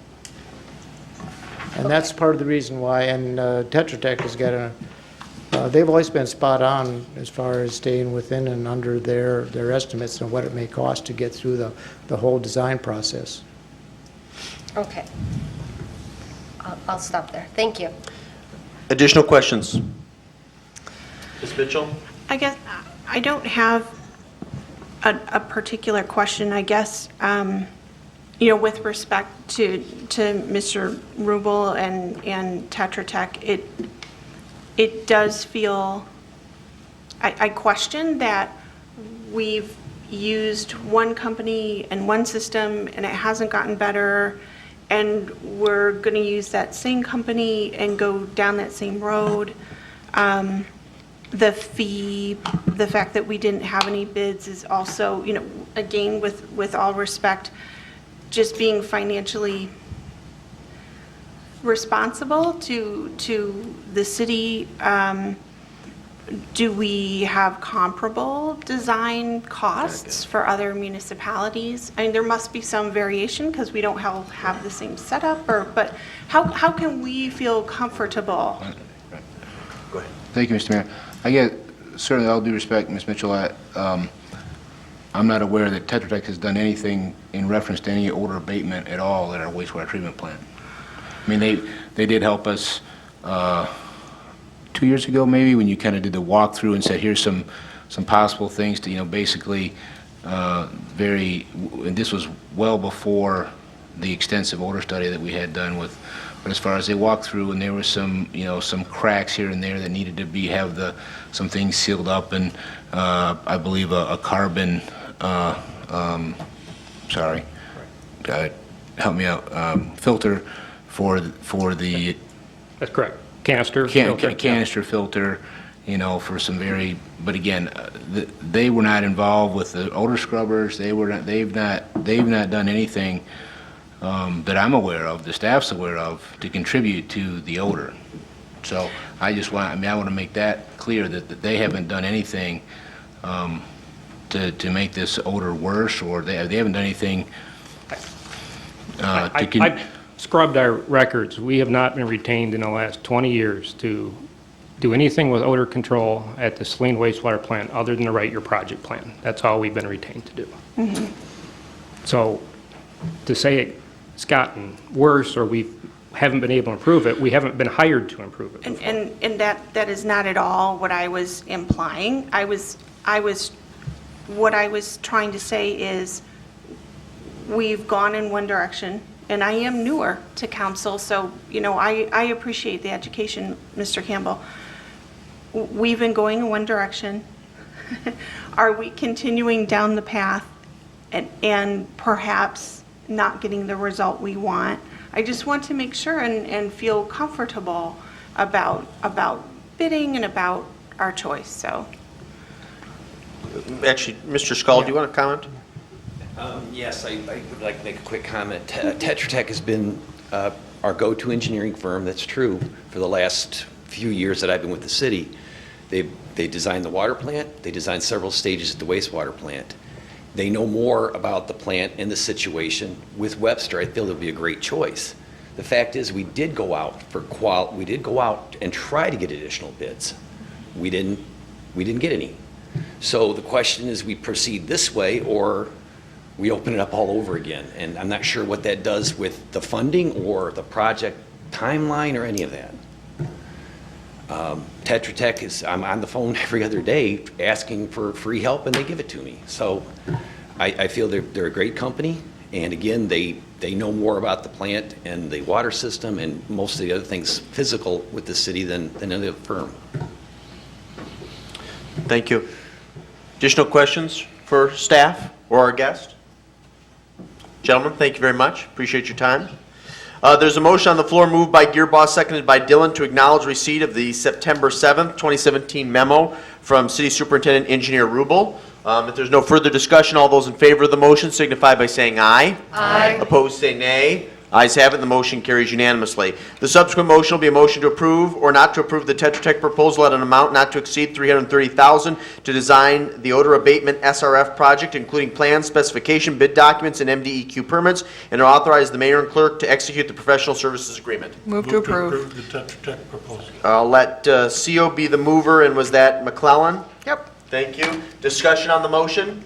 And that's part of the reason why, and Tetra Tech has got they've always been spot on as far as staying within and under their estimates on what it may cost to get through the whole design process. Okay. I'll stop there. Thank you. Additional questions? Ms. Mitchell? I guess I don't have a particular question. I guess, with respect to Mr. Rubel and Tetra Tech, it does feel, I question that we've used one company and one system and it hasn't gotten better, and we're going to use that same company and go down that same road. The fee, the fact that we didn't have any bids is also, again, with all respect, just being financially responsible to the city. Do we have comparable design costs for other municipalities? I mean, there must be some variation because we don't have the same setup, but how can we feel comfortable? Go ahead. Thank you, Mr. Mayor. I get, certainly all due respect, Ms. Mitchell, I'm not aware that Tetra Tech has done anything in reference to any odor abatement at all at our wastewater treatment plant. I mean, they did help us 2 years ago, maybe, when you kind of did the walkthrough and said, here's some possible things to, basically, and this was well before the extensive odor study that we had done with, but as far as they walked through, and there was some, some cracks here and there that needed to have some things sealed up, and I believe a carbon, help me out, filter for the That's correct. Canister filter. Canister filter, for some but again, they were not involved with the odor scrubbers. They've not done anything that I'm aware of, the staff's aware of, to contribute to the odor. So I want to make that clear that they haven't done anything to make this odor worse, or they haven't done anything I've scrubbed our records. We have not been retained in the last 20 years to do anything with odor control at the Saline wastewater plant other than to write your project plan. That's all we've been retained to do. Mm-hmm. So to say it's gotten worse or we haven't been able to improve it, we haven't been hired to improve it before. And that is not at all what I was implying. What I was trying to say is we've gone in one direction, and I am newer to council, so, I appreciate the education, Mr. Campbell. We've been going in one direction. Are we continuing down the path and perhaps not getting the result we want? I just want to make sure and feel comfortable about bidding and about our choice, so. Actually, Mr. Scull, do you want to comment? Yes, I would like to make a quick comment. Tetra Tech has been our go-to engineering firm, that's true, for the last few years that I've been with the city. They designed the water plant, they designed several stages at the wastewater plant. They know more about the plant and the situation. With Webster, I feel it'll be a great choice. The fact is, we did go out and try to get additional bids. We didn't get any. So the question is, we proceed this way or we open it up all over again. And I'm not sure what that does with the funding or the project timeline or any of that. Tetra Tech I'm on the phone every other day asking for free help and they give it to me. So I feel they're a great company. And again, they know more about the plant and the water system and most of the other things physical with the city than any other firm. Thank you. Additional questions for staff or our guest? Gentlemen, thank you very much. Appreciate your time. There's a motion on the floor moved by Gearboss, seconded by Dillon, to acknowledge receipt of the September 7th, 2017 memo from City Superintendent Engineer Rubel. If there's no further discussion, all those in favor of the motion signify by saying aye. Aye. Opposed, say nay. Ayes have it, the motion carries unanimously. The subsequent motion will be a motion to approve or not to approve the Tetra Tech proposal at an amount not to exceed $330,000 to design the odor abatement SRF project, including plans, specification, bid documents, and MDEQ permits, and to authorize the mayor and clerk to execute the professional services agreement. Move to approve. The Tetra Tech proposal. I'll let CO be the mover, and was that McClellan? Yep. Thank you. Discussion on the motion?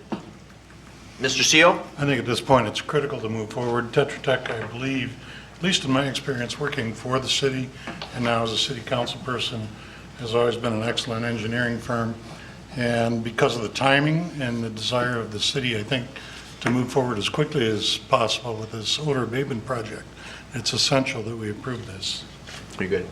Mr. CO? I think at this point, it's critical to move forward. Tetra Tech, I believe, at least in my experience working for the city and now as a city council person, has always been an excellent engineering firm. And because of the timing and the desire of the city, I think, to move forward as quickly as possible with this odor abatement project, it's essential that we approve this. Very good.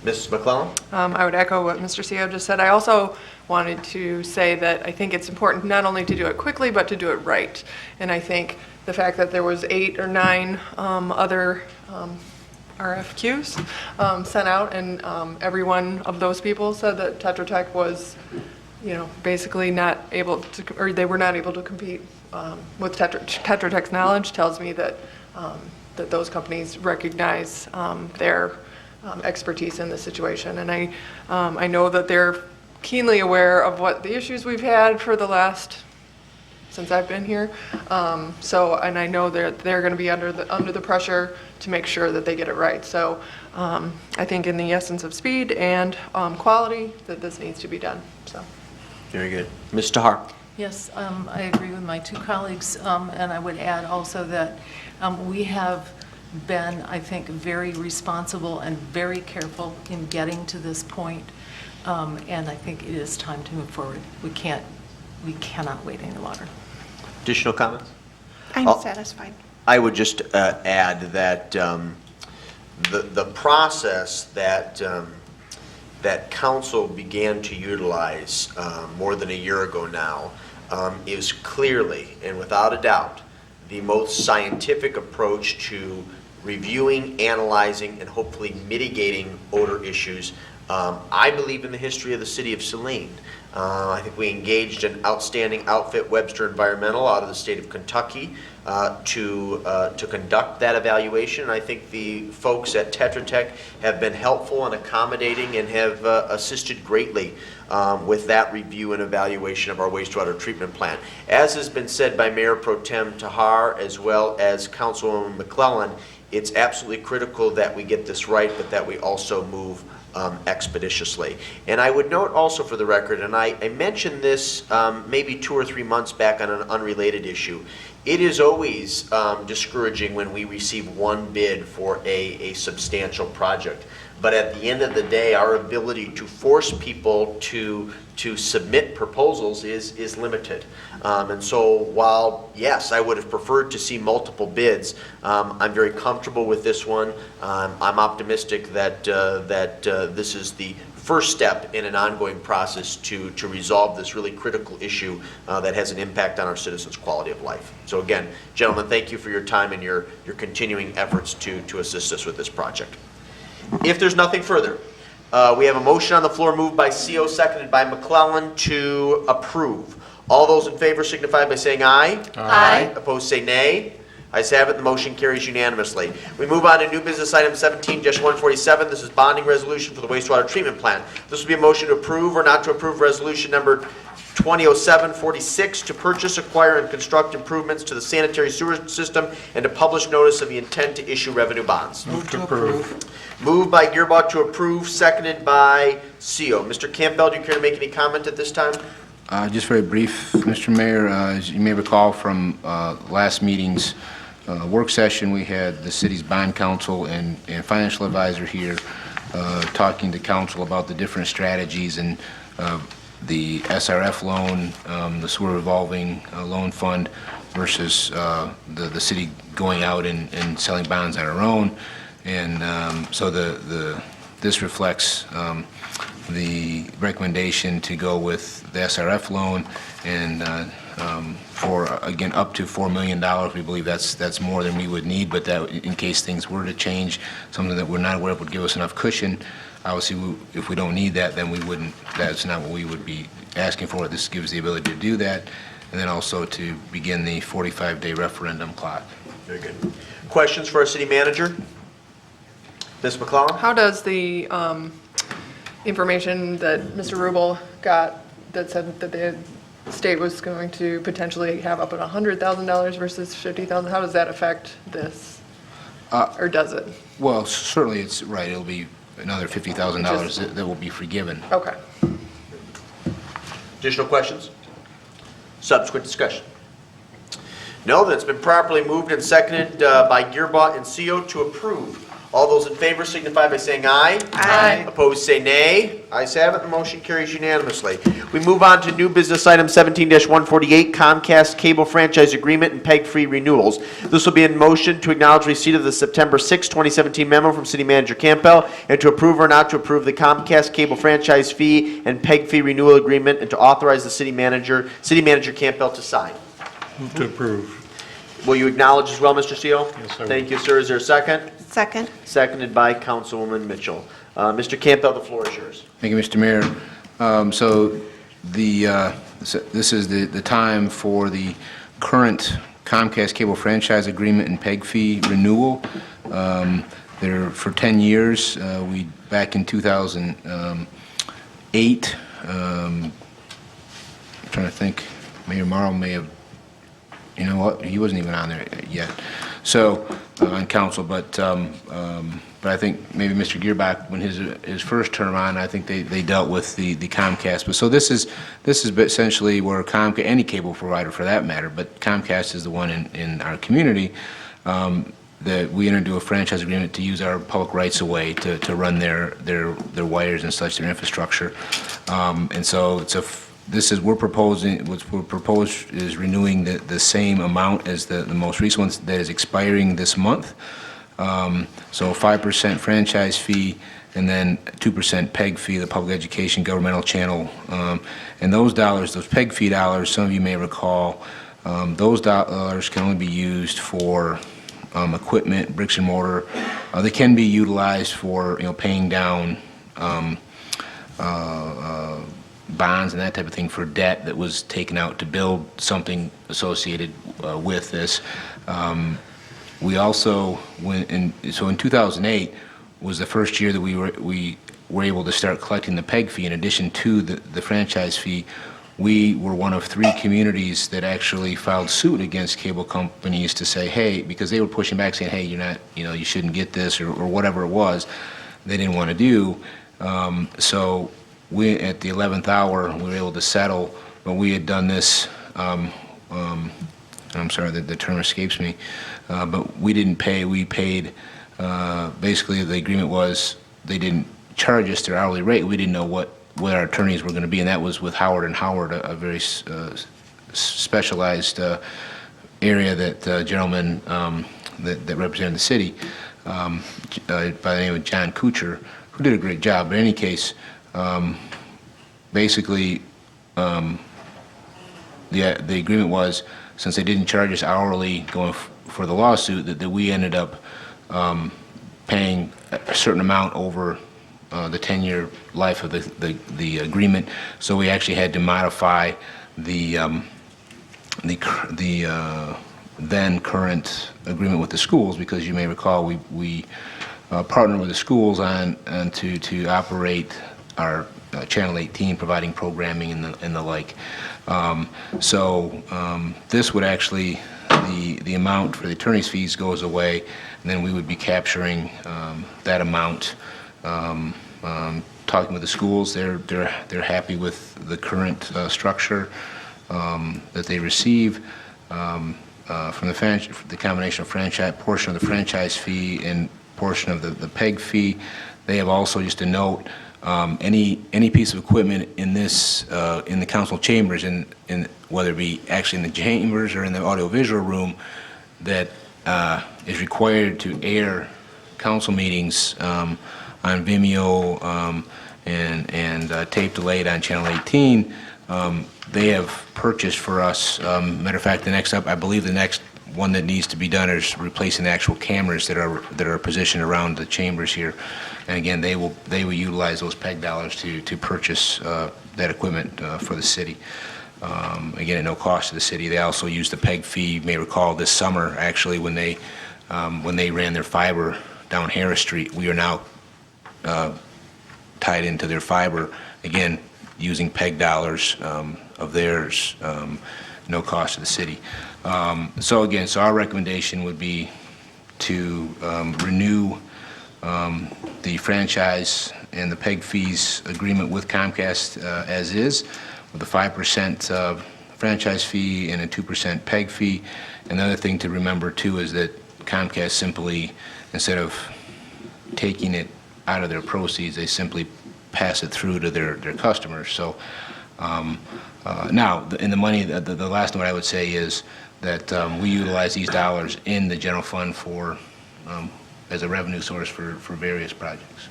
Mrs. McClellan? I would echo what Mr. CO just said. I also wanted to say that I think it's important not only to do it quickly, but to do it right. And I think the fact that there was 8 or 9 other RFQs sent out, and every one of those people said that Tetra Tech was, basically not able to, or they were not able to compete with Tetra Tech's knowledge, tells me that that those companies recognize their expertise in this situation. And I know that they're keenly aware of what the issues we've had for the last, since I've been here. And I know they're going to be under the pressure to make sure that they get it right. So I think in the essence of speed and quality, that this needs to be done. So. Very good. Ms. Tahar? Yes, I agree with my two colleagues, and I would add also that we have been, I think, very responsible and very careful in getting to this point, and I think it is time to move forward. We cannot wait any longer. Additional comments? I'm satisfied. I would just add that the process that that council began to utilize more than a year ago now is clearly and without a doubt the most scientific approach to reviewing, analyzing, and hopefully mitigating odor issues, I believe, in the history of the city of Saline. I think we engaged an outstanding outfit, Webster Environmental, out of the state of Kentucky, to conduct that evaluation. And I think the folks at Tetra Tech have been helpful and accommodating and have assisted greatly with that review and evaluation of our wastewater treatment plant. As has been said by Mayor Pro Tem Tahar as well as Councilwoman McClellan, it's absolutely critical that we get this right, but that we also move expeditiously. And I would note also for the record, and I mentioned this maybe 2 or 3 months back on an unrelated issue, it is always discouraging when we receive one bid for a substantial project. But at the end of the day, our ability to force people to submit proposals is limited. And so while, yes, I would have preferred to see multiple bids, I'm very comfortable with this one. I'm optimistic that this is the first step in an ongoing process to resolve this really critical issue that has an impact on our citizens' quality of life. So again, gentlemen, thank you for your time and your continuing efforts to assist us with this project. If there's nothing further, we have a motion on the floor moved by CO, seconded by McClellan to approve. All those in favor signify by saying aye. Aye. Opposed say nay. Ayes have it, the motion carries unanimously. We move on to new business item 17-147. This is bonding resolution for the wastewater treatment plant. This will be a motion to approve or not to approve resolution number 2007-46 to purchase, acquire, and construct improvements to the sanitary sewer system and to publish notice of the intent to issue revenue bonds. Move to approve. Moved by Gearbox to approve, seconded by CO. Mr. Campbell, do you care to make any comment at this time? Just very brief, Mr. Mayor. As you may recall from last meeting's work session, we had the city's bond counsel and financial advisor here talking to council about the different strategies and the SRF loan, the sewer revolving loan fund versus the city going out and selling bonds on our own. And so this reflects the recommendation to go with the SRF loan and for, again, up to $4 million. We believe that's more than we would need, but that in case things were to change, something that we're not aware of would give us enough cushion. Obviously, if we don't need that, then we wouldn't, that's not what we would be asking for. This gives the ability to do that, and then also to begin the 45-day referendum clock. Very good. Questions for our city manager? Ms. McClellan? How does the information that Mr. Rubel got that said that the state was going to potentially have up to $100,000 versus $50,000, how does that affect this? Or does it? Well, certainly it's right. It'll be another $50,000 that will be forgiven. Okay. Additional questions? Subsequent discussion? No, then it's been properly moved and seconded by Gearbox and CO to approve. All those in favor signify by saying aye. Aye. Opposed, say nay. Ayes have it, the motion carries unanimously. We move on to new business item 17-148, Comcast Cable Franchise Agreement and PEG-free renewals. This will be in motion to acknowledge receipt of the September 6, 2017 memo from City Manager Campbell and to approve or not to approve the Comcast Cable Franchise Fee and PEG-free renewal agreement and to authorize the City Manager Campbell to sign. Move to approve. Will you acknowledge as well, Mr. Seal? Yes, I will. Thank you, sir. Is there a second? Second. Seconded by Councilwoman Mitchell. Mr. Campbell, the floor is yours. Thank you, Mr. Mayor. So this is the time for the current Comcast Cable Franchise Agreement and PEG fee renewal. They're for 10 years. We back in 2008. I'm trying to think. Mayor Morrow may have. You know what? He wasn't even on there yet. So on council, but I think maybe Mr. Gearbox, when his first term on, I think they dealt with the Comcast. But so this is essentially where Comcast, any cable provider for that matter, but Comcast is the one in our community that we enter into a franchise agreement to use our public rights of way to run their wires and such, their infrastructure. And so it's what's proposed is renewing the same amount as the most recent one that is expiring this month. So 5% franchise fee and then 2% PEG fee, the public education governmental channel. And those dollars, those PEG fee dollars, some of you may recall, those dollars can only be used for equipment, bricks and mortar. They can be utilized for paying down bonds and that type of thing for debt that was taken out to build something associated with this. We also in 2008 was the first year that we were able to start collecting the PEG fee in addition to the franchise fee. We were one of 3 communities that actually filed suit against cable companies to say, hey, because they were pushing back saying, hey, you're not, you shouldn't get this or whatever it was they didn't want to do. So we, at the 11th hour, we were able to settle, but we had done this, I'm sorry, the term escapes me, but we didn't pay, we paid, basically the agreement was they didn't charge us their hourly rate, we didn't know what our attorneys were going to be, and that was with Howard & Howard, a very specialized area that gentleman that represented the city by the name of John Kuchar, who did a great job. But in any case, basically, the agreement was, since they didn't charge us hourly going for the lawsuit, that we ended up paying a certain amount over the 10-year life of the agreement. So we actually had to modify the then current agreement with the schools, because you may recall, we partner with the schools on to operate our Channel 18, providing programming and the like. This would actually, the amount for the attorney's fees goes away, and then we would be capturing that amount. Talking with the schools, they're happy with the current structure that they receive from the combination of franchise, portion of the franchise fee and portion of the PEG fee. They have also, just a note, any piece of equipment in this in the council chambers, in whether it be actually in the chambers or in the audiovisual room, that is required to air council meetings on Vimeo and tape delayed on Channel 18. They have purchased for us. Matter of fact, I believe the next one that needs to be done is replacing the actual cameras that are positioned around the chambers here. And again, they will utilize those PEG dollars to purchase that equipment for the city. Again, at no cost to the city. They also use the PEG fee. You may recall this summer, actually, when they ran their fiber down Harris Street. We are now tied into their fiber, again, using PEG dollars of theirs, no cost to the city. So our recommendation would be to renew the franchise and the PEG fees agreement with Comcast as is, with a 5% franchise fee and a 2% PEG fee. Another thing to remember too is that Comcast simply, instead of taking it out of their proceeds, they simply pass it through to their customers. So now, in the money, the last note I would say is that we utilize these dollars in the general fund for as a revenue source for various projects.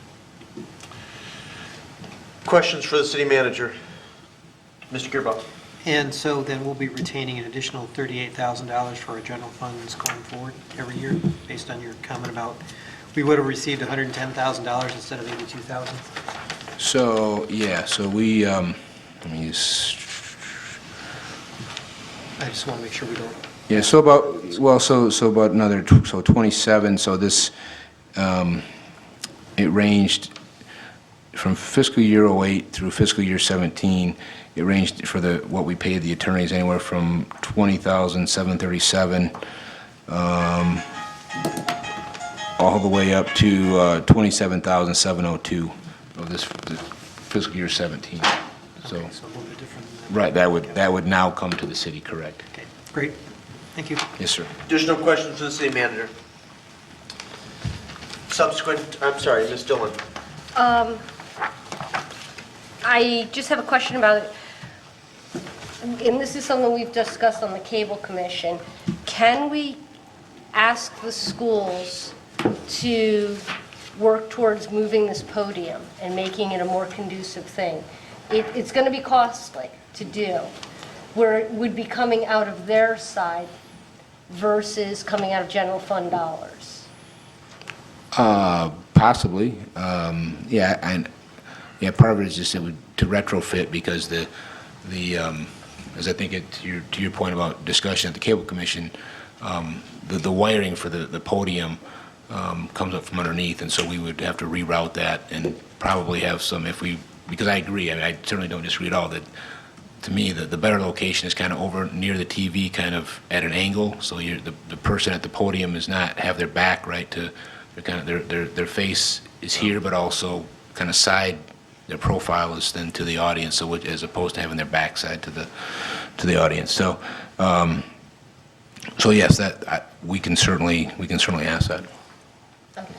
Questions for the city manager? Mr. Gearbox. And so then we'll be retaining an additional $38,000 for our general funds going forward every year, based on your comment about we would have received $110,000 instead of $82,000? So, yeah, so we, let me just... I just want to make sure we don't... Yeah, so about another, 27, so this, it ranged from fiscal year 08 through fiscal year 17, it ranged for what we paid the attorneys anywhere from $20,737 all the way up to $27,702 of this fiscal year 17. So, Okay, so a little bit different than that. right, that would now come to the city, correct? Okay, great. Thank you. Yes, sir. Additional questions for the city manager? I'm sorry, Ms. Dillon. I just have a question about it, and this is something we've discussed on the Cable Commission. Can we ask the schools to work towards moving this podium and making it a more conducive thing? It's going to be costly to do, where it would be coming out of their side versus coming out of general fund dollars. Possibly. Yeah, part of it is just to retrofit, because the as I think to your point about discussion at the Cable Commission, the wiring for the podium comes up from underneath, and so we would have to reroute that and probably have some, because I agree, I certainly don't disagree at all, that to me the better location is kind of over near the TV, kind of at an angle, so the person at the podium is not have their back right to, their face is here, but also kind of side, their profile is then to the audience, so as opposed to having their backside to the audience. So yes, we can certainly ask that. Okay.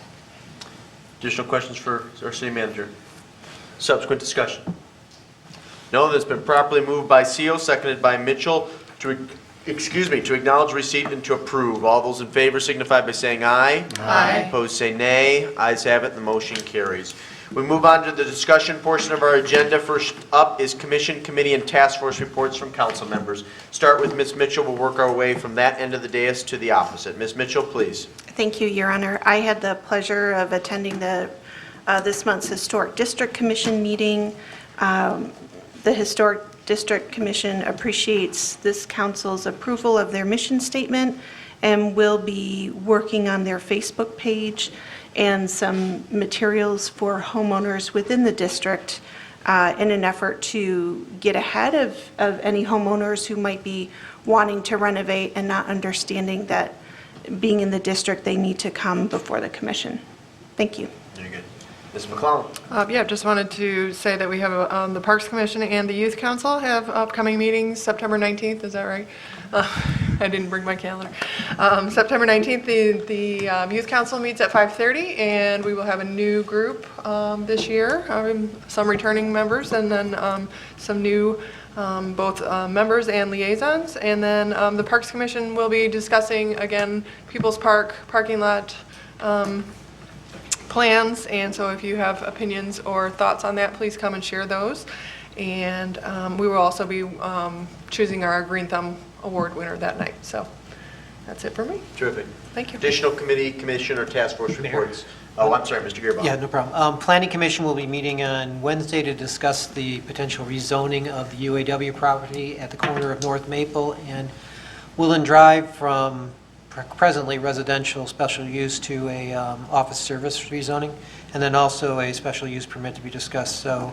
Additional questions for our city manager? Subsequent discussion? No, that's been properly moved by CO, seconded by Mitchell to acknowledge receipt and to approve. All those in favor signify by saying aye. Aye. Opposed say nay. Ayes have it, the motion carries. We move on to the discussion portion of our agenda. First up is commission, committee, and task force reports from council members. Start with Ms. Mitchell. We'll work our way from that end of the dais to the opposite. Ms. Mitchell, please. Thank you, Your Honor. I had the pleasure of attending this month's Historic District Commission meeting. The Historic District Commission appreciates this council's approval of their mission statement and will be working on their Facebook page and some materials for homeowners within the district in an effort to get ahead of any homeowners who might be wanting to renovate and not understanding that being in the district, they need to come before the commission. Thank you. Very good. Ms. McClellan? Yeah, just wanted to say that we have the Parks Commission and the Youth Council have upcoming meetings, September 19th, is that right? I didn't bring my calendar. September 19th, the Youth Council meets at 5:30, and we will have a new group this year, some returning members, and then some new both members and liaisons. And then the Parks Commission will be discussing, again, People's Park parking lot plans, and so if you have opinions or thoughts on that, please come and share those. And we will also be choosing our Green Thumb Award winner that night. So that's it for me. Terrific. Thank you. Additional committee, commission, or task force reports? Oh, I'm sorry, Mr. Gearbox. Yeah, no problem. Planning Commission will be meeting on Wednesday to discuss the potential rezoning of the UAW property at the corner of North Maple and Woodland Drive from presently residential special use to a office service rezoning, and then also a special use permit to be discussed. So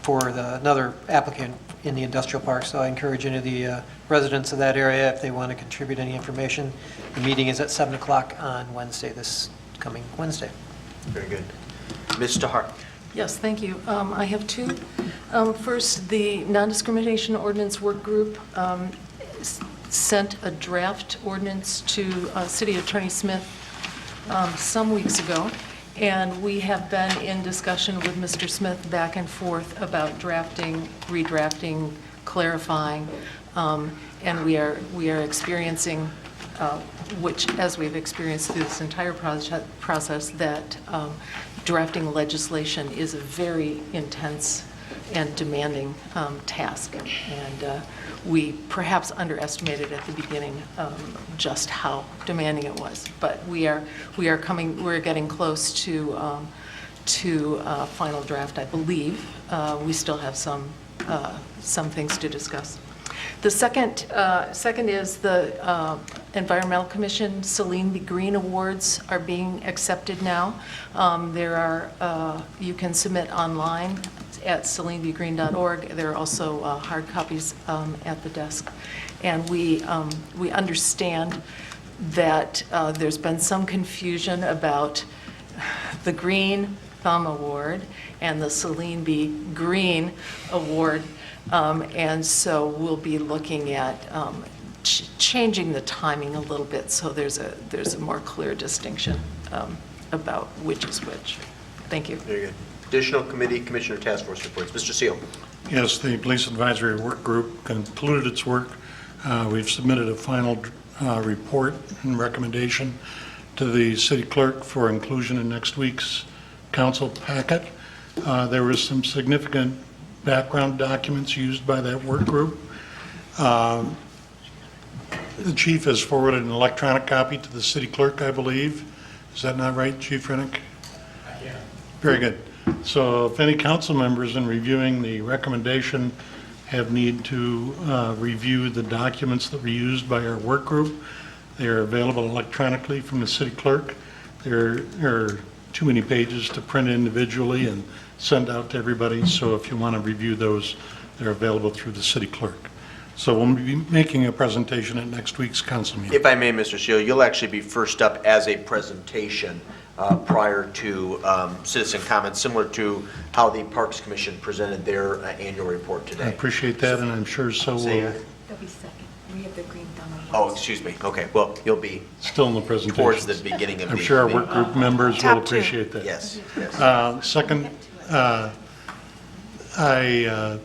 for another applicant in the industrial park. So I encourage any of the residents of that area, if they want to contribute any information. The meeting is at 7 o'clock on Wednesday, this coming Wednesday. Very good. Ms. Tahar? Yes, thank you. I have two. First, the non-discrimination ordinance work group sent a draft ordinance to City Attorney Smith some weeks ago, and we have been in discussion with Mr. Smith back and forth about drafting, redrafting, clarifying, and we are experiencing, which as we've experienced through this entire process, that drafting legislation is a very intense and demanding task, and we perhaps underestimated at the beginning just how demanding it was. But we're getting close to final draft, I believe. We still have some things to discuss. The second is the Environmental Commission Saline Green Awards are being accepted now. You can submit online at salinebegreen.org. There are also hard copies at the desk. And we understand that there's been some confusion about the Green Thumb Award and the Saline B Green Award. And so we'll be looking at changing the timing a little bit so there's a more clear distinction about which is which. Thank you. Very good. Additional committee, commissioner, task force reports. Mr. Seal. Yes, the Police Advisory Work Group concluded its work. We've submitted a final report and recommendation to the city clerk for inclusion in next week's council packet. There was some significant background documents used by that work group. The chief has forwarded an electronic copy to the city clerk, I believe. Is that not right, Chief Rennick? Yeah. Very good. So if any council members in reviewing the recommendation have need to review the documents that were used by our work group, they are available electronically from the city clerk. There are too many pages to print individually and send out to everybody, so if you want to review those, they're available through the city clerk. So we'll be making a presentation at next week's council meeting. If I may, Mr. Seal, you'll actually be first up as a presentation prior to citizen comments, similar to how the Parks Commission presented their annual report today. I appreciate that, and I'm sure so will. They'll be second. We have the Green Thumb Awards. Oh, excuse me. Okay, well, you'll be still in the presentation. Towards the beginning of I'm the sure our work group members will appreciate that. Yes. Second, I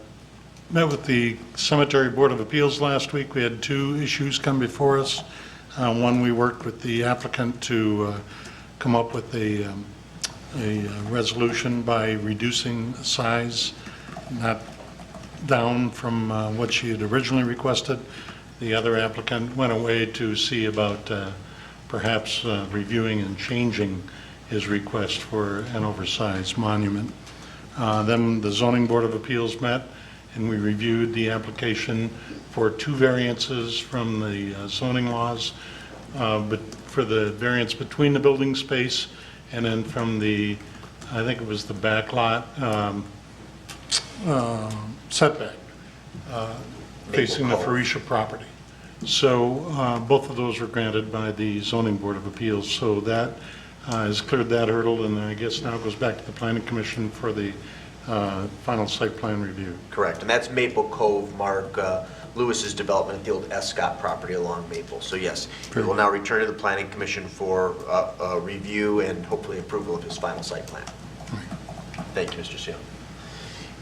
met with the Cemetery Board of Appeals last week. We had two issues come before us. One, we worked with the applicant to come up with a resolution by reducing the size, not down from what she had originally requested. The other applicant went away to see about perhaps reviewing and changing his request for an oversized monument. Then the Zoning Board of Appeals met and we reviewed the application for 2 variances from the zoning laws, but for the variance between the building space and then from the, I think it was the back lot setback facing the Farisha property. So both of those were granted by the Zoning Board of Appeals. So that has cleared that hurdle, and I guess now it goes back to the Planning Commission for the final site plan review. Correct, and that's Maple Cove, Mark Lewis's development at the old Escott property along Maple. So yes, it will now return to the Planning Commission for review and hopefully approval of his final site plan. Thank you, Mr. Seal.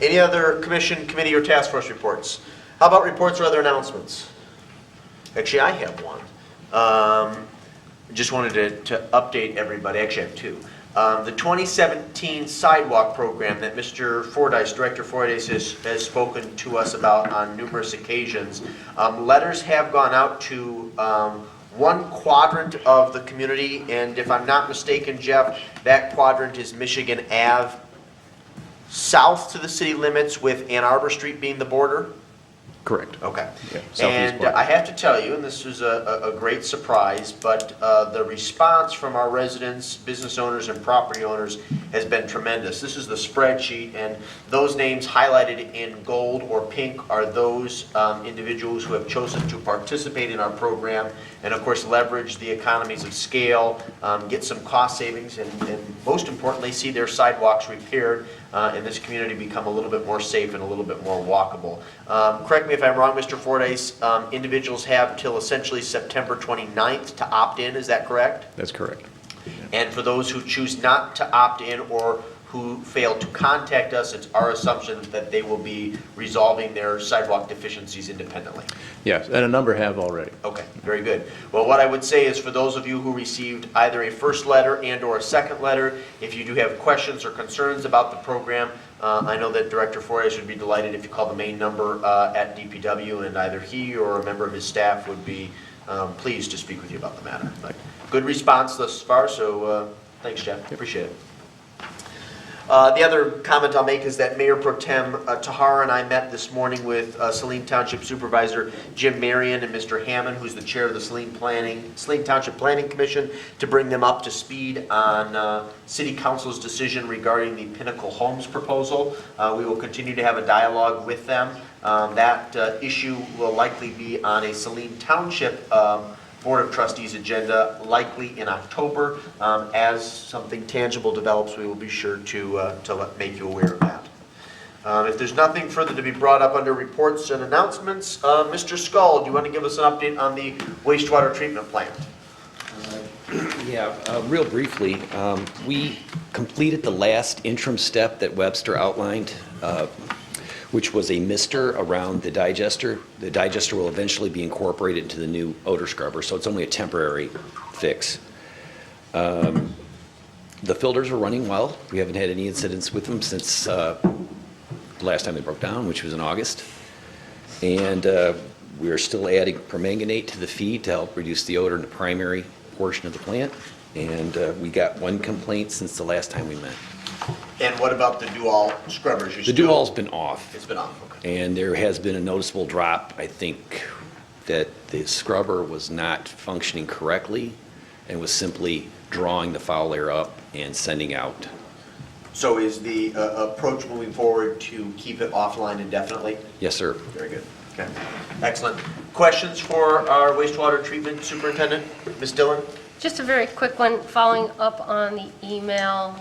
Any other commission, committee, or task force reports? How about reports or other announcements? Actually, I have one. Just wanted to update everybody. Actually, I have 2. The 2017 sidewalk program that Mr. Fordyce, Director Fordyce, has spoken to us about on numerous occasions. Letters have gone out to 1 quadrant of the community, and if I'm not mistaken, Jeff, that quadrant is Michigan Ave, south to the city limits, with Ann Arbor Street being the border. Correct. Okay. Yeah, southeast And border. I have to tell you, and this was a great surprise, but the response from our residents, business owners, and property owners has been tremendous. This is the spreadsheet, and those names highlighted in gold or pink are those individuals who have chosen to participate in our program and, of course, leverage the economies of scale, get some cost savings, and most importantly, see their sidewalks repaired and this community become a little bit more safe and a little bit more walkable. Correct me if I'm wrong, Mr. Fordyce, individuals have till essentially September 29th to opt in, is that correct? That's correct. And for those who choose not to opt in or who fail to contact us, it's our assumption that they will be resolving their sidewalk deficiencies independently. Yes, and a number have already. Okay, very good. Well, what I would say is for those of you who received either a first letter and or a second letter, if you do have questions or concerns about the program, I know that Director Fordyce would be delighted if you call the main number at DPW, and either he or a member of his staff would be pleased to speak with you about the matter. But good response thus far, so thanks, Jeff. Appreciate it. The other comment I'll make is that Mayor Pro Tem Tahar and I met this morning with Saline Township Supervisor Jim Marion and Mr. Hammond, who's the chair of the Saline Township Planning Commission, to bring them up to speed on City Council's decision regarding the Pinnacle Homes proposal. We will continue to have a dialogue with them. That issue will likely be on a Saline Township Board of Trustees agenda, likely in October. As something tangible develops, we will be sure to make you aware of that. If there's nothing further to be brought up under reports and announcements, Mr. Skull, do you want to give us an update on the wastewater treatment plant? Yeah, real briefly, we completed the last interim step that Webster outlined, which was a mister around the digester. The digester will eventually be incorporated into the new odor scrubber, so it's only a temporary fix. The filters are running well. We haven't had any incidents with them since the last time they broke down, which was in August. And we are still adding permanganate to the feed to help reduce the odor in the primary portion of the plant. And we got 1 complaint since the last time we met. And what about the dual scrubbers? The dual's been off. It's been off, okay. And there has been a noticeable drop. I think that the scrubber was not functioning correctly and was simply drawing the foul air up and sending out. So is the approach moving forward to keep it offline indefinitely? Yes, sir. Very good. Okay. Excellent. Questions for our wastewater treatment superintendent? Ms. Dillon? Just a very quick one, following up on the email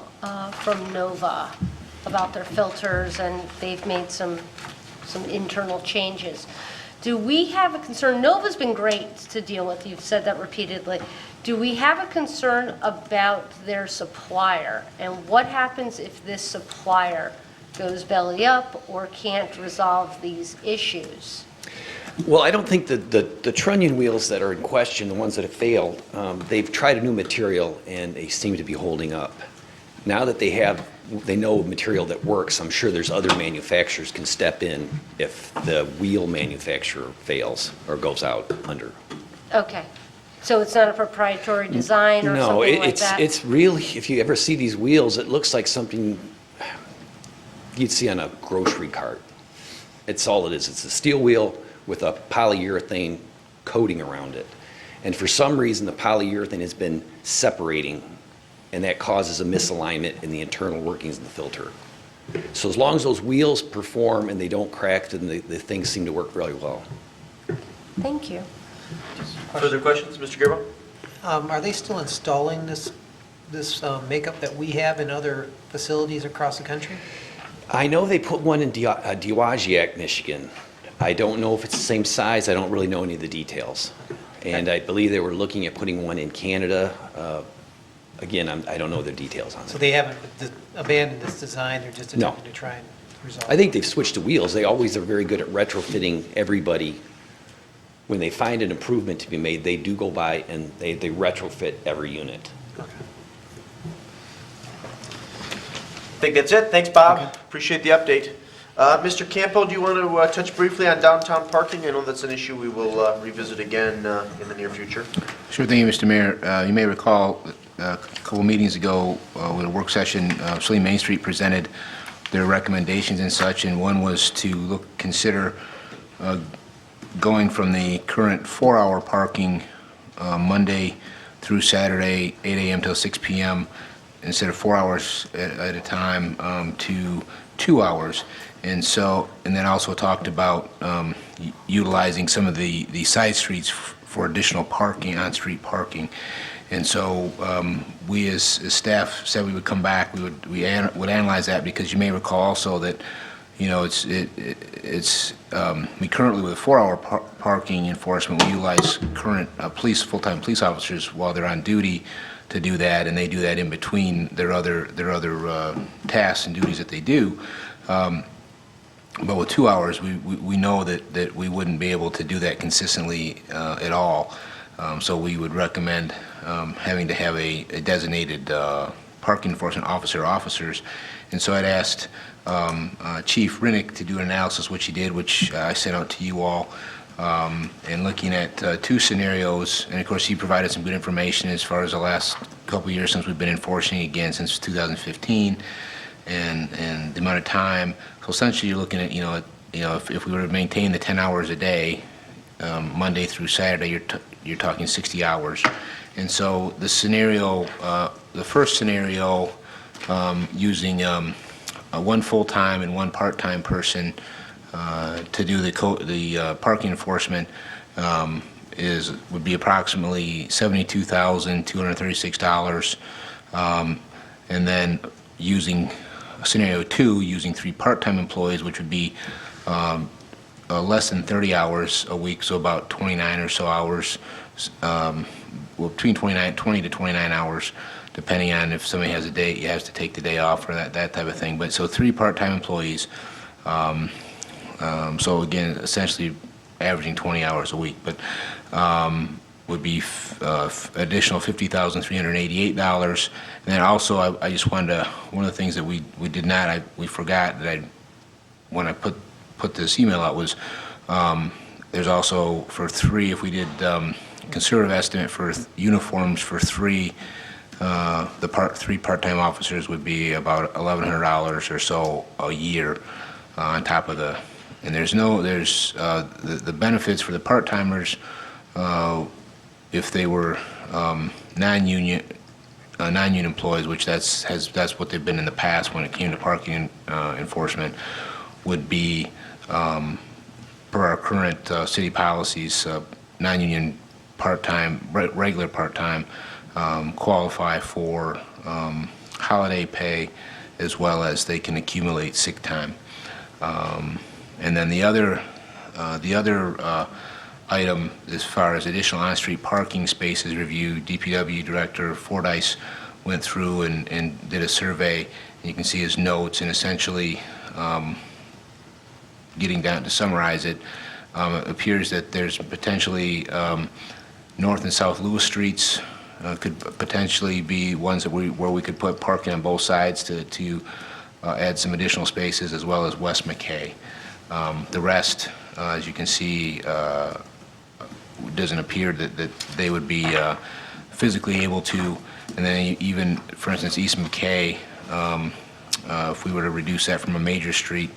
from Nova about their filters, and they've made some internal changes. Do we have a concern? Nova's been great to deal with. You've said that repeatedly. Do we have a concern about their supplier? And what happens if this supplier goes belly up or can't resolve these issues? Well, I don't think that the trunnion wheels that are in question, the ones that have failed, they've tried a new material and they seem to be holding up. Now that they know material that works, I'm sure there's other manufacturers can step in if the wheel manufacturer fails or goes out under. Okay. So it's not a proprietary design or something like that? No, it's really, if you ever see these wheels, it looks like something you'd see on a grocery cart. It's all it is. It's a steel wheel with a polyurethane coating around it. And for some reason, the polyurethane has been separating, and that causes a misalignment in the internal workings of the filter. So as long as those wheels perform and they don't crack, then the things seem to work really well. Thank you. Further questions, Mr. Gerba? Are they still installing this makeup that we have in other facilities across the country? I know they put one in Dowagiac, Michigan. I don't know if it's the same size. I don't really know any of the details. And I believe they were looking at putting one in Canada. Again, I don't know the details on it. So they haven't abandoned this design, they're just attempting to try and resolve it? I think they've switched to wheels. They always are very good at retrofitting everybody. When they find an improvement to be made, they do go by and they retrofit every unit. I think that's it. Thanks, Bob. Appreciate the update. Mr. Campo, do you want to touch briefly on downtown parking? I know that's an issue we will revisit again in the near future. Sure thing, Mr. Mayor. You may recall a couple meetings ago with a work session, Saline Main Street presented their recommendations and such, and one was to consider going from the current 4-hour parking Monday through Saturday, 8 a.m. till 6 p.m., instead of 4 hours at a time, to 2 hours. And then also talked about utilizing some of the side streets for additional parking, on-street parking. And so we as staff said we would come back, we would analyze that, because you may recall also that, you know, we currently, with 4-hour parking enforcement, we utilize current full-time police officers while they're on duty to do that, and they do that in between their other tasks and duties that they do. But with 2 hours, we know that we wouldn't be able to do that consistently at all. So we would recommend having to have a designated parking enforcement officer or officers. And so I'd asked Chief Rinnick to do an analysis, which he did, which I sent out to you all, and looking at 2 scenarios. And of course, he provided some good information as far as the last couple of years since we've been enforcing again, since 2015, and the amount of time. So essentially, you're looking at, if we were to maintain the 10 hours a day, Monday through Saturday, you're talking 60 hours. And so the scenario, the first scenario, using one full-time and one part-time person to do the parking enforcement would be approximately $72,236. And then using scenario 2, using 3 part-time employees, which would be less than 30 hours a week, so about 29 or so hours, between 20 to 29 hours, depending on if somebody has to take the day off or that type of thing. But so 3 part-time employees, so again, essentially averaging 20 hours a week, but would be additional $50,388. And then also, I just wanted to, one of the things that we forgot that when I put this email out was, there's also for 3, if we did conservative estimate for uniforms for 3, the 3 part-time officers would be about $1,100 or so a year on top of the, and there's the benefits for the part-timers, if they were non-union employees, which that's what they've been in the past when it came to parking enforcement, would be per our current city policies, non-union part-time, regular part-time, qualify for holiday pay, as well as they can accumulate sick time. And then the other item, as far as additional on-street parking spaces review, DPW Director Fordyce went through and did a survey. And you can see his notes, and essentially, getting down to summarize it, appears that there's potentially North and South Lewis Streets could potentially be ones that where we could put parking on both sides to add some additional spaces, as well as West McKay. The rest, as you can see, doesn't appear that they would be physically able to. And then even, for instance, East McKay, if we were to reduce that from a major street,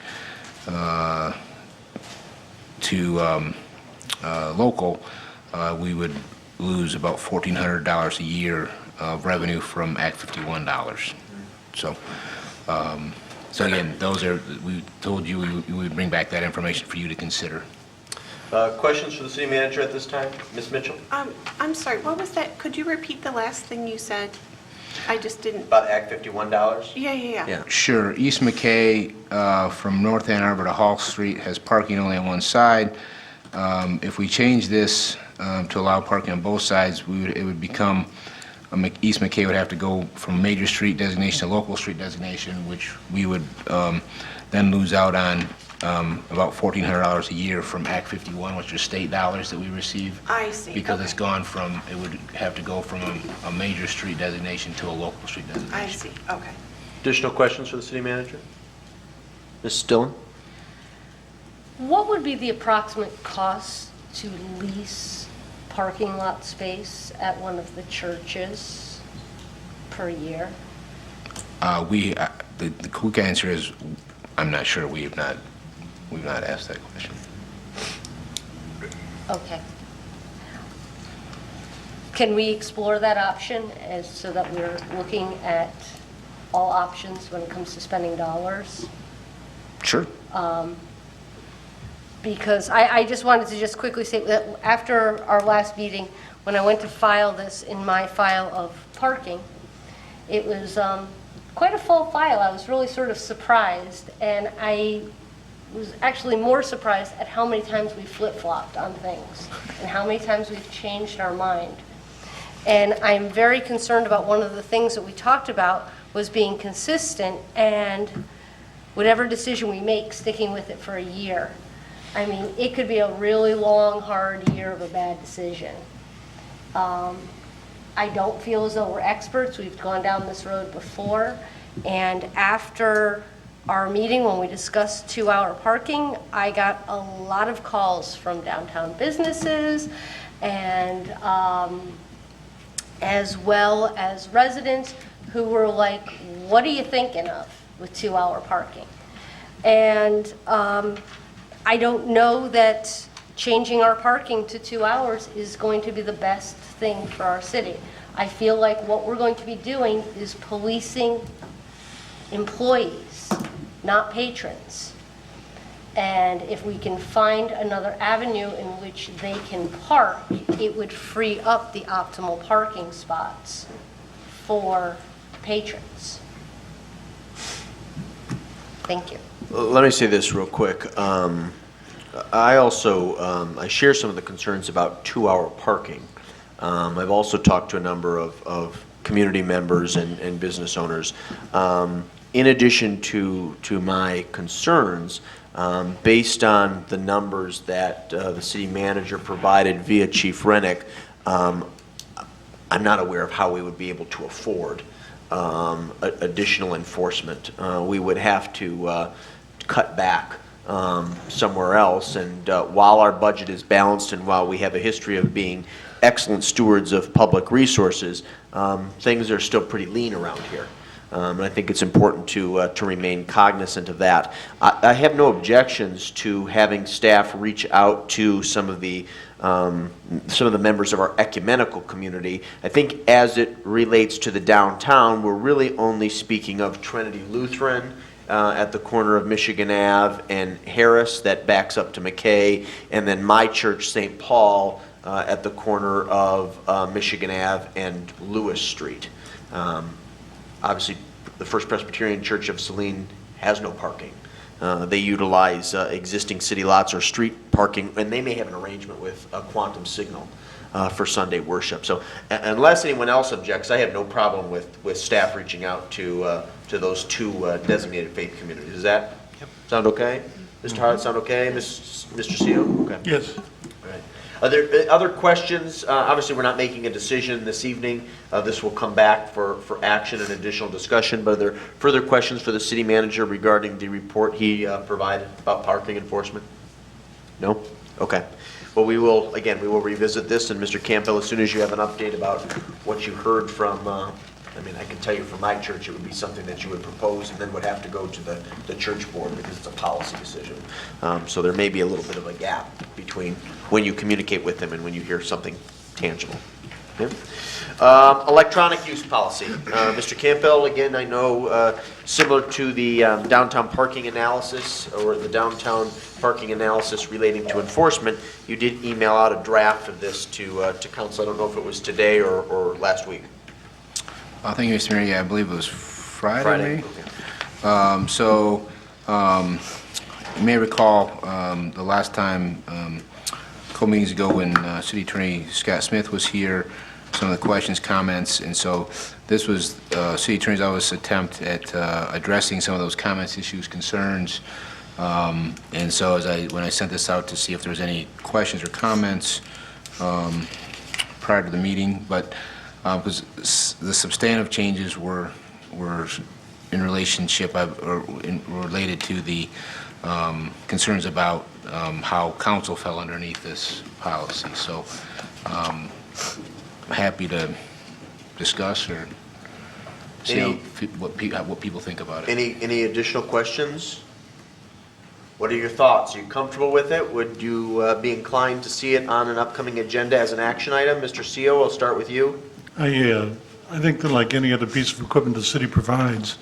to local, we would lose about $1,400 a year of revenue from Act 51 dollars. So, so again, those are, we told you we would bring back that information for you to consider. Questions for the city manager at this time? Ms. Mitchell? I'm sorry, what was that? Could you repeat the last thing you said? I just didn't. About Act 51 dollars? Yeah. Sure. East McKay from North Ann Arbor to Hall Street has parking only on one side. If we change this to allow parking on both sides, it would become, East McKay would have to go from major street designation to local street designation, which we would then lose out on about $1,400 a year from Act 51, which are state dollars that we receive. I see. Because Okay. it's gone from, it would have to go from a major street designation to a local street designation. I see, okay. Additional questions for the city manager? Ms. Dillon? What would be the approximate cost to lease parking lot space at one of the churches per year? The quick answer is, I'm not sure. We've not asked that question. Okay. Can we explore that option as, so that we're looking at all options when it comes to spending dollars? Sure. Because I just wanted to just quickly say that after our last meeting, when I went to file this in my file of parking, it was quite a full file. I was really sort of surprised, and I was actually more surprised at how many times we flip-flopped on things and how many times we've changed our mind. And I'm very concerned about one of the things that we talked about was being consistent and whatever decision we make, sticking with it for a year. I mean, it could be a really long, hard year of a bad decision. I don't feel as though we're experts. We've gone down this road before. And after our meeting, when we discussed 2-hour parking, I got a lot of calls from downtown businesses and as well as residents who were like, what are you thinking of with 2-hour parking? And I don't know that changing our parking to 2 hours is going to be the best thing for our city. I feel like what we're going to be doing is policing employees, not patrons. And if we can find another avenue in which they can park, it would free up the optimal parking spots for patrons. Thank you. Let me say this real quick. I also, I share some of the concerns about 2-hour parking. I've also talked to a number of community members and business owners. In addition to my concerns, based on the numbers that the city manager provided via Chief Rennick, I'm not aware of how we would be able to afford additional enforcement. We would have to cut back somewhere else, and while our budget is balanced and while we have a history of being excellent stewards of public resources, things are still pretty lean around here. And I think it's important to remain cognizant of that. I have no objections to having staff reach out to some of the members of our ecumenical community. I think as it relates to the downtown, we're really only speaking of Trinity Lutheran at the corner of Michigan Ave and Harris that backs up to McKay, and then my church, St. Paul, at the corner of Michigan Ave and Lewis Street. Obviously, the First Presbyterian Church of Saline has no parking. They utilize existing city lots or street parking, and they may have an arrangement with a Quantum Signal for Sunday worship. So unless anyone else objects, I have no problem with staff reaching out to those two designated faith communities. Does that sound okay? Mr. Hart, sound okay? Mr. Seal? Okay. Yes. All right. Are there other questions? Obviously, we're not making a decision this evening. This will come back for action and additional discussion, but are there further questions for the city manager regarding the report he provided about parking enforcement? No? Okay. Well, we will revisit this, and Mr. Campbell, as soon as you have an update about what you heard from I mean, I can tell you for my church, it would be something that you would propose and then would have to go to the church board because it's a policy decision. So there may be a little bit of a gap between when you communicate with them and when you hear something tangible. Okay. Electronic use policy. Mr. Campbell, again, I know similar to the downtown parking analysis or the downtown parking analysis relating to enforcement, you did email out a draft of this to council. I don't know if it was today or last week. Thank you, Mr. Mayor. Yeah, I believe it was Friday. Friday. Okay. You may recall the last time, a couple meetings ago, when City Attorney Scott Smith was here, some of the questions, comments, and so this was City Attorney's Office attempt at addressing some of those comments, issues, concerns. And so when I sent this out to see if there was any questions or comments prior to the meeting, but because the substantive changes were in relationship or related to the concerns about how council fell underneath this policy. So happy to discuss or see what people think about it. Any additional questions? What are your thoughts? Are you comfortable with it? Would you be inclined to see it on an upcoming agenda as an action item? Mr. CO, I'll start with you. I think that like any other piece of equipment the city provides,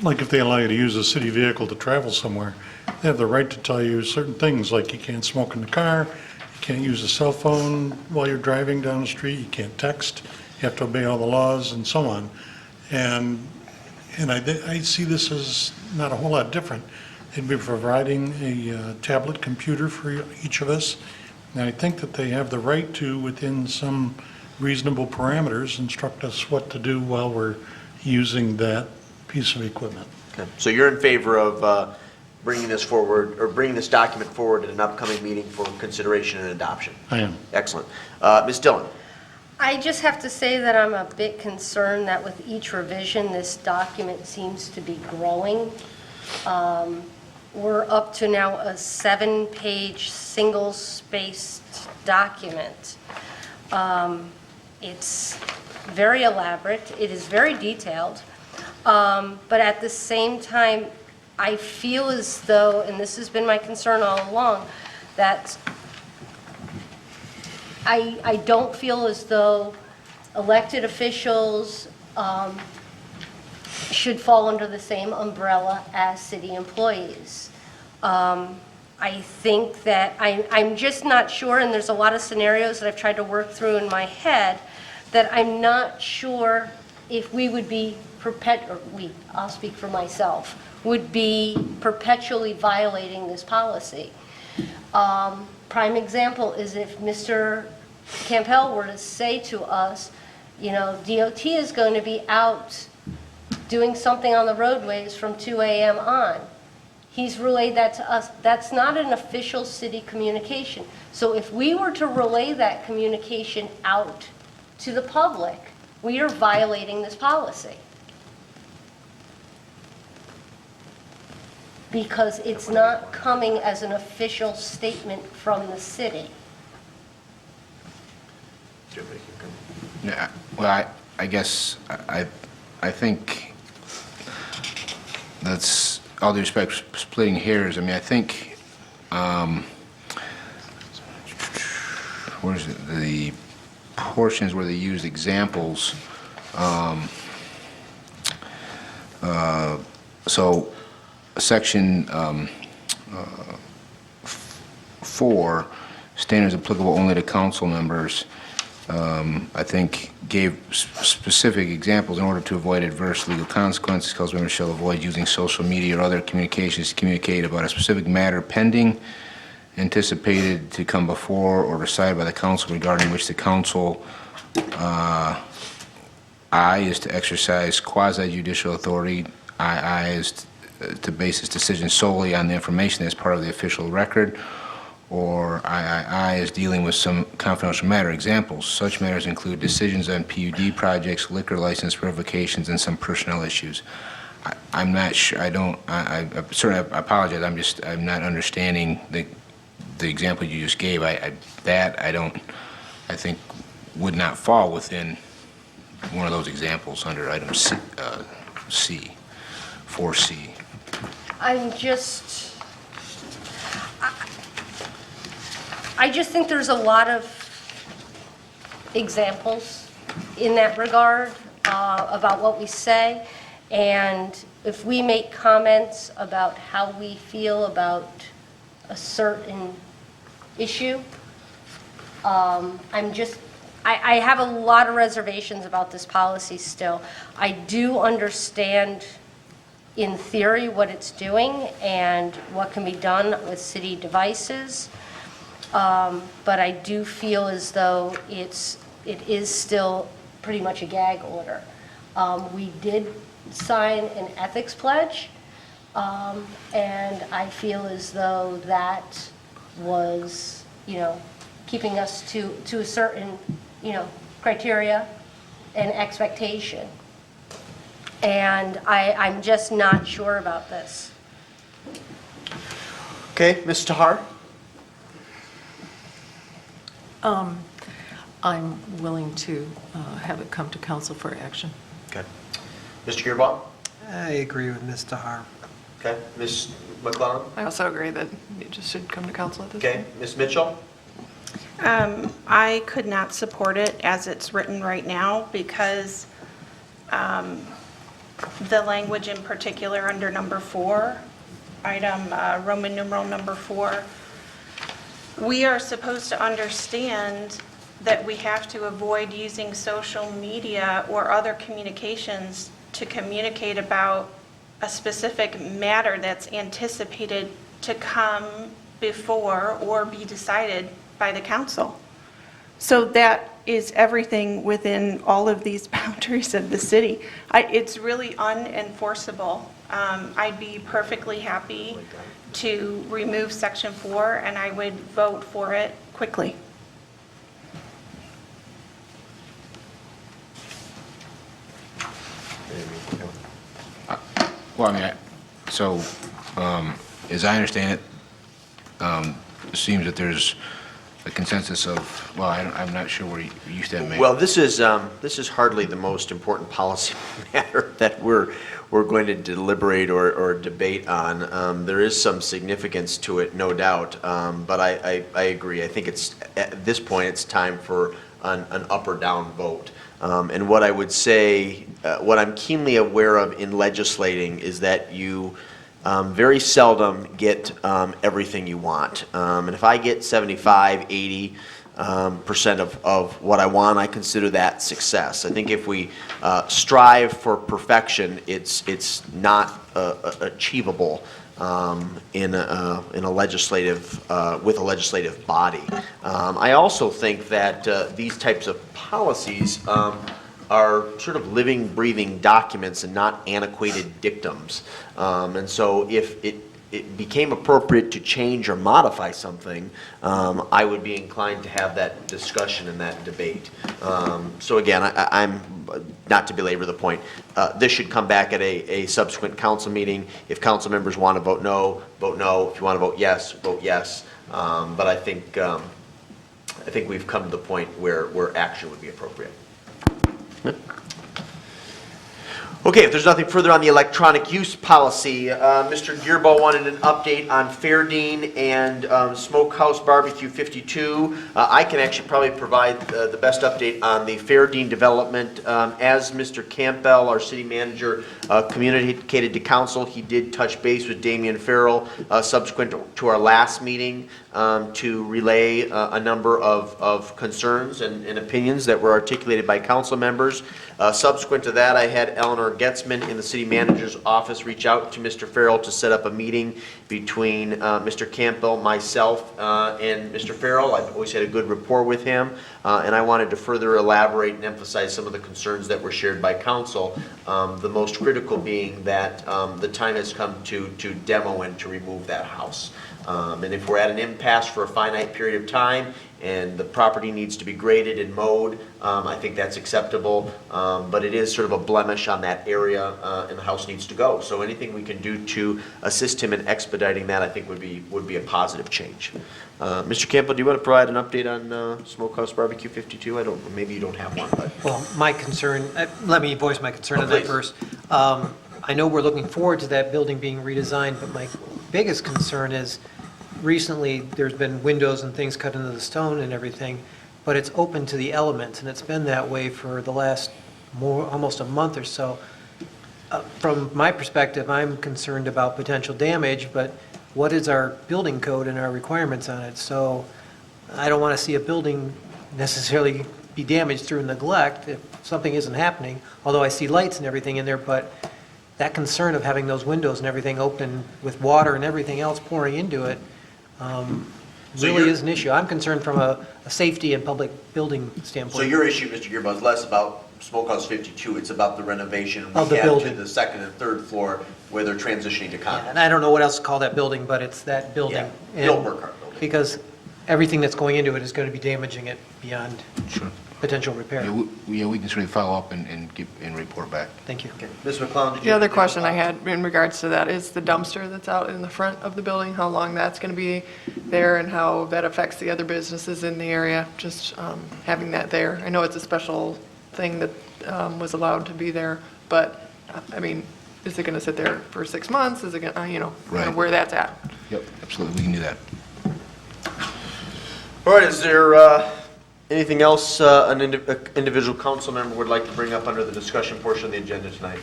like if they allow you to use a city vehicle to travel somewhere, they have the right to tell you certain things, like you can't smoke in the car, you can't use a cell phone while you're driving down the street, you can't text, you have to obey all the laws and so on. And I see this as not a whole lot different. They'd be providing a tablet computer for each of us, and I think that they have the right to, within some reasonable parameters, instruct us what to do while we're using that piece of equipment. Okay. So you're in favor of bringing this forward, or bringing this document forward at an upcoming meeting for consideration and adoption? I am. Excellent. Ms. Dillon? I just have to say that I'm a bit concerned that with each revision, this document seems to be growing. We're up to now a 7-page, single-spaced document. It's very elaborate. It is very detailed. But at the same time, I feel as though, and this has been my concern all along, that I don't feel as though elected officials should fall under the same umbrella as city employees. I think that I'm just not sure, and there's a lot of scenarios that I've tried to work through in my head, that I'm not sure if we would be I'll speak for myself, would be perpetually violating this policy. Prime example is if Mr. Campbell were to say to us, you know, DOT is going to be out doing something on the roadways from 2 a.m. on. He's relayed that to us. That's not an official city communication. So if we were to relay that communication out to the public, we are violating this policy. Because it's not coming as an official statement from the city. Yeah, well, I guess I think that's, all due respect, splitting hairs. I mean, I think, where's the portions where they use examples? So section 4, standards applicable only to council members, I think gave specific examples. In order to avoid adverse legal consequences, council members shall avoid using social media or other communications to communicate about a specific matter pending, anticipated to come before, or decided by the council regarding which the council I is to exercise quasi-judicial authority. I is to base its decision solely on the information that's part of the official record, or I is dealing with some confidential matter. Examples: such matters include decisions on PUD projects, liquor license revocations, and some personnel issues. I'm not sure. I certainly apologize. I'm not understanding the example you just gave. I think would not fall within one of those examples under item C, 4C. I just think there's a lot of examples in that regard about what we say. And if we make comments about how we feel about a certain issue, I have a lot of reservations about this policy still. I do understand in theory what it's doing and what can be done with city devices, but I do feel as though it is still pretty much a gag order. We did sign an ethics pledge, and I feel as though that was, keeping us to a certain, criteria and expectation. And I'm just not sure about this. Okay, Ms. Tahar? I'm willing to have it come to council for action. Okay. Mr. Gearbaugh? I agree with Ms. Tahar. Okay. Ms. McClellan? I also agree that it just should come to council at this Okay. point. Ms. Mitchell? I could not support it as it's written right now because the language in particular under number 4, item Roman numeral number 4, we are supposed to understand that we have to avoid using social media or other communications to communicate about a specific matter that's anticipated to come before or be decided by the council. So that is everything within all of these boundaries of the city. It's really unenforceable. I'd be perfectly happy to remove section 4, and I would vote for it quickly. Well, as I understand it, it seems that there's a consensus of, well, I'm not sure where you stand, Mayor. Well, this is hardly the most important policy matter that we're going to deliberate or debate on. There is some significance to it, no doubt, but I agree. I think at this point, it's time for an up or down vote. And what I would say, what I'm keenly aware of in legislating is that you very seldom get everything you want. And if I get 75, 80% of what I want, I consider that success. I think if we strive for perfection, it's not achievable in a legislative with a legislative body. I also think that these types of policies are sort of living, breathing documents and not antiquated dictums. And so if it became appropriate to change or modify something, I would be inclined to have that discussion and that debate. So again, I'm not to belabor the point. This should come back at a subsequent council meeting. If council members want to vote no, vote no. If you want to vote yes, vote yes. But I think we've come to the point where action would be appropriate. Okay, if there's nothing further on the electronic use policy, Mr. Gearbaugh wanted an update on Fairdean and Smokehouse Barbecue 52. I can actually probably provide the best update on the Fairdean development. As Mr. Campbell, our city manager, communicated to council, he did touch base with Damian Farrell subsequent to our last meeting to relay a number of concerns and opinions that were articulated by council members. Subsequent to that, I had Eleanor Getzman in the city manager's office reach out to Mr. Farrell to set up a meeting between Mr. Campbell, myself, and Mr. Farrell. I've always had a good rapport with him, and I wanted to further elaborate and emphasize some of the concerns that were shared by council, the most critical being that the time has come to demo and to remove that house. And if we're at an impasse for a finite period of time and the property needs to be graded and mowed, I think that's acceptable. But it is sort of a blemish on that area, and the house needs to go. So anything we can do to assist him in expediting that, I think would be a positive change. Mr. Campbell, do you want to provide an update on Smokehouse Barbecue 52? Maybe you don't have one, but. Well, my concern, let me voice my concern on that Please. first. I know we're looking forward to that building being redesigned, but my biggest concern is recently there's been windows and things cut into the stone and everything, but it's open to the elements, and it's been that way for the last almost a month or so. From my perspective, I'm concerned about potential damage, but what is our building code and our requirements on it? So I don't want to see a building necessarily be damaged through neglect if something isn't happening, although I see lights and everything in there, but that concern of having those windows and everything open with water and everything else pouring into it really is an issue. I'm concerned from a safety and public building standpoint. So your issue, Mr. Gearba, is less about Smokehouse 52, it's about the renovation Of the rehab to building. the second and third floor where they're transitioning to condos. And I don't know what else to call that building, but it's that building. Yeah, And- Bill Burkhart building. Because everything that's going into it is going to be damaging it beyond Sure. potential repair. We can certainly follow up and report back. Thank you. Okay. Ms. McClellan, did you? The other question I had in regards to that is the dumpster that's out in the front of the building, how long that's going to be there and how that affects the other businesses in the area, just having that there. I know it's a special thing that was allowed to be there, but, I mean, is it going to sit there for 6 months? Is it going to, kind Right. of where that's at? Yep, absolutely, we can do that. All right, is there anything else an individual council member would like to bring up under the discussion portion of the agenda tonight?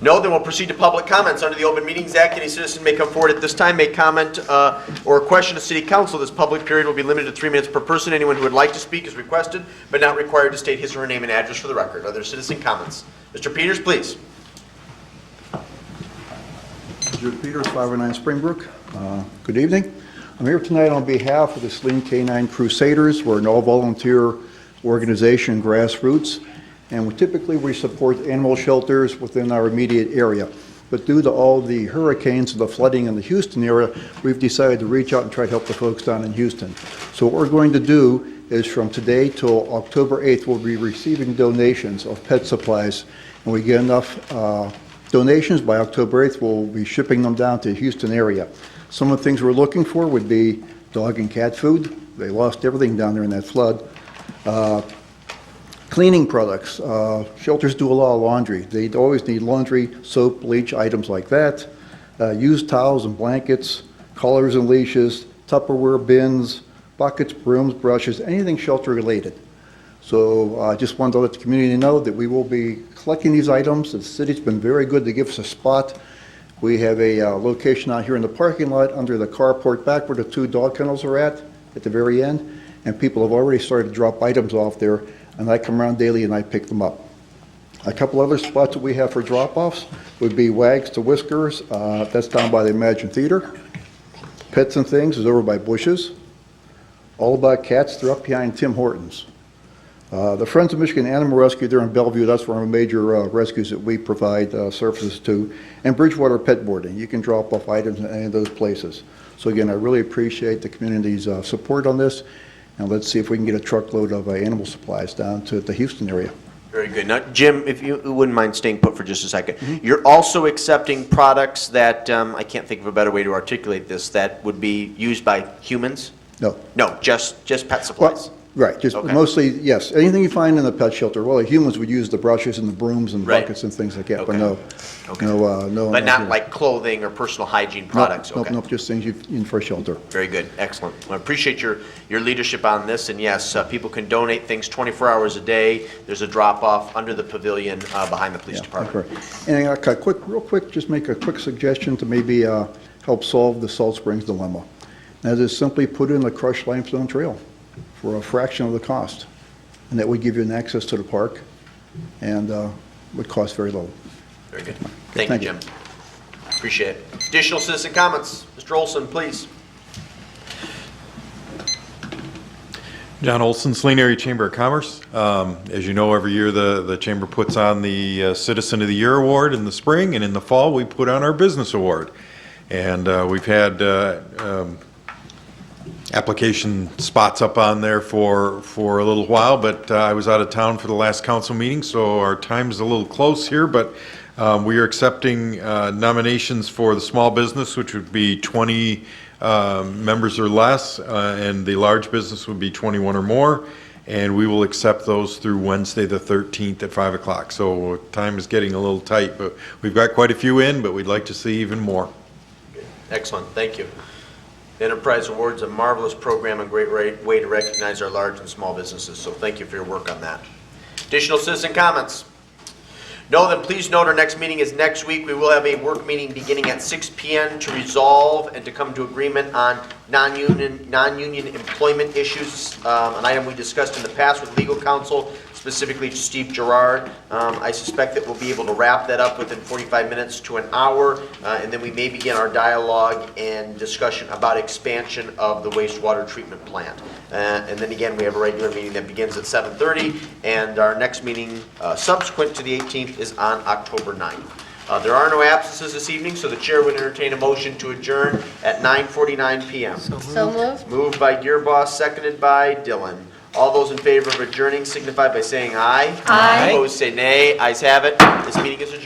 No, then we'll proceed to public comments. Under the Open Meetings Act, any citizen may come forward at this time, make comment or question to City Council. This public period will be limited to 3 minutes per person. Anyone who would like to speak is requested, but not required to state his or her name and address for the record. Are there citizen comments? Mr. Peters, please. Jude Peters, 509 Springbrook. Good evening. I'm here tonight on behalf of the Saline Canine Crusaders. We're an all-volunteer organization, grassroots, and we support animal shelters within our immediate area. But due to all the hurricanes and the flooding in the Houston area, we've decided to reach out and try to help the folks down in Houston. So what we're going to do is from today till October 8th, we'll be receiving donations of pet supplies, and we get enough donations by October 8th, we'll be shipping them down to the Houston area. Some of the things we're looking for would be dog and cat food. They lost everything down there in that flood. Cleaning products. Shelters do a lot of laundry. They always need laundry, soap, bleach, items like that. Used towels and blankets, collars and leashes, Tupperware bins, buckets, brooms, brushes, anything shelter related. So I just wanted to let the community know that we will be collecting these items. The city's been very good to give us a spot. We have a location out here in the parking lot under the carport back where the 2 dog kennels are at the very end, and people have already started to drop items off there, and I come around daily and I pick them up. A couple other spots that we have for drop-offs would be Wags to Whiskers, that's down by the Imagine Theater. Pets and Things is over by Bush's. All About Cats, they're up behind Tim Hortons. The Friends of Michigan Animal Rescue, they're in Bellevue. That's one of our major rescues that we provide services to. And Bridgewater Pet Boarding. You can drop off items in any of those places. So again, I really appreciate the community's support on this. And let's see if we can get a truckload of animal supplies down to the Houston area. Very good. Now, Jim, if you wouldn't mind staying put for just a second. You're also accepting products that, I can't think of a better way to articulate this, that would be used by humans? No. No, just pet supplies? Right, just Okay. mostly, yes. Anything you find in the pet shelter, well, humans would use the brushes and the brooms and Right. buckets and things like that, but Okay. no. Okay. No. But not like clothing or personal hygiene products? Nope, Okay. nope, just things you in for a shelter. Very good, excellent. I appreciate your leadership on this, and yes, people can donate things 24 hours a day. There's a drop-off under the pavilion behind the police department. Correct. And real quick, just make a quick suggestion to maybe help solve the Salt Springs dilemma. That is simply put in the crushed limestone trail for a fraction of the cost. And that would give you an access to the park and would cost very little. Very good. Thank you, Jim. Appreciate it. Additional citizen comments? Mr. Olson, please. John Olson, Saline Area Chamber of Commerce. As you know, every year the Chamber puts on the Citizen of the Year Award in the spring, and in the fall we put on our Business Award. And we've had application spots up on there for a little while, but I was out of town for the last council meeting, so our time's a little close here, but we are accepting nominations for the small business, which would be 20 members or less, and the large business would be 21 or more, and we will accept those through Wednesday, the 13th at 5 o'clock. So time is getting a little tight, but we've got quite a few in, but we'd like to see even more. Excellent, thank you. The Enterprise Award's a marvelous program and great way to recognize our large and small businesses, so thank you for your work on that. Additional citizen comments? No, then please note our next meeting is next week. We will have a work meeting beginning at 6 p.m. to resolve and to come to agreement on non-union employment issues, an item we discussed in the past with legal counsel, specifically Steve Gerard. I suspect that we'll be able to wrap that up within 45 minutes to an hour, and then we may begin our dialogue and discussion about expansion of the wastewater treatment plant. And then again, we have a regular meeting that begins at 7:30, and our next meeting subsequent to the 18th is on October 9th. There are no absences this evening, so the chair would entertain a motion to adjourn at 9:49 p.m. So moved. Moved by Gearboss, seconded by Dillon. All those in favor of adjourning signify by saying aye. Aye. Opposed say nay. Ayes have it. This meeting is adjourned.